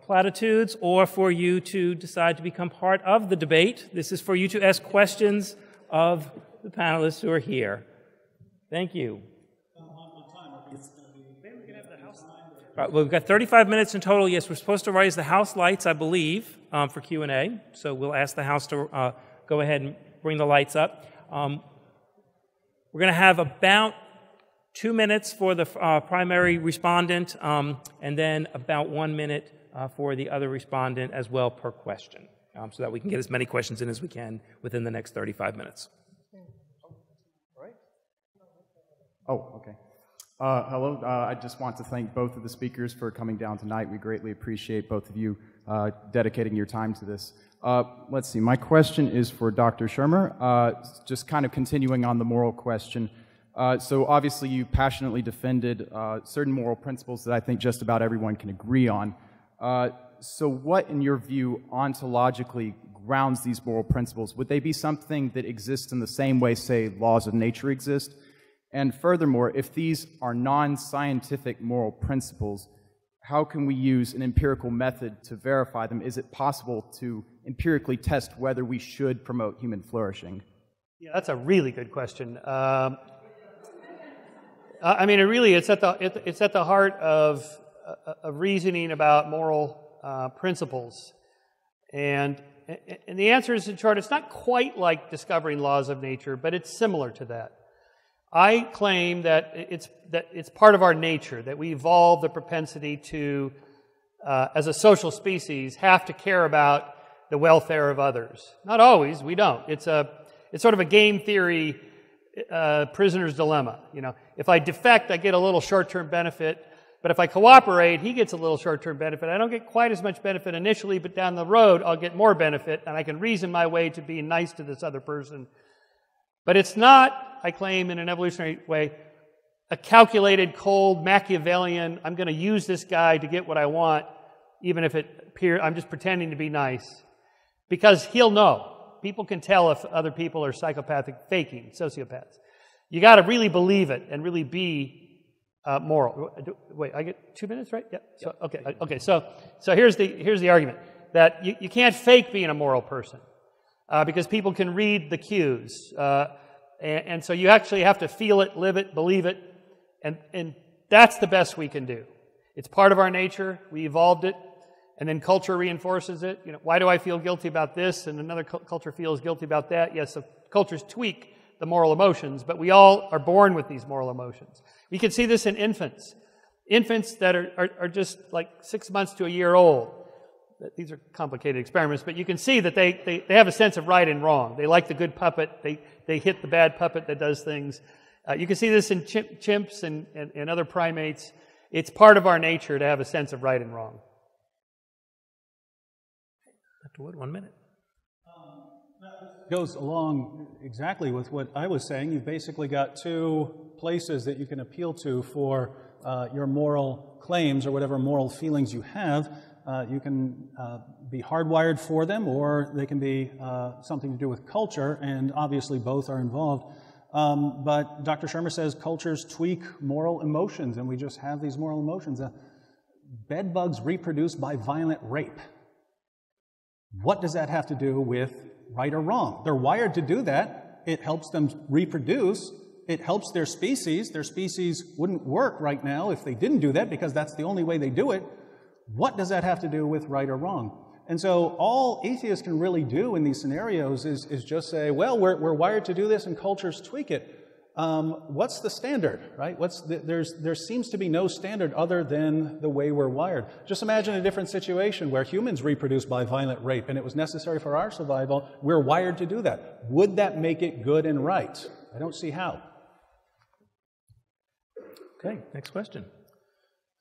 platitudes or for you to decide to become part of the debate. This is for you to ask questions of the panelists who are here. Thank you. Right, well, we've got 35 minutes in total. Yes, we're supposed to raise the house lights, I believe, for Q&A. So we'll ask the house to go ahead and bring the lights up. We're going to have about 2 minutes for the primary respondent, and then about 1 minute for the other respondent as well per question, so that we can get as many questions in as we can within the next 35 minutes. Oh, okay. Hello. I just want to thank both of the speakers for coming down tonight. We greatly appreciate both of you dedicating your time to this. Let's see. My question is for Dr. Shermer, just kind of continuing on the moral question. So obviously you passionately defended certain moral principles that I think just about everyone can agree on. So what, in your view, ontologically grounds these moral principles? Would they be something that exists in the same way, say, laws of nature exist? And furthermore, if these are non-scientific moral principles, how can we use an empirical method to verify them? Is it possible to empirically test whether we should promote human flourishing? Yeah, that's a really good question. I mean, it's at the heart of reasoning about moral principles, and the answer is, in short, it's not quite like discovering laws of nature, but it's similar to that. I claim that it's part of our nature, that we evolved the propensity to, as a social species, have to care about the welfare of others. Not always, we don't. It's sort of a game theory prisoner's dilemma. You know, if I defect, I get a little short-term benefit, but if I cooperate, he gets a little short-term benefit. I don't get quite as much benefit initially, but down the road, I'll get more benefit, and I can reason my way to being nice to this other person. But it's not, I claim, in an evolutionary way, a calculated, cold, Machiavellian, I'm going to use this guy to get what I want, even if it appears I'm just pretending to be nice. Because he'll know. People can tell if other people are psychopathic, faking, sociopaths. You got to really believe it and really be moral. Wait, I get 2 minutes, right? Yeah. So, okay. So here's the argument that you can't fake being a moral person. Because people can read the cues. And so you actually have to feel it, live it, believe it, and that's the best we can do. It's part of our nature. We evolved it, and then culture reinforces it. You know, why do I feel guilty about this, and another culture feels guilty about that? Yes, the cultures tweak the moral emotions, but we all are born with these moral emotions. We can see this in infants. Infants that are just like 6 months to a year old. These are complicated experiments, but you can see that they have a sense of right and wrong. They like the good puppet. They hit the bad puppet that does things. You can see this in chimps and other primates. It's part of our nature to have a sense of right and wrong. Dr. Wood, 1 minute. Goes along exactly with what I was saying. You've basically got 2 places that you can appeal to for your moral claims or whatever moral feelings you have. You can be hardwired for them, or they can be something to do with culture, and obviously both are involved. But Dr. Shermer says cultures tweak moral emotions, and we just have these moral emotions. Bed bugs reproduce by violent rape. What does that have to do with right or wrong? They're wired to do that. It helps them reproduce. It helps their species. Their species wouldn't work right now if they didn't do that, because that's the only way they do it. What does that have to do with right or wrong? And so all atheists can really do in these scenarios is just say, well, we're wired to do this and cultures tweak it. what's the standard, right? There seems to be no standard other than the way we're wired. Just imagine a different situation where humans reproduce by violent rape and it was necessary for our survival. We're wired to do that. Would that make it good and right? I don't see how. Okay, next question.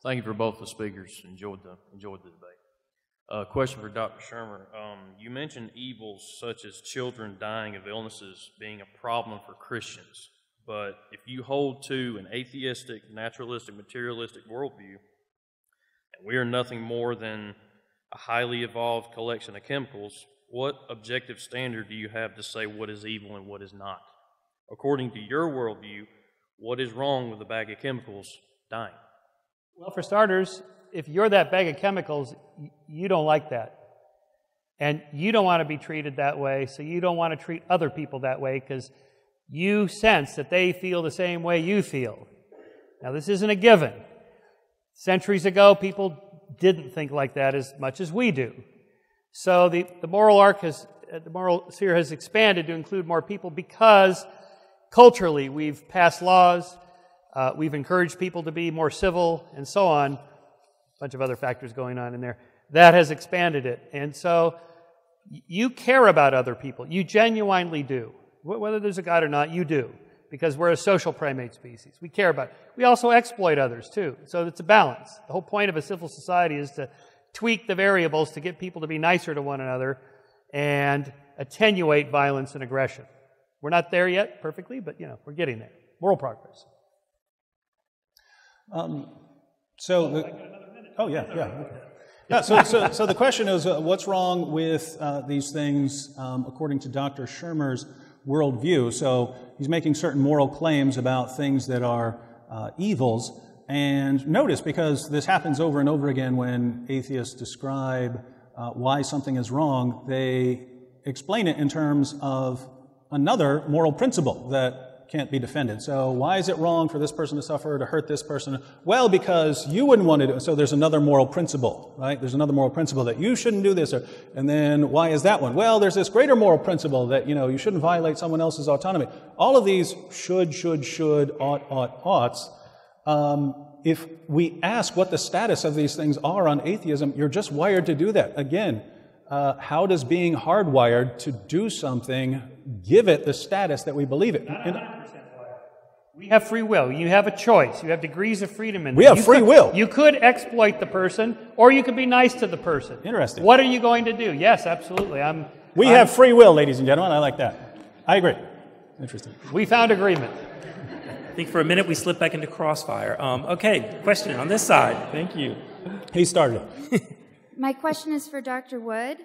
Thank you for both the speakers. Enjoyed the debate. Question for Dr. Shermer. You mentioned evils such as children dying of illnesses being a problem for Christians. But if you hold to an atheistic, naturalistic, materialistic worldview, and we are nothing more than a highly evolved collection of chemicals, what objective standard do you have to say what is evil and what is not? According to your worldview, what is wrong with a bag of chemicals dying? Well, for starters, if you're that bag of chemicals, you don't like that. And you don't want to be treated that way, so you don't want to treat other people that way because you sense that they feel the same way you feel. Now, this isn't a given. Centuries ago, people didn't think like that as much as we do. So the moral sphere has expanded to include more people because culturally we've passed laws, we've encouraged people to be more civil, and so on. A bunch of other factors going on in there. That has expanded it. And so you care about other people. You genuinely do. Whether there's a God or not, you do. Because we're a social primate species. We care about it. We also exploit others, too. So it's a balance. The whole point of a civil society is to tweak the variables to get people to be nicer to one another and attenuate violence and aggression. We're not there yet perfectly, but, we're getting there. Moral progress. So the question is, what's wrong with these things according to Dr. Shermer's worldview? So he's making certain moral claims about things that are evils. And notice, because this happens over and over again when atheists describe why something is wrong, they explain it in terms of another moral principle that can't be defended. So why is it wrong for this person to suffer, to hurt this person? Well, because you wouldn't want to do it. So there's another moral principle, right? There's another moral principle that you shouldn't do this. And then why is that one? Well, there's this greater moral principle that, you shouldn't violate someone else's autonomy. All of these should, oughts. If we ask what the status of these things are on atheism, you're just wired to do that. Again, how does being hardwired to do something give it the status that we believe it? We have free will. You have a choice. You have degrees of freedom in there. We have free will. You could exploit the person, or you could be nice to the person. Interesting. What are you going to do? Yes, absolutely. We have free will, ladies and gentlemen. I like that. I agree. Interesting. We found agreement. I think for a minute we slipped back into crossfire. Okay, question on this side. Thank you. He started it. My question is for Dr. Wood.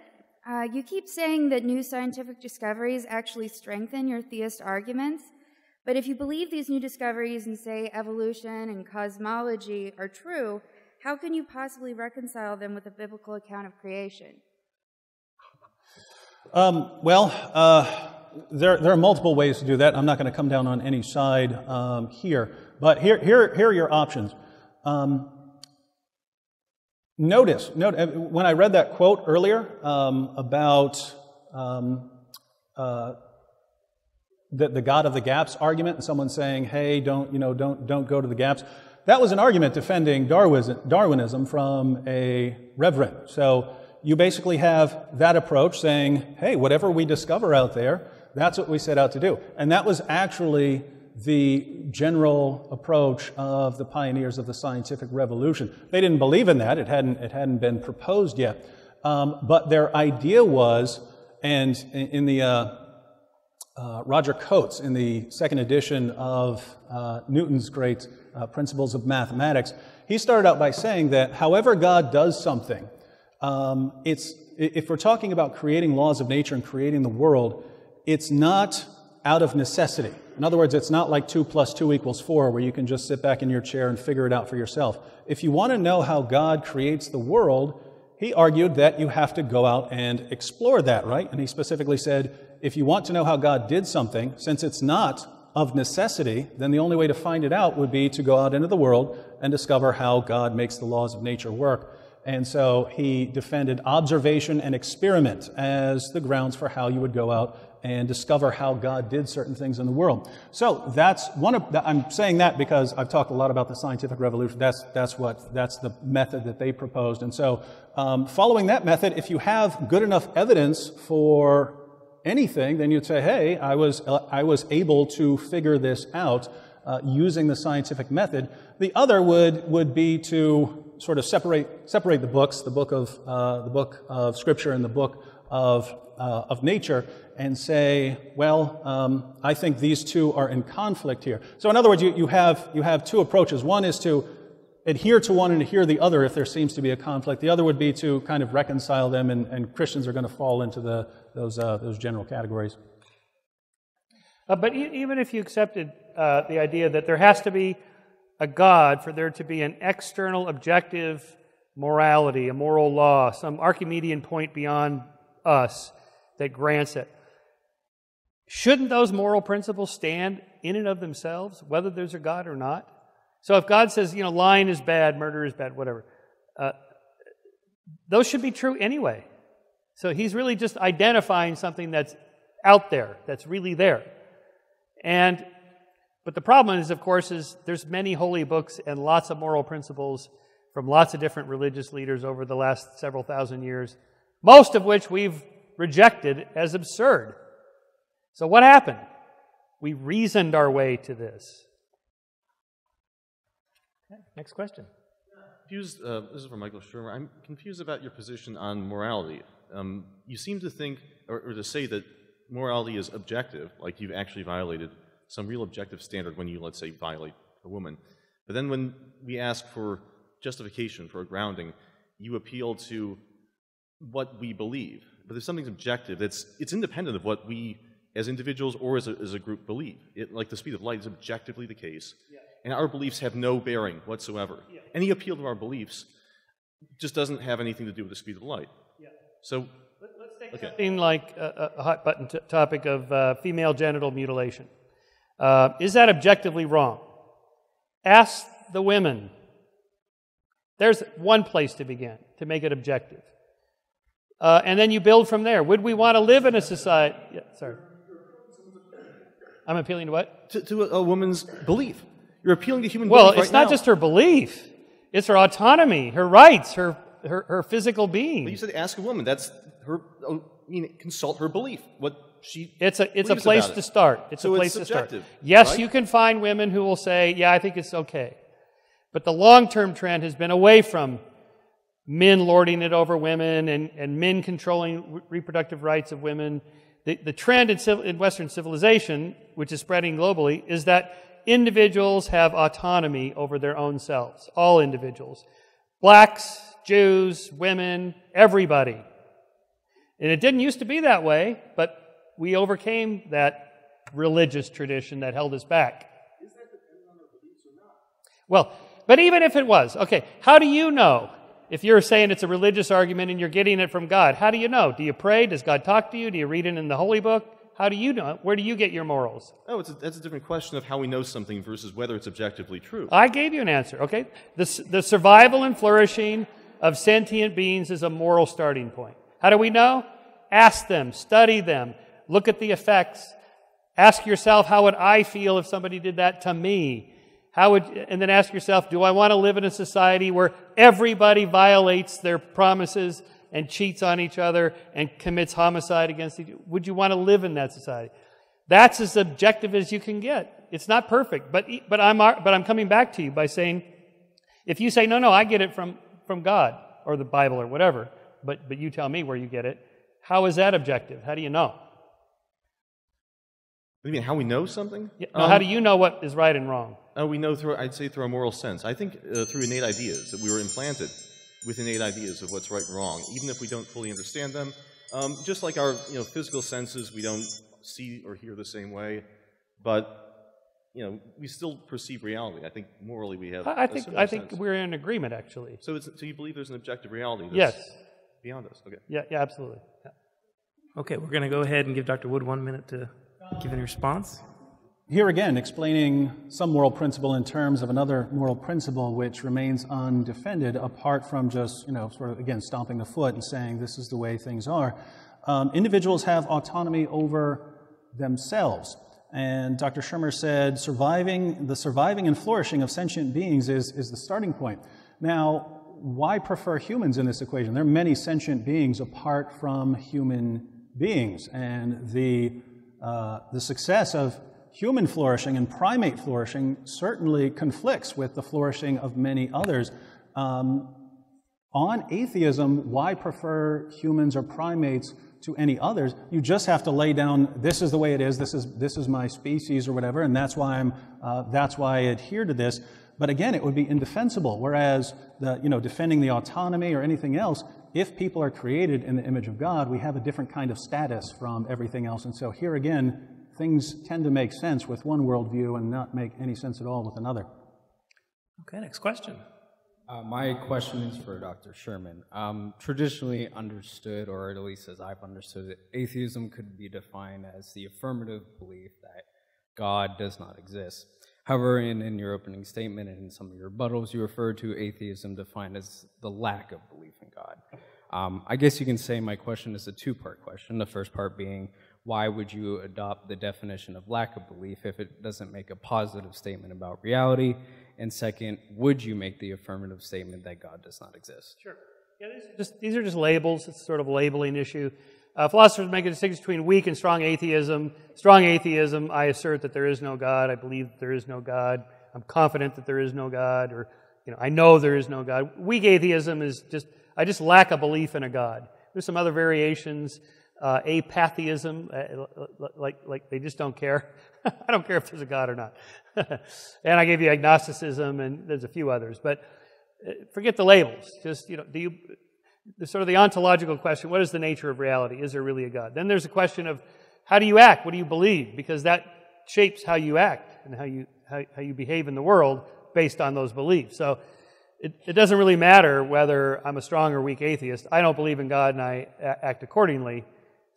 You keep saying that new scientific discoveries actually strengthen your theist arguments, but if you believe these new discoveries in, say, evolution and cosmology are true, how can you possibly reconcile them with a biblical account of creation? There are multiple ways to do that. I'm not going to come down on any side here, but here are your options. Notice, when I read that quote earlier about the God of the gaps argument, and someone saying, "Hey, don't go to the gaps." That was an argument defending Darwinism from a reverend. So you basically have that approach saying, "Hey, whatever we discover out there, that's what we set out to do," and that was actually the general approach of the pioneers of the scientific revolution. They didn't believe in that; it hadn't been proposed yet. But their idea was, and in the Roger Coates, in the second edition of Newton's great Principles of Mathematics, he started out by saying that however God does something, if we're talking about creating laws of nature and creating the world, it's not out of necessity. In other words, it's not like 2 + 2 = 4, where you can just sit back in your chair and figure it out for yourself. If you want to know how God creates the world, he argued that you have to go out and explore that, right? And he specifically said, if you want to know how God did something, since it's not of necessity, then the only way to find it out would be to go out into the world and discover how God makes the laws of nature work. And so he defended observation and experiment as the grounds for how you would go out and discover how God did certain things in the world. So that's I'm saying that because I've talked a lot about the scientific revolution. That's the method that they proposed. And so following that method, if you have good enough evidence for anything, then you'd say, hey, I was able to figure this out using the scientific method. The other would be to sort of separate the books, the book of Scripture and the book of nature, and say, well, I think these two are in conflict here. So in other words, you have two approaches. One is to adhere to one and adhere to the other if there seems to be a conflict. The other would be to kind of reconcile them, and Christians are going to fall into those general categories. But even if you accepted the idea that there has to be a God for there to be an external objective morality, a moral law, some Archimedean point beyond us that grants it, shouldn't those moral principles stand in and of themselves, whether there's a God or not? So if God says, lying is bad, murder is bad, whatever, those should be true anyway. So he's really just identifying something that's out there, that's really there. But the problem is, of course, there's many holy books and lots of moral principles from lots of different religious leaders over the last several thousand years, most of which we've rejected as absurd. So what happened? We reasoned our way to this. Okay, next question. This is from Michael Shermer. I'm confused about your position on morality. You seem to think, or to say that morality is objective, like you've actually violated some real objective standard when you, let's say, violate a woman. But then when we ask for justification, for a grounding, you appeal to what we believe. But if something's objective, it's independent of what we as individuals or as a group believe. Like the speed of light is objectively the case, and our beliefs have no bearing whatsoever. Any appeal to our beliefs just doesn't have anything to do with the speed of light. So let's take something like a hot button topic of female genital mutilation. Is that objectively wrong? Ask the women. There's one place to begin to make it objective. And then you build from there. Would we want to live in a society... Yeah, sorry. I'm appealing to what? To a woman's belief. You're appealing to human belief right now. Well, it's not just her belief. It's her autonomy, her rights, her physical being. But you said ask a woman. That's her... consult her belief. It's a place to start. It's a place to start. Yes, right? You can find women who will say, yeah, I think it's okay. But the long-term trend has been away from men lording it over women and men controlling reproductive rights of women. The trend in Western civilization, which is spreading globally, is that individuals have autonomy over their own selves. All individuals. Blacks, Jews, women, everybody. And it didn't used to be that way, but we overcame that religious tradition that held us back. Is that dependent on our beliefs or not? Well, but even if it was, okay, how do you know? If you're saying it's a religious argument and you're getting it from God, how do you know? Do you pray? Does God talk to you? Do you read it in the Holy Book? How do you know? Where do you get your morals? Oh, that's a different question of how we know something versus whether it's objectively true. I gave you an answer, okay? The survival and flourishing of sentient beings is a moral starting point. How do we know? Ask them, study them, look at the effects. Ask yourself, how would I feel if somebody did that to me? And then ask yourself, do I want to live in a society where everybody violates their promises and cheats on each other and commits homicide against each other? Would you want to live in that society? That's as objective as you can get. It's not perfect, but I'm coming back to you by saying, if you say, no, I get it from God or the Bible or whatever, but you tell me where you get it, how is that objective? How do you know? What do you mean, how we know something? Yeah, how do you know what is right and wrong? We know through our moral sense. I think through innate ideas, that we were implanted with innate ideas of what's right and wrong, even if we don't fully understand them. Just like our physical senses, we don't see or hear the same way, but we still perceive reality. I think morally we have. I think we're in agreement, actually. So you believe there's an objective reality? That's beyond us. Okay. Yeah, absolutely. Yeah. Okay, we're going to go ahead and give Dr. Wood 1 minute to give any response. here again, explaining some moral principle in terms of another moral principle which remains undefended, apart from just, sort of, again, stomping the foot and saying this is the way things are. Individuals have autonomy over themselves. And Dr. Shermer said the surviving and flourishing of sentient beings is the starting point. Now, why prefer humans in this equation? There are many sentient beings apart from human beings, and the success of human flourishing and primate flourishing certainly conflicts with the flourishing of many others. On atheism, why prefer humans or primates to any others? You just have to lay down, this is the way it is, this is my species or whatever, and that's why I adhere to this. But again, it would be indefensible. Whereas defending the autonomy or anything else, if people are created in the image of God, we have a different kind of status from everything else. And so here again, things tend to make sense with one worldview and not make any sense at all with another. Okay, next question. My question is for Dr. Sherman. Traditionally understood, or at least as I've understood it, atheism could be defined as the affirmative belief that God does not exist. However, in your opening statement and in some of your rebuttals, you referred to atheism defined as the lack of belief in God. I guess you can say my question is a two-part question. The first part being, why would you adopt the definition of lack of belief if it doesn't make a positive statement about reality? And second, would you make the affirmative statement that God does not exist? Sure. Yeah, these are just labels. It's sort of a labeling issue. Philosophers make a distinction between weak and strong atheism. Strong atheism, I assert that there is no God. I believe that there is no God. I'm confident that there is no God, or I know there is no God. Weak atheism is I just lack a belief in a God. There's some other variations. Apatheism, like they just don't care. I don't care if there's a God or not. And I gave you agnosticism, and there's a few others. But forget the labels. Just sort of the ontological question: what is the nature of reality? Is there really a God? Then there's a question of how do you act? What do you believe? Because that shapes how you act and how you behave in the world based on those beliefs. So it doesn't really matter whether I'm a strong or weak atheist. I don't believe in God, and I act accordingly.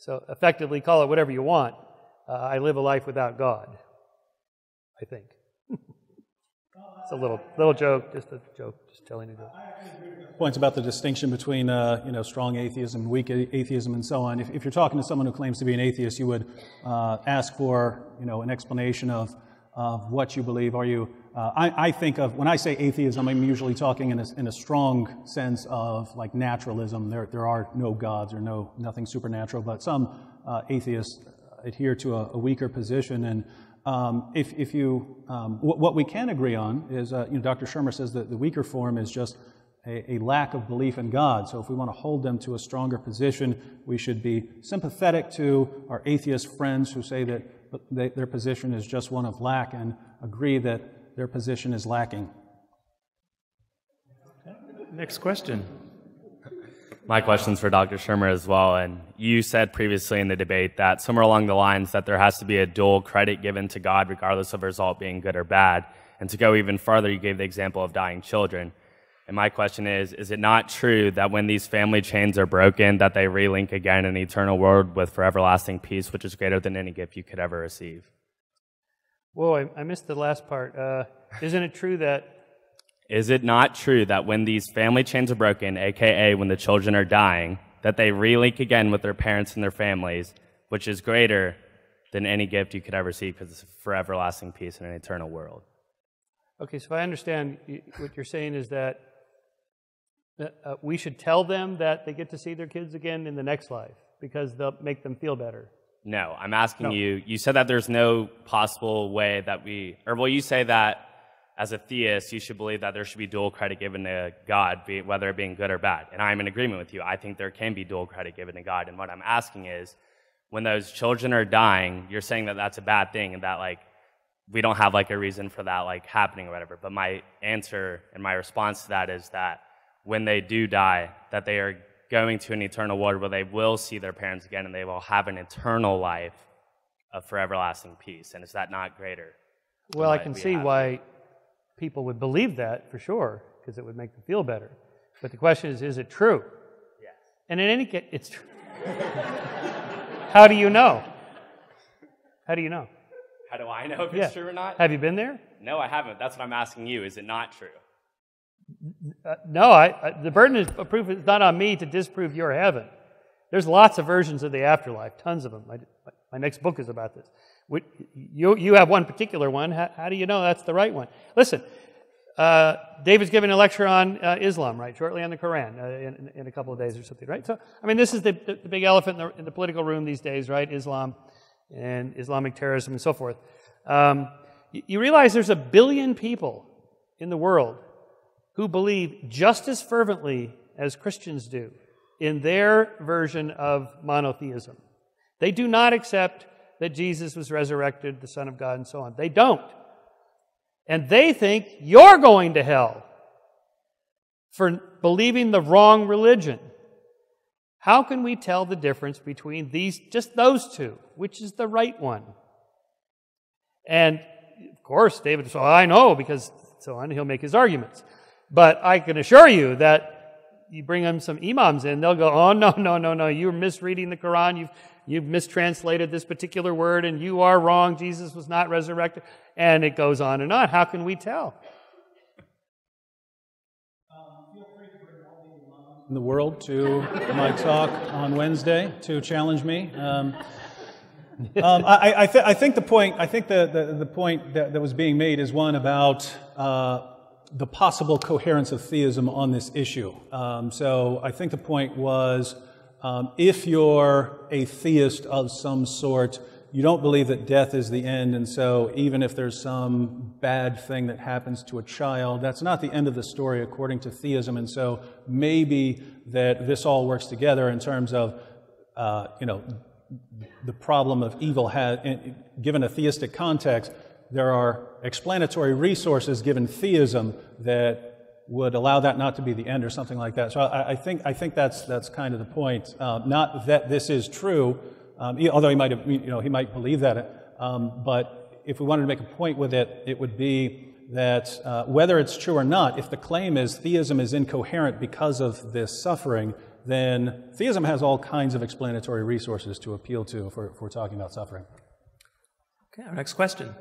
So effectively, call it whatever you want. I live a life without God, I think. It's a little joke, just a joke, just telling you that. Points about the distinction between strong atheism, weak atheism, and so on. If you're talking to someone who claims to be an atheist, you would ask for an explanation of what you believe. Are you? I think of, when I say atheism, I'm usually talking in a strong sense of like naturalism. There are no gods or nothing supernatural, but some atheists adhere to a weaker position. And what we can agree on is, Dr. Shermer says that the weaker form is just a lack of belief in God. So if we want to hold them to a stronger position, we should be sympathetic to our atheist friends who say that their position is just one of lack, and agree that their position is lacking. Next question. My question's for Dr. Shermer as well. And you said previously in the debate that somewhere along the lines that there has to be a dual credit given to God regardless of the result being good or bad. And to go even further, you gave the example of dying children. And my question is it not true that when these family chains are broken, that they relink again in an eternal world with forever lasting peace, which is greater than any gift you could ever receive? Whoa, I missed the last part. Isn't it true that... Is it not true that when these family chains are broken, a.k.a. when the children are dying, that they relink again with their parents and their families, which is greater than any gift you could ever receive because it's forever lasting peace in an eternal world? Okay, so if I understand, what you're saying is that we should tell them that they get to see their kids again in the next life because they'll make them feel better. No, I'm asking you said that there's no possible way that you say that as a theist, you should believe that there should be dual credit given to God, whether it being good or bad. And I'm in agreement with you. I think there can be dual credit given to God. And what I'm asking is, when those children are dying, you're saying that that's a bad thing and that, we don't have, a reason for that, happening or whatever. But my answer and my response to that is that when they do die, that they are going to an eternal world where they will see their parents again and they will have an eternal life of forever lasting peace. And is that not greater? Well, I can see why people would believe that, for sure, because it would make them feel better. But the question is it true? Yes. And in any case, it's true. How do you know? How do you know? How do I know if it's true or not? Have you been there? No, I haven't. That's what I'm asking you. Is it not true? No, the burden of proof is not on me to disprove your heaven. There's lots of versions of the afterlife, tons of them. My next book is about this. You have one particular one. How do you know that's the right one? Listen, David's giving a lecture on Islam, right? Shortly on the Quran in a couple of days or something, right? So, I mean, this is the big elephant in the political room these days, right? Islam and Islamic terrorism and so forth. You realize there's 1 billion people in the world who believe just as fervently as Christians do in their version of monotheism. They do not accept that Jesus was resurrected, the Son of God, and so on. They don't. And they think you're going to hell for believing the wrong religion. How can we tell the difference between just those two? Which is the right one? And, of course, David will say, I know, because so on, he'll make his arguments. But I can assure you that you bring them some imams in, they'll go, oh, no, you're misreading the Quran, you've mistranslated this particular word, and you are wrong, Jesus was not resurrected. And it goes on and on. How can we tell? Feel free to bring all the imams in the world to my talk on Wednesday to challenge me. I think the point that was being made is one about the possible coherence of theism on this issue. So I think the point was, if you're a theist of some sort, you don't believe that death is the end, and so even if there's some bad thing that happens to a child, that's not the end of the story according to theism, and so maybe that this all works together in terms of, the problem of evil given a theistic context. There are explanatory resources given theism that would allow that not to be the end or something like that. So I think that's kind of the point. Not that this is true, although he might believe that. But if we wanted to make a point with it, it would be that whether it's true or not, if the claim is theism is incoherent because of this suffering, then theism has all kinds of explanatory resources to appeal to if we're talking about suffering. Okay, our next question.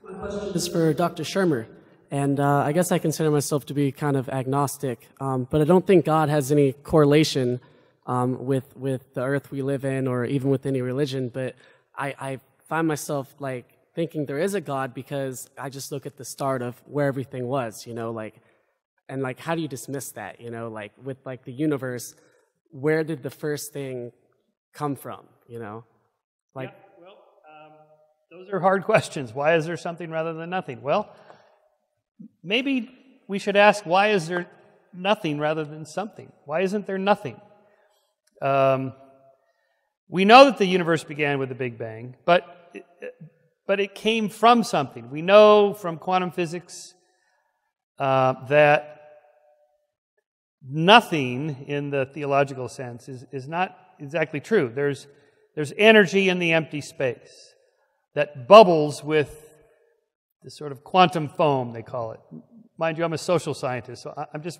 My question is for Dr. Shermer, and I guess I consider myself to be kind of agnostic, but I don't think God has any correlation with the earth we live in or even with any religion, but I find myself like thinking there is a God because I just look at the start of where everything was, and how do you dismiss that, with like the universe, where did the first thing come from, Those are hard questions. Why is there something rather than nothing? Well, maybe we should ask, why is there nothing rather than something? Why isn't there nothing? We know that the universe began with the Big Bang, but it came from something. We know from quantum physics that nothing in the theological sense is not exactly true. There's energy in the empty space that bubbles with this sort of quantum foam, they call it. Mind you, I'm a social scientist, so I'm just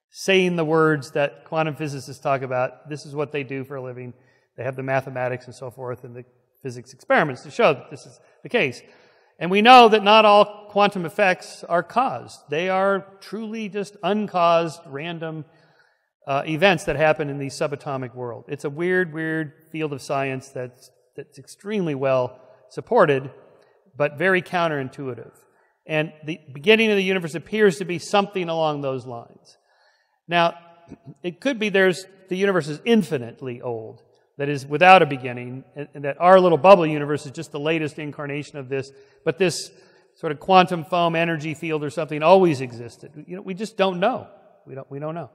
saying the words that quantum physicists talk about. This is what they do for a living. They have the mathematics and so forth and the physics experiments to show that this is the case. And we know that not all quantum effects are caused. They are truly just uncaused, random events that happen in the subatomic world. It's a weird field of science that's extremely well supported, but very counterintuitive. And the beginning of the universe appears to be something along those lines. Now, it could be the universe is infinitely old, that is without a beginning, and that our little bubble universe is just the latest incarnation of this, but this sort of quantum foam energy field or something always existed. We just don't know. We don't know.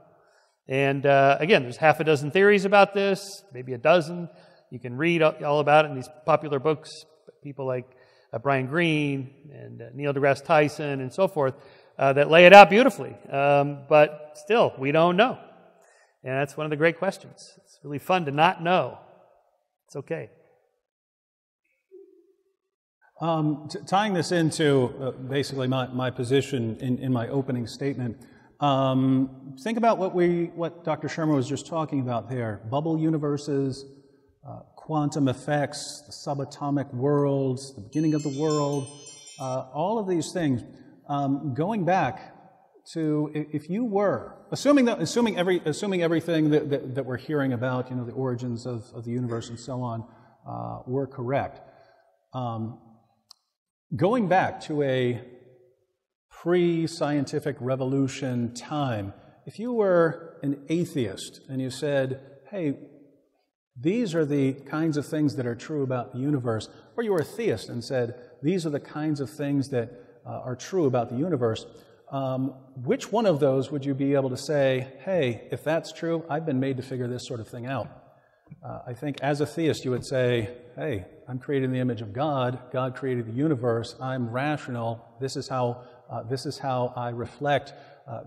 And again, there's half a dozen theories about this, maybe a dozen. You can read all about it in these popular books, people like Brian Greene and Neil deGrasse Tyson and so forth, that lay it out beautifully. But still, we don't know. And that's one of the great questions. It's really fun to not know. It's okay. Tying this into basically my position in my opening statement, think about what Dr. Shermer was just talking about there. Bubble universes, quantum effects, the subatomic worlds, the beginning of the world, all of these things, going back to if you were assuming everything that we're hearing about, you know, the origins of the universe and so on, were correct. Going back to a pre-scientific revolution time, if you were an atheist and you said, hey, these are the kinds of things that are true about the universe, or you were a theist and said, these are the kinds of things that are true about the universe, which one of those would you be able to say, hey, if that's true, I've been made to figure this sort of thing out? I think as a theist you would say, hey, I'm created in the image of God. God created the universe. I'm rational. This is how I reflect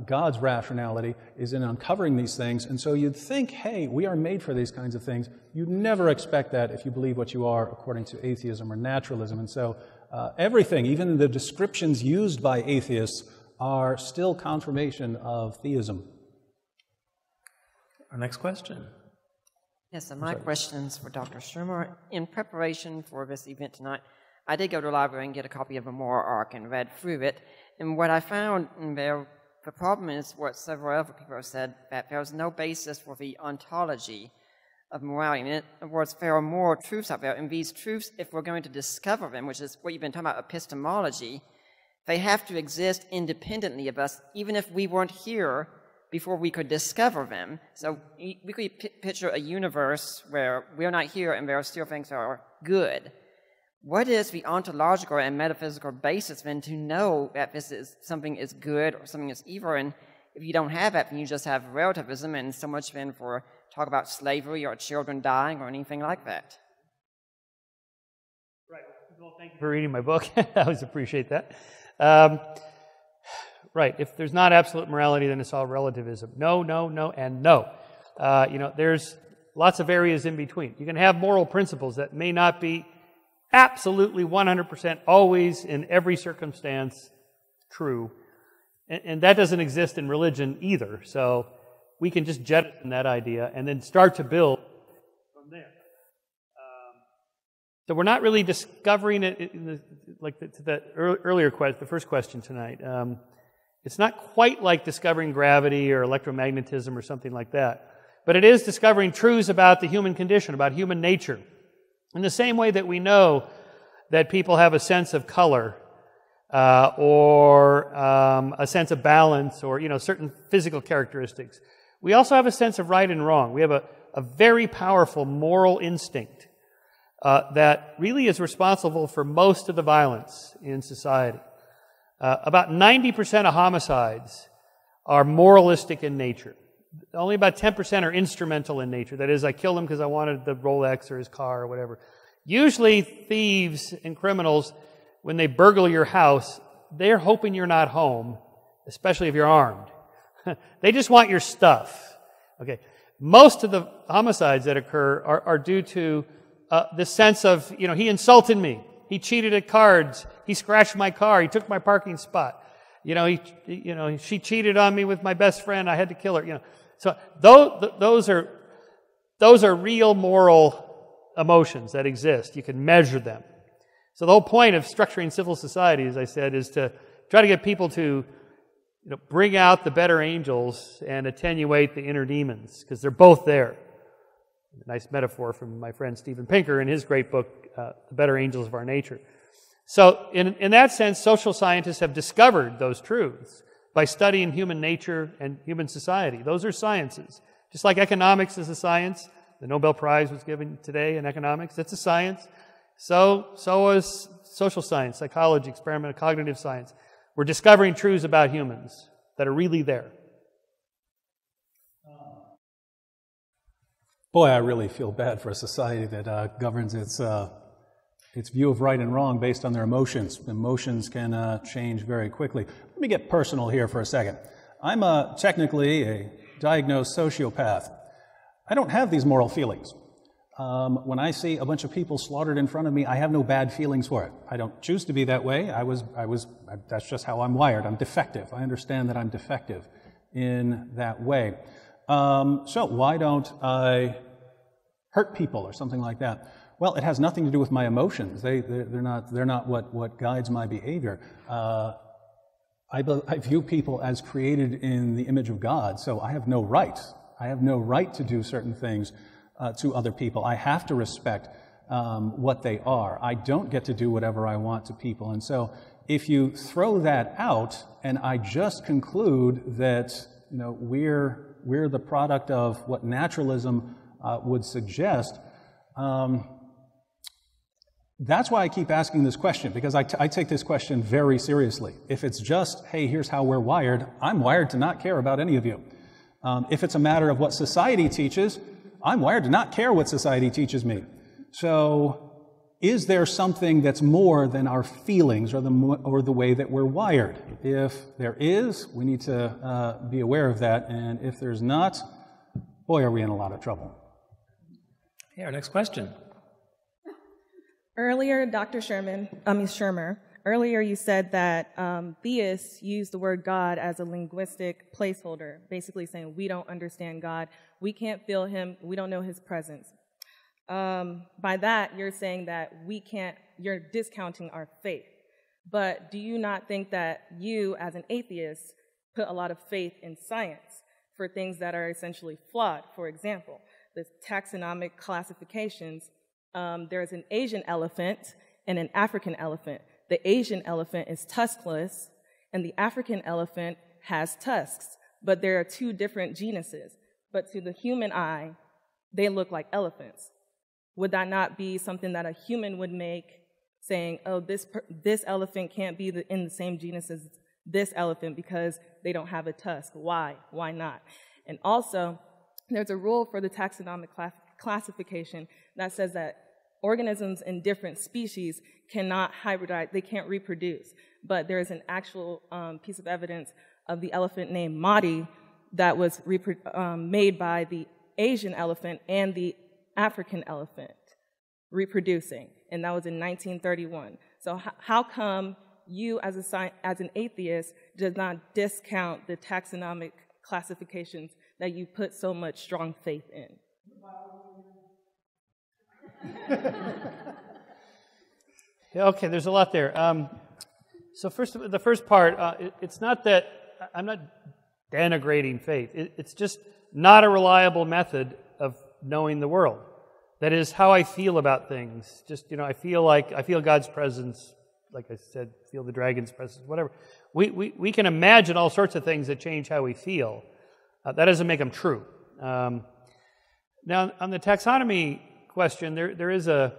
God's rationality, is in uncovering these things. And so you'd think, hey, we are made for these kinds of things. You'd never expect that if you believe what you are according to atheism or naturalism. And so everything, even the descriptions used by atheists, are still confirmation of theism. Our next question. Yes, so my question's for Dr. Shermer. In preparation for this event tonight, I did go to the library and get a copy of the Moral Arc and read through it. And what I found in there, the problem is what several other people have said, that there was no basis for the ontology of morality. In other words, there are moral truths out there, and these truths, if we're going to discover them, which is what you've been talking about, epistemology, they have to exist independently of us, even if we weren't here before we could discover them. So we could picture a universe where we're not here and there are still things that are good. What is the ontological and metaphysical basis then to know that something is good or something is evil? And if you don't have that, then you just have relativism, and so much then for talk about slavery or children dying or anything like that. Right. Well, thank you for reading my book. I always appreciate that. Right. If there's not absolute morality, then it's all relativism. No, no, no, and no. There's lots of areas in between. You can have moral principles that may not be absolutely 100% always in every circumstance true. And that doesn't exist in religion either. So we can just jettison that idea and then start to build from there. So we're not really discovering it to that earlier question, the first question tonight. It's not quite like discovering gravity or electromagnetism or something like that. But it is discovering truths about the human condition, about human nature. In the same way that we know that people have a sense of color or a sense of balance or, certain physical characteristics, we also have a sense of right and wrong. We have a very powerful moral instinct that really is responsible for most of the violence in society. About 90% of homicides are moralistic in nature. Only about 10% are instrumental in nature. That is, I killed him because I wanted the Rolex or his car or whatever. Usually thieves and criminals, when they burgle your house, they're hoping you're not home, especially if you're armed. They just want your stuff. Okay. Most of the homicides that occur are due to this sense of, he insulted me. He cheated at cards. He scratched my car. He took my parking spot. She cheated on me with my best friend. I had to kill her. So those are real moral emotions that exist. You can measure them. So the whole point of structuring civil society, as I said, is to try to get people to bring out the better angels and attenuate the inner demons, because they're both there. A nice metaphor from my friend Steven Pinker in his great book, The Better Angels of Our Nature. So in that sense, social scientists have discovered those truths by studying human nature and human society. Those are sciences. Just like economics is a science. The Nobel Prize was given today in economics. It's a science. So is social science, psychology, experimental cognitive science. We're discovering truths about humans that are really there. Boy, I really feel bad for a society that governs its view of right and wrong based on their emotions. Emotions can change very quickly. Let me get personal here for a second. I'm technically a diagnosed sociopath. I don't have these moral feelings. When I see a bunch of people slaughtered in front of me, I have no bad feelings for it. I don't choose to be that way. That's just how I'm wired. I'm defective. I understand that I'm defective in that way. So why don't I hurt people or something like that. Well, it has nothing to do with my emotions. They're not what guides my behavior. I view people as created in the image of God, so I have no right. I have no right to do certain things to other people. I have to respect what they are. I don't get to do whatever I want to people. And so if you throw that out and I just conclude that we're the product of what naturalism would suggest, that's why I keep asking this question, because I take this question very seriously. If it's just, hey, here's how we're wired, I'm wired to not care about any of you. If it's a matter of what society teaches, I'm wired to not care what society teaches me. So is there something that's more than our feelings or the way that we're wired? If there is, we need to be aware of that. And if there's not, boy, are we in a lot of trouble. Okay, our next question. Earlier, Dr. Shermer, earlier you said that theists use the word God as a linguistic placeholder, basically saying we don't understand God, we can't feel him, we don't know his presence. By that, you're saying that you're discounting our faith. But do you not think that you, as an atheist, put a lot of faith in science for things that are essentially flawed? For example, the taxonomic classifications. There's an Asian elephant and an African elephant. The Asian elephant is tuskless, and the African elephant has tusks. But there are two different genuses. But to the human eye, they look like elephants. Would that not be something that a human would make, saying, oh, this elephant can't be in the same genus as this elephant because they don't have a tusk? Why? Why not? And also, there's a rule for the taxonomic classification that says that organisms in different species cannot hybridize, they can't reproduce. But there is an actual piece of evidence of the elephant named Mahdi that was made by the Asian elephant and the African elephant reproducing, and that was in 1931. So how come you, as an atheist, does not discount the taxonomic classifications that you put so much strong faith in? Okay, there's a lot there. So the first part, it's not that I'm not denigrating faith. It's just not a reliable method of knowing the world. That is how I feel about things. Just, I feel God's presence, like I said, feel the dragon's presence, whatever. We can imagine all sorts of things that change how we feel. That doesn't make them true. Now, on the taxonomy question, there is a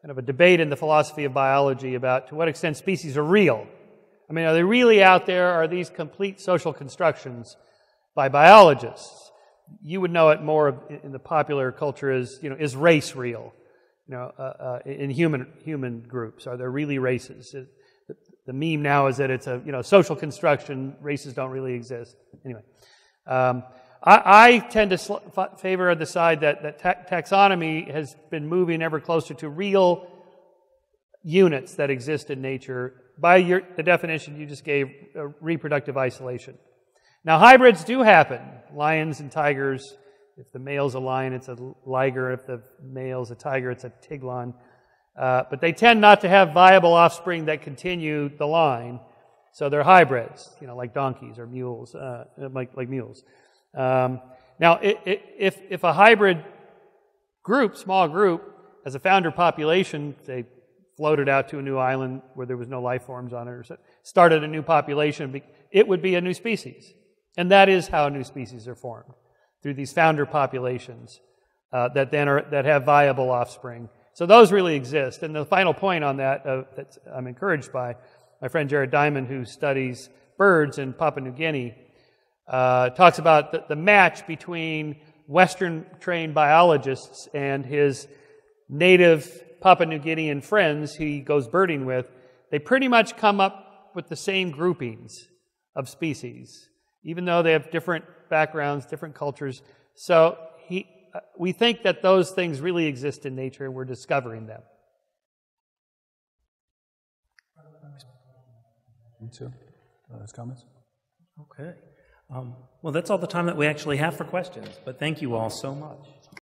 kind of a debate in the philosophy of biology about to what extent species are real. I mean, are they really out there? Are these complete social constructions by biologists? You would know it more in the popular culture as, is race real? In human groups, are there really races? The meme now is that it's a social construction. Races don't really exist. Anyway, I tend to favor the side that taxonomy has been moving ever closer to real units that exist in nature by the definition you just gave, reproductive isolation. Now, hybrids do happen. Lions and tigers. If the male's a lion, it's a liger. If the male's a tiger, it's a tiglon. But they tend not to have viable offspring that continue the line. So they're hybrids, like donkeys or mules, like mules. Now, if a hybrid group, small group, as a founder population, they floated out to a new island where there was no life forms on it, or started a new population, it would be a new species. And that is how new species are formed, through these founder populations that have viable offspring. So those really exist. And the final point on that that I'm encouraged by my friend Jared Diamond, who studies birds in Papua New Guinea, talks about the match between Western-trained biologists and his native Papua New Guinean friends he goes birding with. They pretty much come up with the same groupings of species, even though they have different backgrounds, different cultures. So we think that those things really exist in nature, and we're discovering them. Me too. Those comments? Okay. Well, that's all the time that we actually have for questions, but thank you all so much.